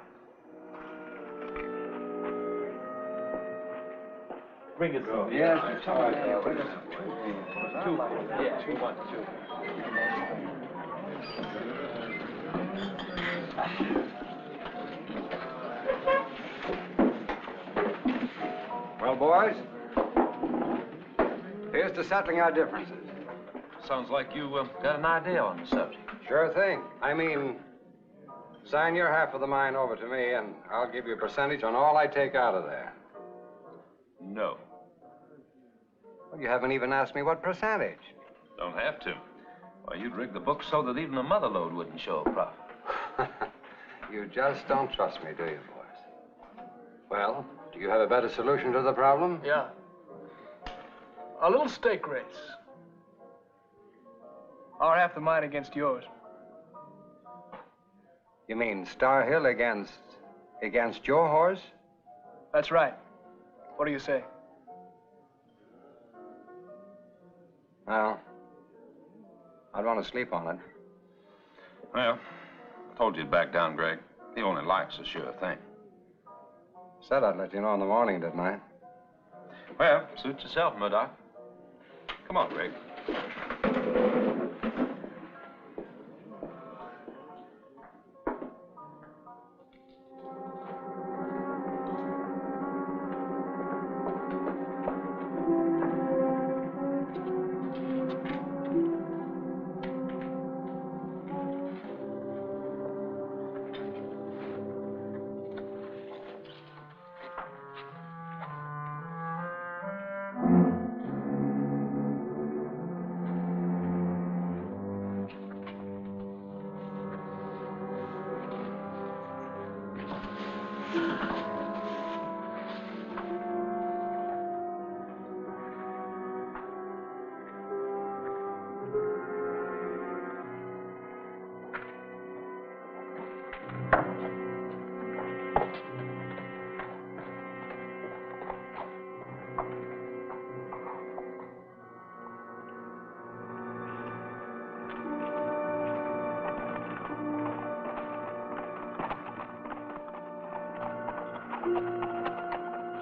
Bring it through. Yes, Two. Yeah, 2-1, 2. Well, boys, here's to settling our differences. Sounds like you got an idea on the subject. Sure thing. I mean, sign your half of the mine over to me, and I'll give you a percentage on all I take out of there. No. Well, you haven't even asked me what percentage. Don't have to. Why, you'd rig the book so that even a mother lode wouldn't show a profit. You just don't trust me, do you, boys? Well, do you have a better solution to the problem? Yeah. A little stake race. Our half the mine against yours. You mean Starhill against your horse? That's right. What do you say? Well, I'd want to sleep on it. Well, I told you to back down, Greg. He only likes a sure thing. Said I'd let you know in the morning, didn't I? Well, suit yourself, Murdoch. Come on, Greg.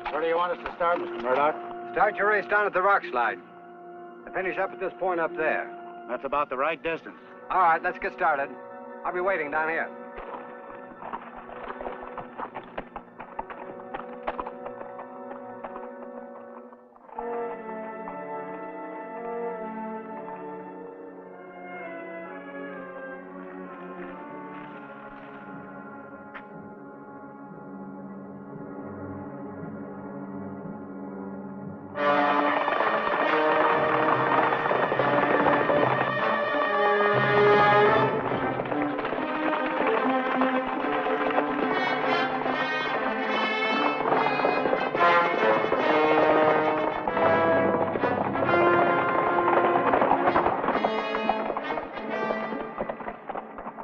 Where do you want us to start, Mr. Murdoch? Start your race down at the rock slide. And finish up at this point up there. That's about the right distance. All right, let's get started. I'll be waiting down here.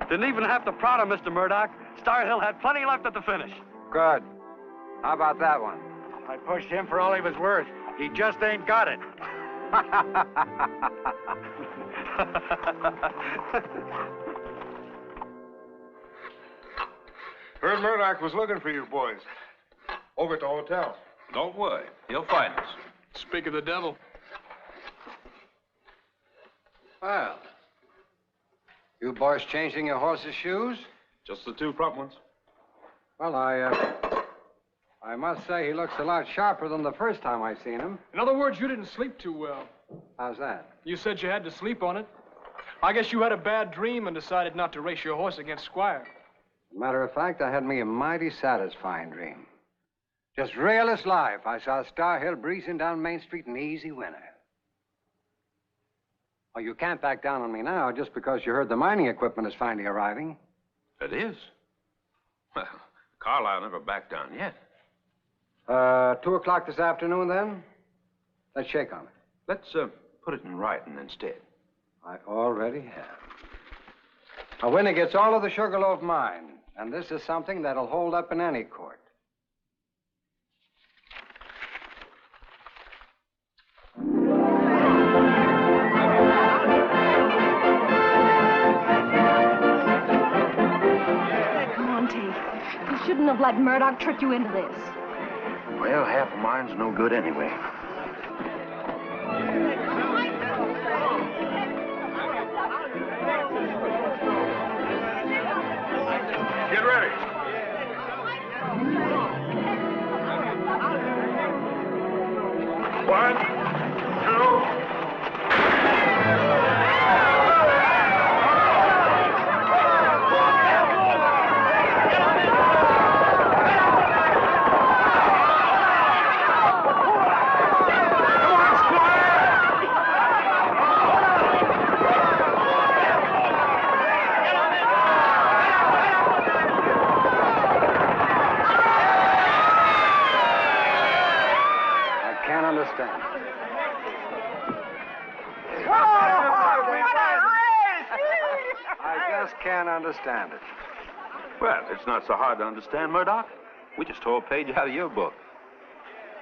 Didn't even have to prod him, Mr. Murdoch. Starhill had plenty left at the finish. Good. How about that one? I pushed him for all he was worth. He just ain't got it. Heard Murdoch was looking for you boys. Over at the hotel. Don't worry. He'll find us. Speak of the devil. Well, you boys changing your horse's shoes? Just the 2 front ones. Well, I must say he looks a lot sharper than the first time I seen him. In other words, you didn't sleep too well. How's that? You said you had to sleep on it. I guess you had a bad dream and decided not to race your horse against Squire. Matter of fact, I had me a mighty satisfying dream. Just real as life. I saw Star Hill breezing down Main Street in easy winter. Oh, you can't back down on me now just because you heard the mining equipment is finally arriving. It is? Well, Carlisle never backed down yet. 2 o'clock this afternoon, then? Let's shake on it. Let's put it in writing instead. I already have. A winner gets all of the Sugarloaf mine, and this is something that'll hold up in any court. Monty, you shouldn't have let Murdoch trick you into this. Well, half of mine's no good anyway. Get ready. One, two. Can't understand it. Well, it's not so hard to understand, Murdoch. We just tore a page out of your book.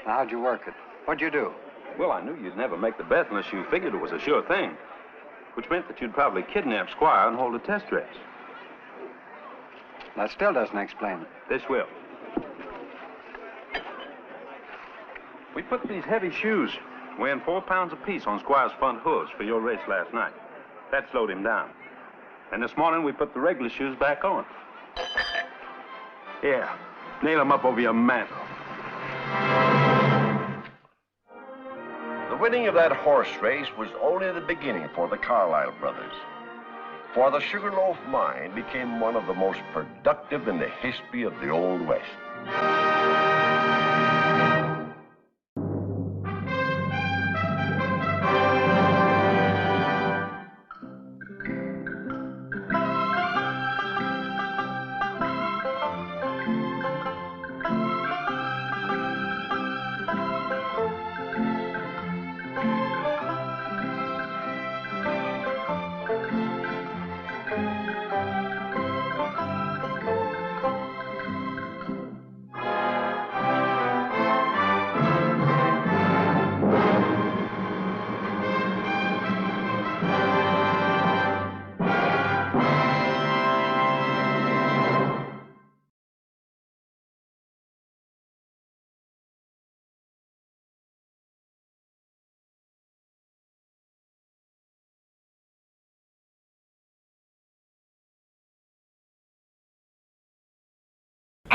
Now, how'd you work it? What'd you do? Well, I knew you'd never make the bet unless you figured it was a sure thing, which meant that you'd probably kidnap Squire and hold a test race. That still doesn't explain it. This will. We put these heavy shoes, weighing 4 pounds apiece, on Squire's front hooves for your race last night. That slowed him down. And this morning, we put the regular shoes back on. Here, nail them up over your mantle. The winning of that horse race was only the beginning for the Carlisle brothers. For the Sugarloaf mine became one of the most productive in the history of the Old West.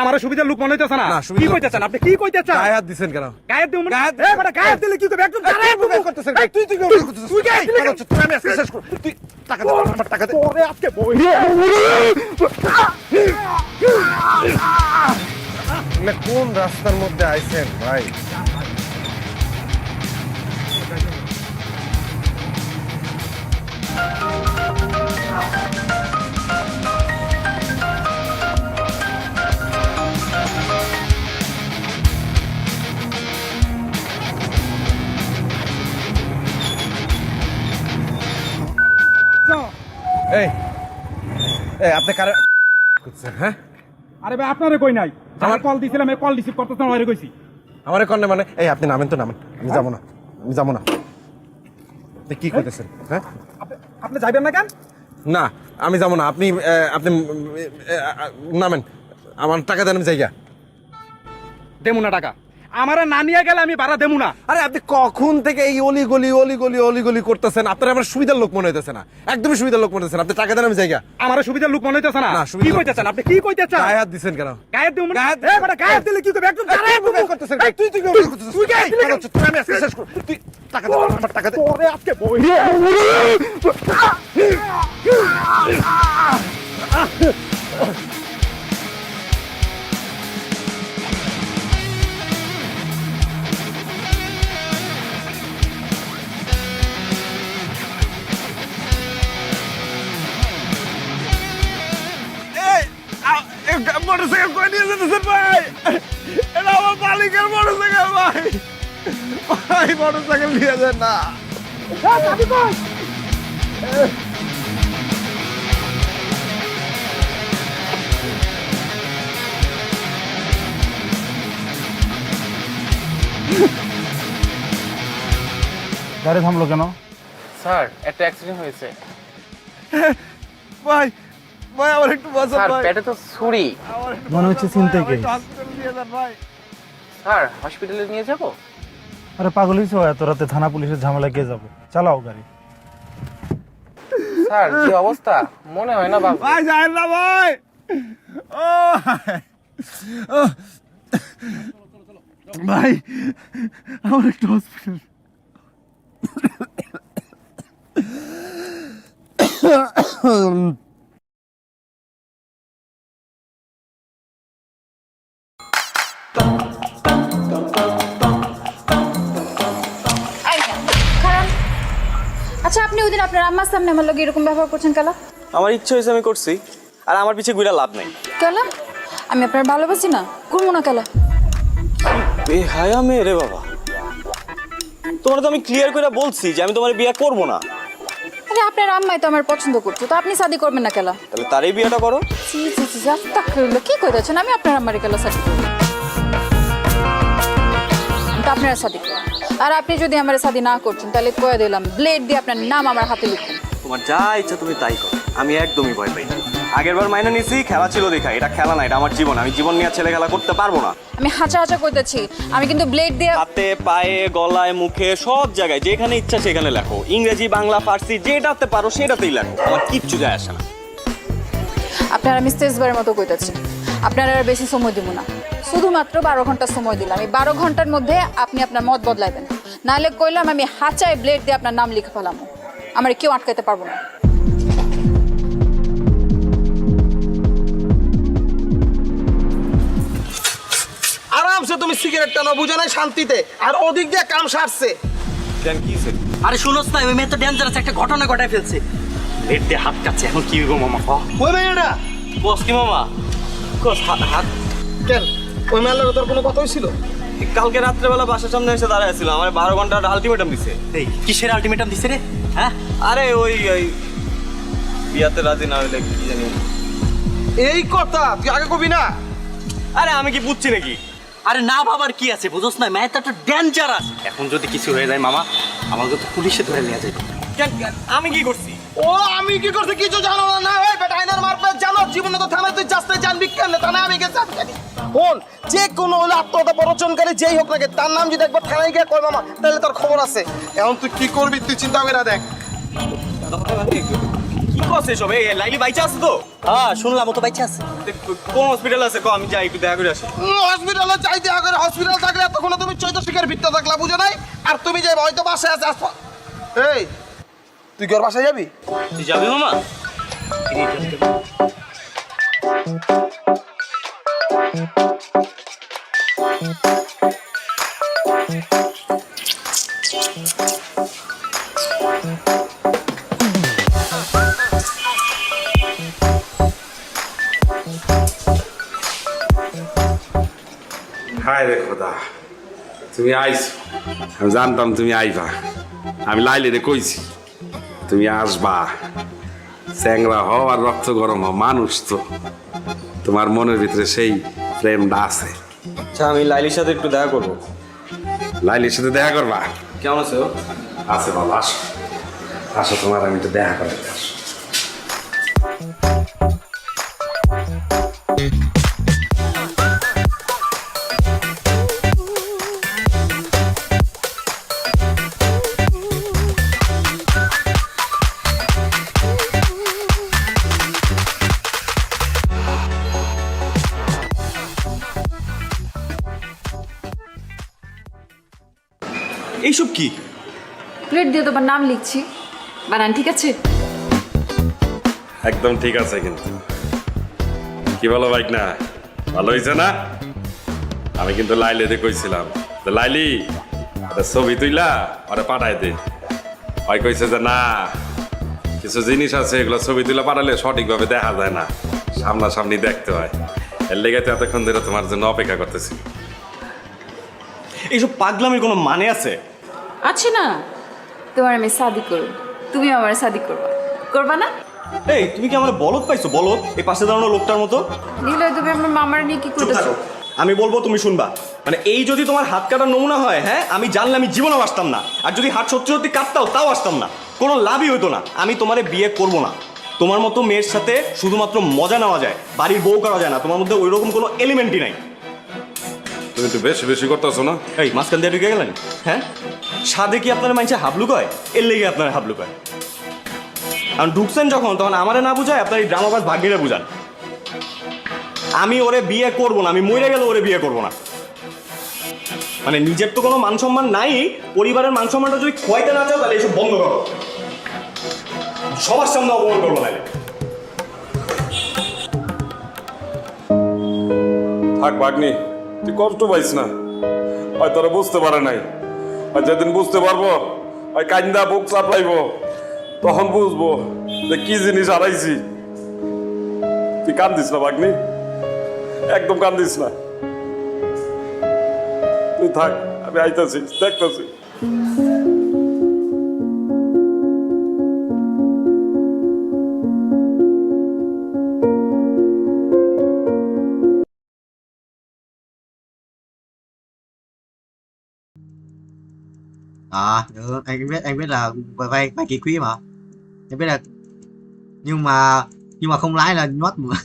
আমার সুবিধার লোক মনে হইতেছে না কি কইতেছেন আপনি কি কইতেছেন গায়ে হাত দিবেন কেন গায়ে দিও এ বড় গায়ে দিলে কি করবে একদম গায়ে করতেছেন তুই তুই করতেছিস তুই গায়ে দিলে তুই আমি আজকে শেষ কর তুই টাকা দে আমার টাকা দে ওরে আজকে বই না কোন রাস্তার মধ্যে আইছেন ভাই এই এই আপনি কারে করছেন হ্যাঁ আরে ভাই আপনারে কই নাই আমার কল দিছিলাম এই কল রিসিভ করতেছ না আমারে কইছি আমারে কোন মানে এই আপনি নামেন তো নামেন আমি যাব না আপনি কি কইতেছেন? হ্যাঁ, আপনি যাইবেন না কেন? না, আমি যাবো না। আপনি আপনি নামেন, আমার টাকা দেন, আমি যাইগা। দেবো না টাকা, আমার না নিয়ে গেলে আমি ভাড়া দেবো না। আরে আপনি কখন থেকে এই অলি করতেছেন? আপনার আমার সুবিধার লোক মনে হইতেছে না, একদমই সুবিধার লোক মনে হইতেছে না। আপনি টাকা দেন, আমি যাইগা। আমার সুবিধার লোক মনে হইতেছে না। কি কইতেছেন আপনি? কি কইতেছেন? গায়ে হাত দিছেন কেন? গায়ে দেবো না। গায়ে হাত দিলে কি করবে? একদম গায়ে করতেছেন। তুই তুই তুই গায়ে দিলে তুই, আমি আজকে শেষ করব। তুই টাকা দে, আমার টাকা দে। ওরে আজকে বই মোটরসাইকেল করে নিয়ে যেতেছেন ভাই। এটা আমার মালিকের মোটরসাইকেল ভাই। ভাই মোটরসাইকেল নিয়ে যান না। গাড়ি থামলো কেন? স্যার একটা অ্যাক্সিডেন্ট হয়েছে। ভাই ভাই আমার একটু বাঁচান স্যার, ভাই। পেটে তো ছুরি। মনে হচ্ছে চিন্তাই কেস। স্যার হসপিটালে নিয়ে যাব? আরে পাগল হইছো? এত রাতে থানা পুলিশের ঝামেলা কে যাবে? চালাও গাড়ি। স্যার যে অবস্থা, মনে হয় না বাবা। ভাই যাই না ভাই। ও ভাই আমার একটু হসপিটাল। আচ্ছা, আপনি ওই দিন আপনার আম্মার সামনে আমার লগে এরকম ব্যবহার করছেন কেন? আমার ইচ্ছে হয়েছে আমি করছি, আর আমার পিছে ঘুরে লাভ নাই। কেন? আমি আপনার ভালোবাসি না, করবো না কেন? এ হায়া মেয়ে রে বাবা, তোমার তো আমি ক্লিয়ার করে বলছি যে আমি তোমার বিয়ে করব না। আরে আপনার আম্মাই তো আমার পছন্দ করছো, তো আপনি শাদি করবেন না কেন? তাহলে তারই বিয়েটা করো। জি জি জি, আস্তাগফিরুল্লাহ, কি কইতাছেন? আমি আপনার আম্মারে কেন শাদি করব? তো আপনারা শাদি করুন। আর আপনি যদি আমার শাদি না করছেন তাহলে কয়ে দিলাম, ব্লেড দিয়ে আপনার নাম আমার হাতে লিখুন। তোমার যা ইচ্ছা তুমি তাই করো, আমি একদমই ভয় পাই না। আগের বার মাইনে নিছি, খেলা ছিল দেখা, এটা খেলা না, এটা আমার জীবন। আমি জীবন নিয়ে ছেলে খেলা করতে পারবো না। আমি হাঁচা হাঁচা কইতেছি, আমি কিন্তু ব্লেড দিয়ে হাতে পায়ে গলায় মুখে সব জায়গায় যেখানে ইচ্ছা সেখানে লেখো। ইংরেজি বাংলা ফার্সি যেটাতে পারো সেটাতেই লেখো, আমার কিচ্ছু যায় আসে না। আপনার আমি শেষবারের মতো কইতেছি, আপনার আর বেশি সময় দিব না, শুধুমাত্র 12 ঘন্টা সময় দিলাম। এই 12 ঘন্টার মধ্যে আপনি আপনার মত বদলাইবেন, নাহলে কইলাম আমি হাঁচায় ব্লেড দিয়ে আপনার নাম লিখে ফেলাম, আমার কেউ আটকাইতে পারবো না। আরামসে তুমি সিগারেট টানো, বুঝে নাই শান্তিতে, আর ওদিক দিয়ে কাম সারছে। কেন কি হইছে? আরে শুনোস না, ওই মেয়ে তো ডেঞ্জারাস একটা ঘটনা ঘটায় ফেলছে। ব্লেড দিয়ে হাত কাটছে, এখন কি হইব মামা? ওই মেয়েটা বস কি মামা? কস হাত কেন? ওই মেয়ের লগে তোর কোনো কথা হইছিল? কালকে রাত্রেবেলা বাসার সামনে এসে দাঁড়ায় ছিল, আমার 12 ঘন্টার আলটিমেটাম দিছে। এই কিসের আলটিমেটাম দিছে রে? হ্যাঁ, আরে ওই বিয়াতে রাজি না হইলে কি জানি। এই কথা তুই আগে কবি না। আরে আমি কি বুঝছি নাকি? আরে না বাবার কি আছে, বুঝোস না, মেয়েটা তো ডেঞ্জারাস। এখন যদি কিছু হয়ে যায় মামা, আমাকে তো পুলিশে ধরে নিয়ে যাবে। কেন আমি কি করছি? ও আমি কি করছি কিছু জানো না? না ওই বেটা আইনার মারপে জানো, জীবনে তো থানায় তুই যাস্তে জানবি কেন? থানায় আমি গেছি জানি। শোন, যে কোনো হলে আত্মহত্যা প্ররোচনকারী যেই হোক না, তার নাম যদি একবার থানায় গিয়ে কয় মামা, তাহলে তোর খবর আছে। এখন তুই কি করবি তুই চিন্তা করে দেখ। কি করছে সব? এই লাইলি বাইচা আছে তো? হ্যাঁ শুনলাম, ও তো বাইচা আছে। কোন হসপিটাল আছে কো, আমি যাই একটু দেখা করে আসি। হসপিটালে যাই দেখা করে? হসপিটাল থাকলে এতক্ষণ তুমি চৈতশিকের ভিতরে থাকলা, বুঝো নাই? আর তুমি যাই হয়তো বাসায় আছে। এই তুই কি ওর বাসায় যাবি? তুই যাবি মামা? হায় রে খোদা, তুমি আইছো। আমি জানতাম তুমি আইবা। আমি লাইলে কইছি তুমি আসবা। চ্যাংরা হও আর রক্ত গরম হও, মানুষ তো। তোমার মনের ভিতরে সেই প্রেমটা আছে। আচ্ছা আমি লাইলির সাথে একটু দেখা করবো। লাইলির সাথে দেখা করবা? কেমন আছে ও? আছে বাবা, আস। আসো তোমার আমি তো দেখা করাতে আসো। এইসব কি? প্লেট দিয়ে তোমার নাম লিখছি, বানান ঠিক আছে? একদম ঠিক আছে। কিন্তু কি বলো বাইক না, ভালো হয়েছে না? আমি কিন্তু লাইলিতে কইছিলাম লাইলি ছবি তুইলা ওরা পাঠাই দে। ওই কইছে যে না, কিছু জিনিস আছে এগুলো ছবি তুলে পাঠালে সঠিকভাবে দেখা যায় না, সামনাসামনি দেখতে হয়। এর লেগে তো এতক্ষণ ধরে তোমার জন্য অপেক্ষা করতেছি। এইসব পাগলামির কোনো মানে আছে? আছে না, তোমার আমি শাদি করব, তুমি আমার শাদি করবা, করবা না? এই তুমি কি আমার বলদ পাইছো? বলদ এই পাশে দাঁড়ানো লোকটার মতো। নিলয়, তুমি আমার মামার নিয়ে কি করতেছো? আমি বলবো তুমি শুনবা। মানে এই যদি তোমার হাত কাটার নমুনা হয়, হ্যাঁ আমি জানলে আমি জীবনেও আসতাম না। আর যদি হাত সত্যি সত্যি কাটতাও তাও আসতাম না, কোনো লাভই হতো না। আমি তোমারে বিয়ে করব না। তোমার মতো মেয়ের সাথে শুধুমাত্র মজা নেওয়া যায়, বাড়ির বউ করা যায় না। তোমার মধ্যে ওই রকম কোনো এলিমেন্টই নাই। তুমি একটু বেশি বেশি করতেছো না? এই মাঝখান দিয়ে ঢুকে গেলেন। হ্যাঁ সাদে কি আপনার মাইনছে হাবলু কয়? এর লেগে আপনার হাবলু কয়। আর ঢুকছেন যখন, তখন আমারে না বুঝায় আপনার এই ড্রামাবাজ ভাগ্যিরে বুঝান। আমি ওরে বিয়ে করবো না, আমি মরে গেলে ওরে বিয়ে করবো না। মানে নিজের তো কোনো মান সম্মান নাই, পরিবারের মান সম্মানটা যদি খোয়াইতে না চাও তাহলে এসব বন্ধ করো। সবার সামনে অপমান করবো না। থাক ভাগ্নি, তুই কষ্ট পাইস না। হয় তোরা বুঝতে পারে নাই, আর যেদিন বুঝতে পারবো ওই কান্দা বুক চাপলাইব, তখন বুঝবো যে কি জিনিস হারাইছি। তুই কান্দিস না ভাগ্নি, একদম কান্দিস না। তুই থাক, আমি আইতাছি, দেখতেছি। Được, anh biết là vay vay kỳ quý mà. Em biết là nhưng mà không lãi là nhót mà.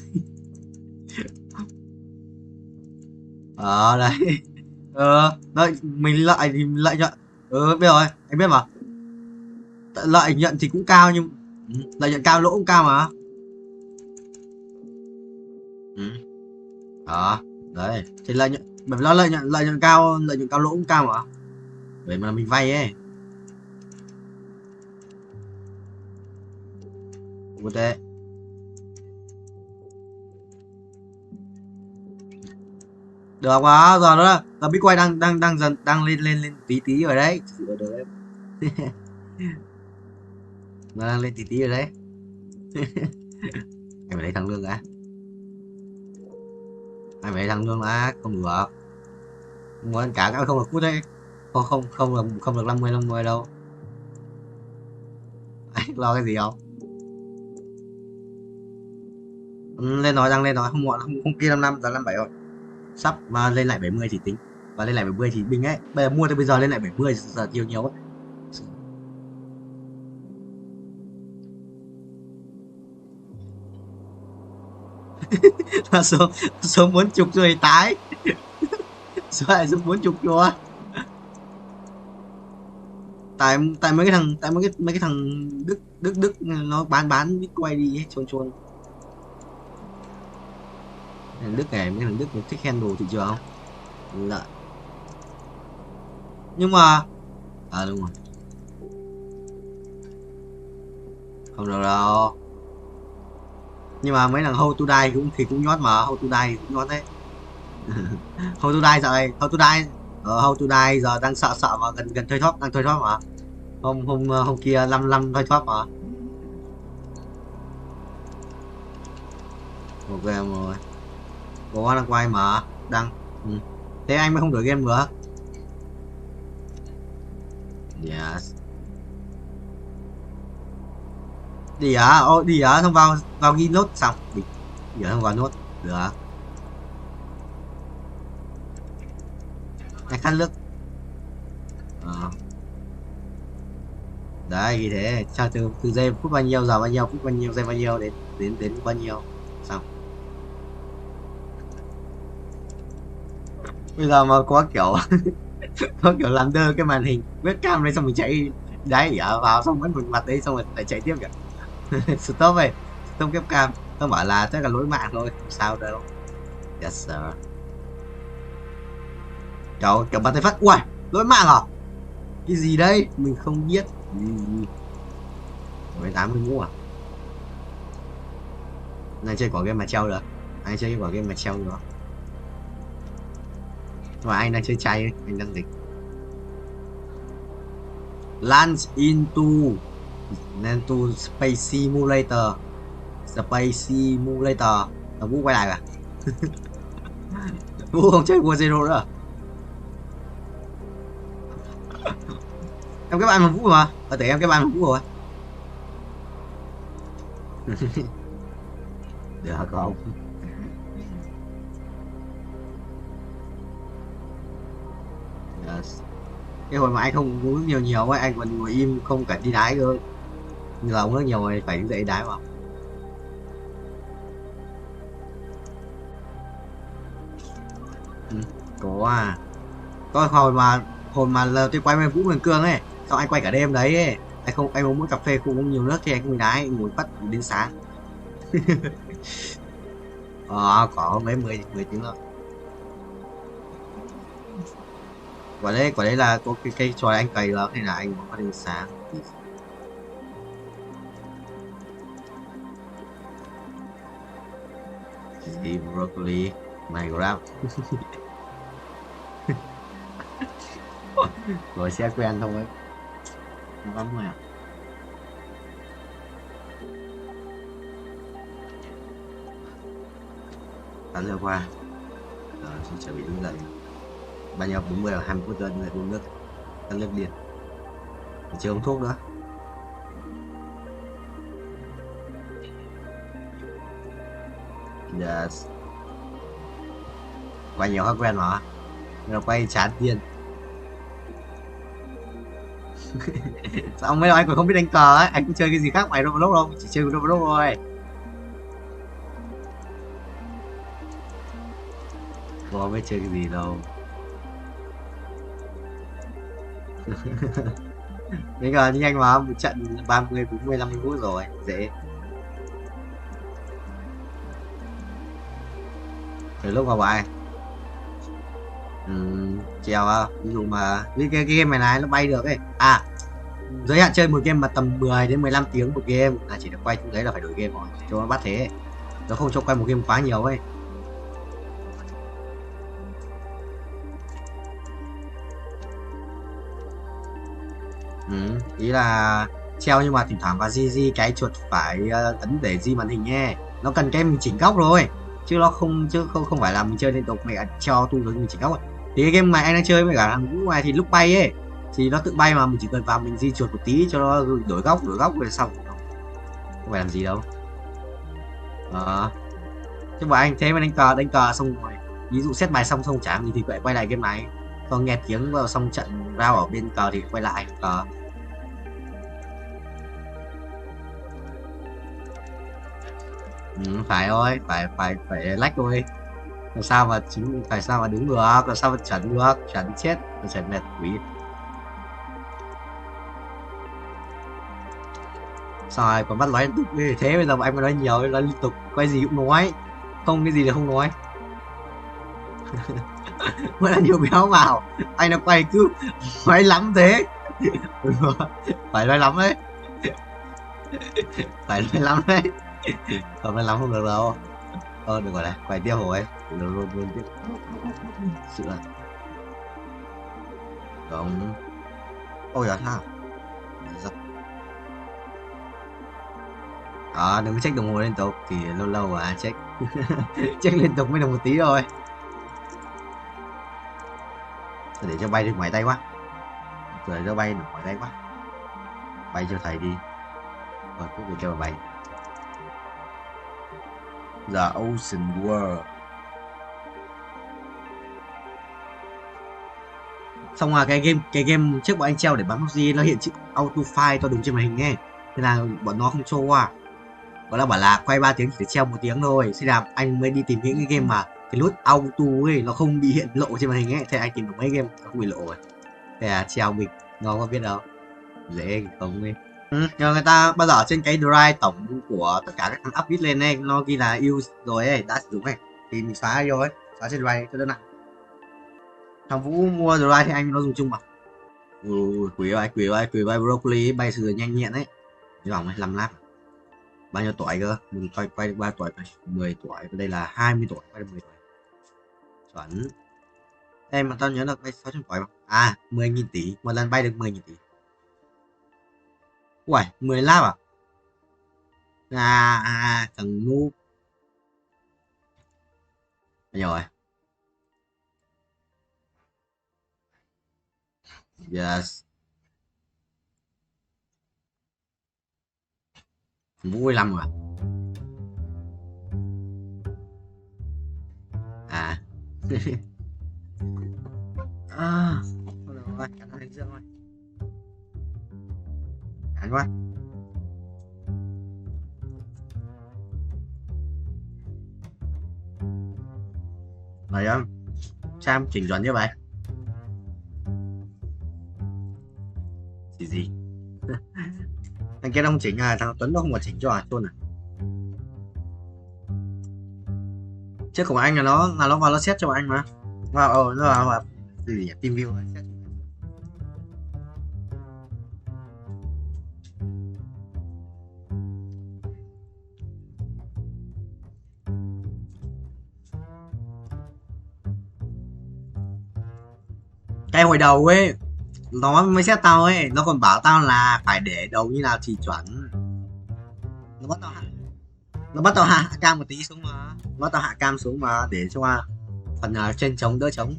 Đấy. Đấy, mình lợi thì lợi nhuận. Biết rồi, anh biết mà. Lợi nhuận thì cũng cao nhưng lợi nhuận cao lỗ cũng cao mà. Đấy, thì lợi nhuận bởi vì nó lợi nhuận cao lỗ cũng cao mà. Vậy mà mình vay ấy. Ok. Được quá, giờ đó là Bitcoin đang dần lên tí rồi đấy. Nó đang lên tí rồi đấy. Em phải lấy thằng lương đã. Anh phải lấy thằng lương đã, không được. Muốn cả không được cút đấy. Không được 50 đâu. Anh lo cái gì không? Lên nói, đang lên nói, không muộn, không kia 55 giờ 57 rồi. Sắp mà lên lại 70 thì tính. Và lên lại 70 thì bình ấy. Bây giờ mua từ bây giờ lên lại 70 giờ nhiều ấy. Là số muốn chục rồi tái. Số lại số muốn chục rồi. Tại mấy cái thằng Đức nó bán Bitcoin đi ấy, chôn. Đức này, mấy thằng Đức nó thích handle thị trường không? Lợi. Nhưng mà đúng rồi. Không được đâu. Nhưng mà mấy thằng hold to die cũng nhót mà, hold to die cũng nhót đấy. Hold to die rồi, hold to die giờ đang sợ mà gần thuê thoát, đang thuê thoát mà. Hôm kia 55 thuê thoát mà. Ok rồi. Có đang quay mà, đang. Thế anh mới không đổi game nữa. Yes. Đi á, không vào ghi nốt xong. Đi không vào nốt, được. Anh khăn nước. Đấy như thế, sao từ giây phút bao nhiêu, giờ bao nhiêu, phút bao nhiêu, giây bao nhiêu đến bao nhiêu. Xong. Bây giờ mà có kiểu có kiểu làm đơ cái màn hình webcam đấy xong mình chạy đấy vào xong vẫn một mặt đấy xong rồi lại chạy tiếp kìa. Stop về, stop webcam. Tôi bảo là chắc là lỗi mạng thôi, không sao đâu. Yes sir. Kiểu bắn tay phát, ui lỗi mạng à? Cái gì đây? Mình không biết. Với 80 mũ à? Này chơi quả game mà treo được. Anh chơi quả game mà treo được. Mà anh đang chơi chay ấy, anh đang dịch. Launch into Space Simulator. Space Simulator. Vũ quay lại à? Vũ không chơi War Zero nữa à? Em cái bạn mà Vũ mà. Tưởng em cái bạn mà Vũ rồi. Được không? Yes. Cái hồi mà anh không uống nhiều ấy, anh còn ngồi im không cả đi đái cơ. Giờ uống nước nhiều rồi phải đứng dậy đái vào. Có à. Có hồi mà tôi quay với Vũ Huyền Cương ấy, xong anh quay cả đêm đấy ấy. Anh uống mỗi cà phê không uống nhiều nước thì anh không đái, anh ngồi bắt đến sáng. Có mấy 10 tiếng rồi. Quả đấy là có cái trò anh cày đó hay là anh có đến sáng. Gì broccoli mày grab. Rồi sẽ quen thôi. Không lắm rồi à. Tán giờ qua. Xin chuẩn bị đứng dậy. Bao nhiêu 40 hoặc 20 phút rồi lại uống nước. Tán nước điện. Chưa uống thuốc nữa. Yes. Quay nhiều khác quen mà. Nó quay chán tiền. Sao mấy anh còn không biết đánh cờ ấy, anh cũng chơi cái gì khác ngoài Roblox đâu, chỉ chơi Roblox thôi. Không biết chơi cái gì đâu. Bây giờ nhanh mà, một trận 30, 40, 50 phút rồi, dễ. Từ lúc mà bài treo ví dụ mà cái game này nó bay được ấy, giới hạn chơi một game mà tầm 10 đến 15 tiếng một game là chỉ được quay chung đấy là phải đổi game rồi cho nó bắt thế, nó không cho quay một game quá nhiều ấy. Ý là treo nhưng mà thỉnh thoảng vào GG cái chuột phải ấn để di màn hình nhé, nó cần cái mình chỉnh góc rồi chứ nó không phải là mình chơi liên tục mày treo tu rồi mình chỉnh góc rồi. Thì cái game mà anh đang chơi với cả thằng Vũ ngoài thì lúc bay ấy thì nó tự bay mà mình chỉ cần vào mình di chuột một tí cho nó đổi góc rồi xong, không phải làm gì đâu. Chứ bọn anh thế mà đánh cờ xong rồi ví dụ xét bài xong chả gì thì lại quay lại game này, còn nghe tiếng vào xong trận rao ở bên cờ thì quay lại cờ. Phải thôi, phải lách thôi. Làm sao mà phải sao mà đứng được, làm sao mà chuẩn được, chuẩn chết, chuẩn mệt quỷ. Sao rồi còn bắt nói liên tục như thế, bây giờ mà anh mà nói nhiều nói liên tục, quay gì cũng nói, không cái gì là không nói. Mới là nhiều béo vào, anh đã quay cứ nói lắm thế. Phải nói lắm đấy. Phải nói lắm đấy. Không nói lắm không được đâu. Được rồi này, quay tiếp rồi. Luôn tiếp. Sự là không. Ôi giời ha. Đừng có check đồng hồ liên tục thì lâu mà check. Check liên tục mới được một tí thôi. Để cho bay được ngoài tay quá. Rồi cho bay được ngoài tay quá. Bay cho thầy đi. Rồi cuối cùng cho bay. The Ocean World. Xong rồi cái game trước bọn anh treo để bắn PUBG nó hiện chữ auto file to đúng trên màn hình ấy, thế là bọn nó không show qua. Bọn nó bảo là quay 3 tiếng chỉ để treo 1 tiếng thôi, thế là anh mới đi tìm những cái game mà cái nút auto ấy nó không bị hiện lộ trên màn hình ấy, thế anh tìm được mấy game nó không bị lộ rồi, thế là treo mình nó có biết đâu dễ không ấy. Nhưng người ta bao giờ trên cái drive tổng của tất cả các thằng update lên ấy nó ghi là use rồi ấy, đã sử dụng ấy thì mình xóa vô ấy, xóa trên drive cho đỡ nặng. Thằng Vũ mua drive thì anh nó dùng chung mà. Quý vai broccoli bay sử dụng nhanh nhẹn ấy, cái vòng ấy 5 lap. Bao nhiêu tuổi cơ? Mình quay 3 tuổi này, 10 tuổi, đây là 20 tuổi, quay 10 tuổi. Chuẩn. Em mà tao nhớ được bay 600 tuổi không? À, 10.000 tỷ, một lần bay được 10.000 tỷ. Uầy, 10 lap à? Thằng noob. Rồi. Yes. Vui lắm rồi. À. À, rồi, cắn hành dương rồi. Cắn quá. Đấy không? Sam chỉnh chuẩn như vậy. Gì? Thằng kia nó không chỉnh à, thằng Tuấn nó không có chỉnh cho à, Tuấn à. Trước của anh là nó vào nó xét cho anh mà. Vào nó vào gì nhỉ? Team view xét. Cái hồi đầu ấy nó mới xét tao ấy, nó còn bảo tao là phải để đầu như nào thì chuẩn. Nó bắt tao hạ cam một tí xuống mà, nó bắt tao hạ cam xuống mà để cho phần trên trống đỡ trống.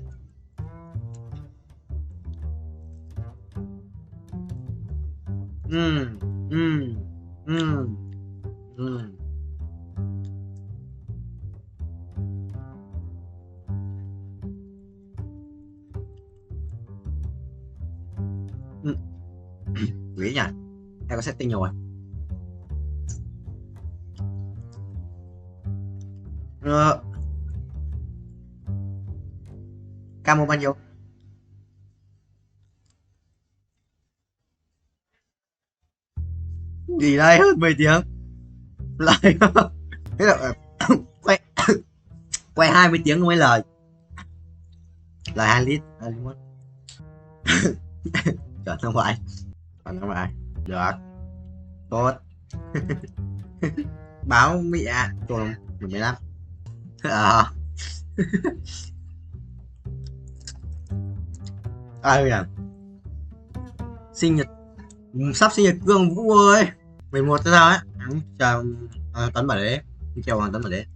Quý nhỉ, hay có setting rồi. Camo bao nhiêu? Gì đây, hơn 10 tiếng lại thế là quay 20 tiếng mới lời 2 lít chuẩn không phải được tốt. Báo mẹ tôi 15 ai à, sinh nhật sắp sinh nhật Cương Vũ ơi, 11 sao ấy, chờ Tuấn bảo đấy, chào Hoàng Tuấn bảo đấy.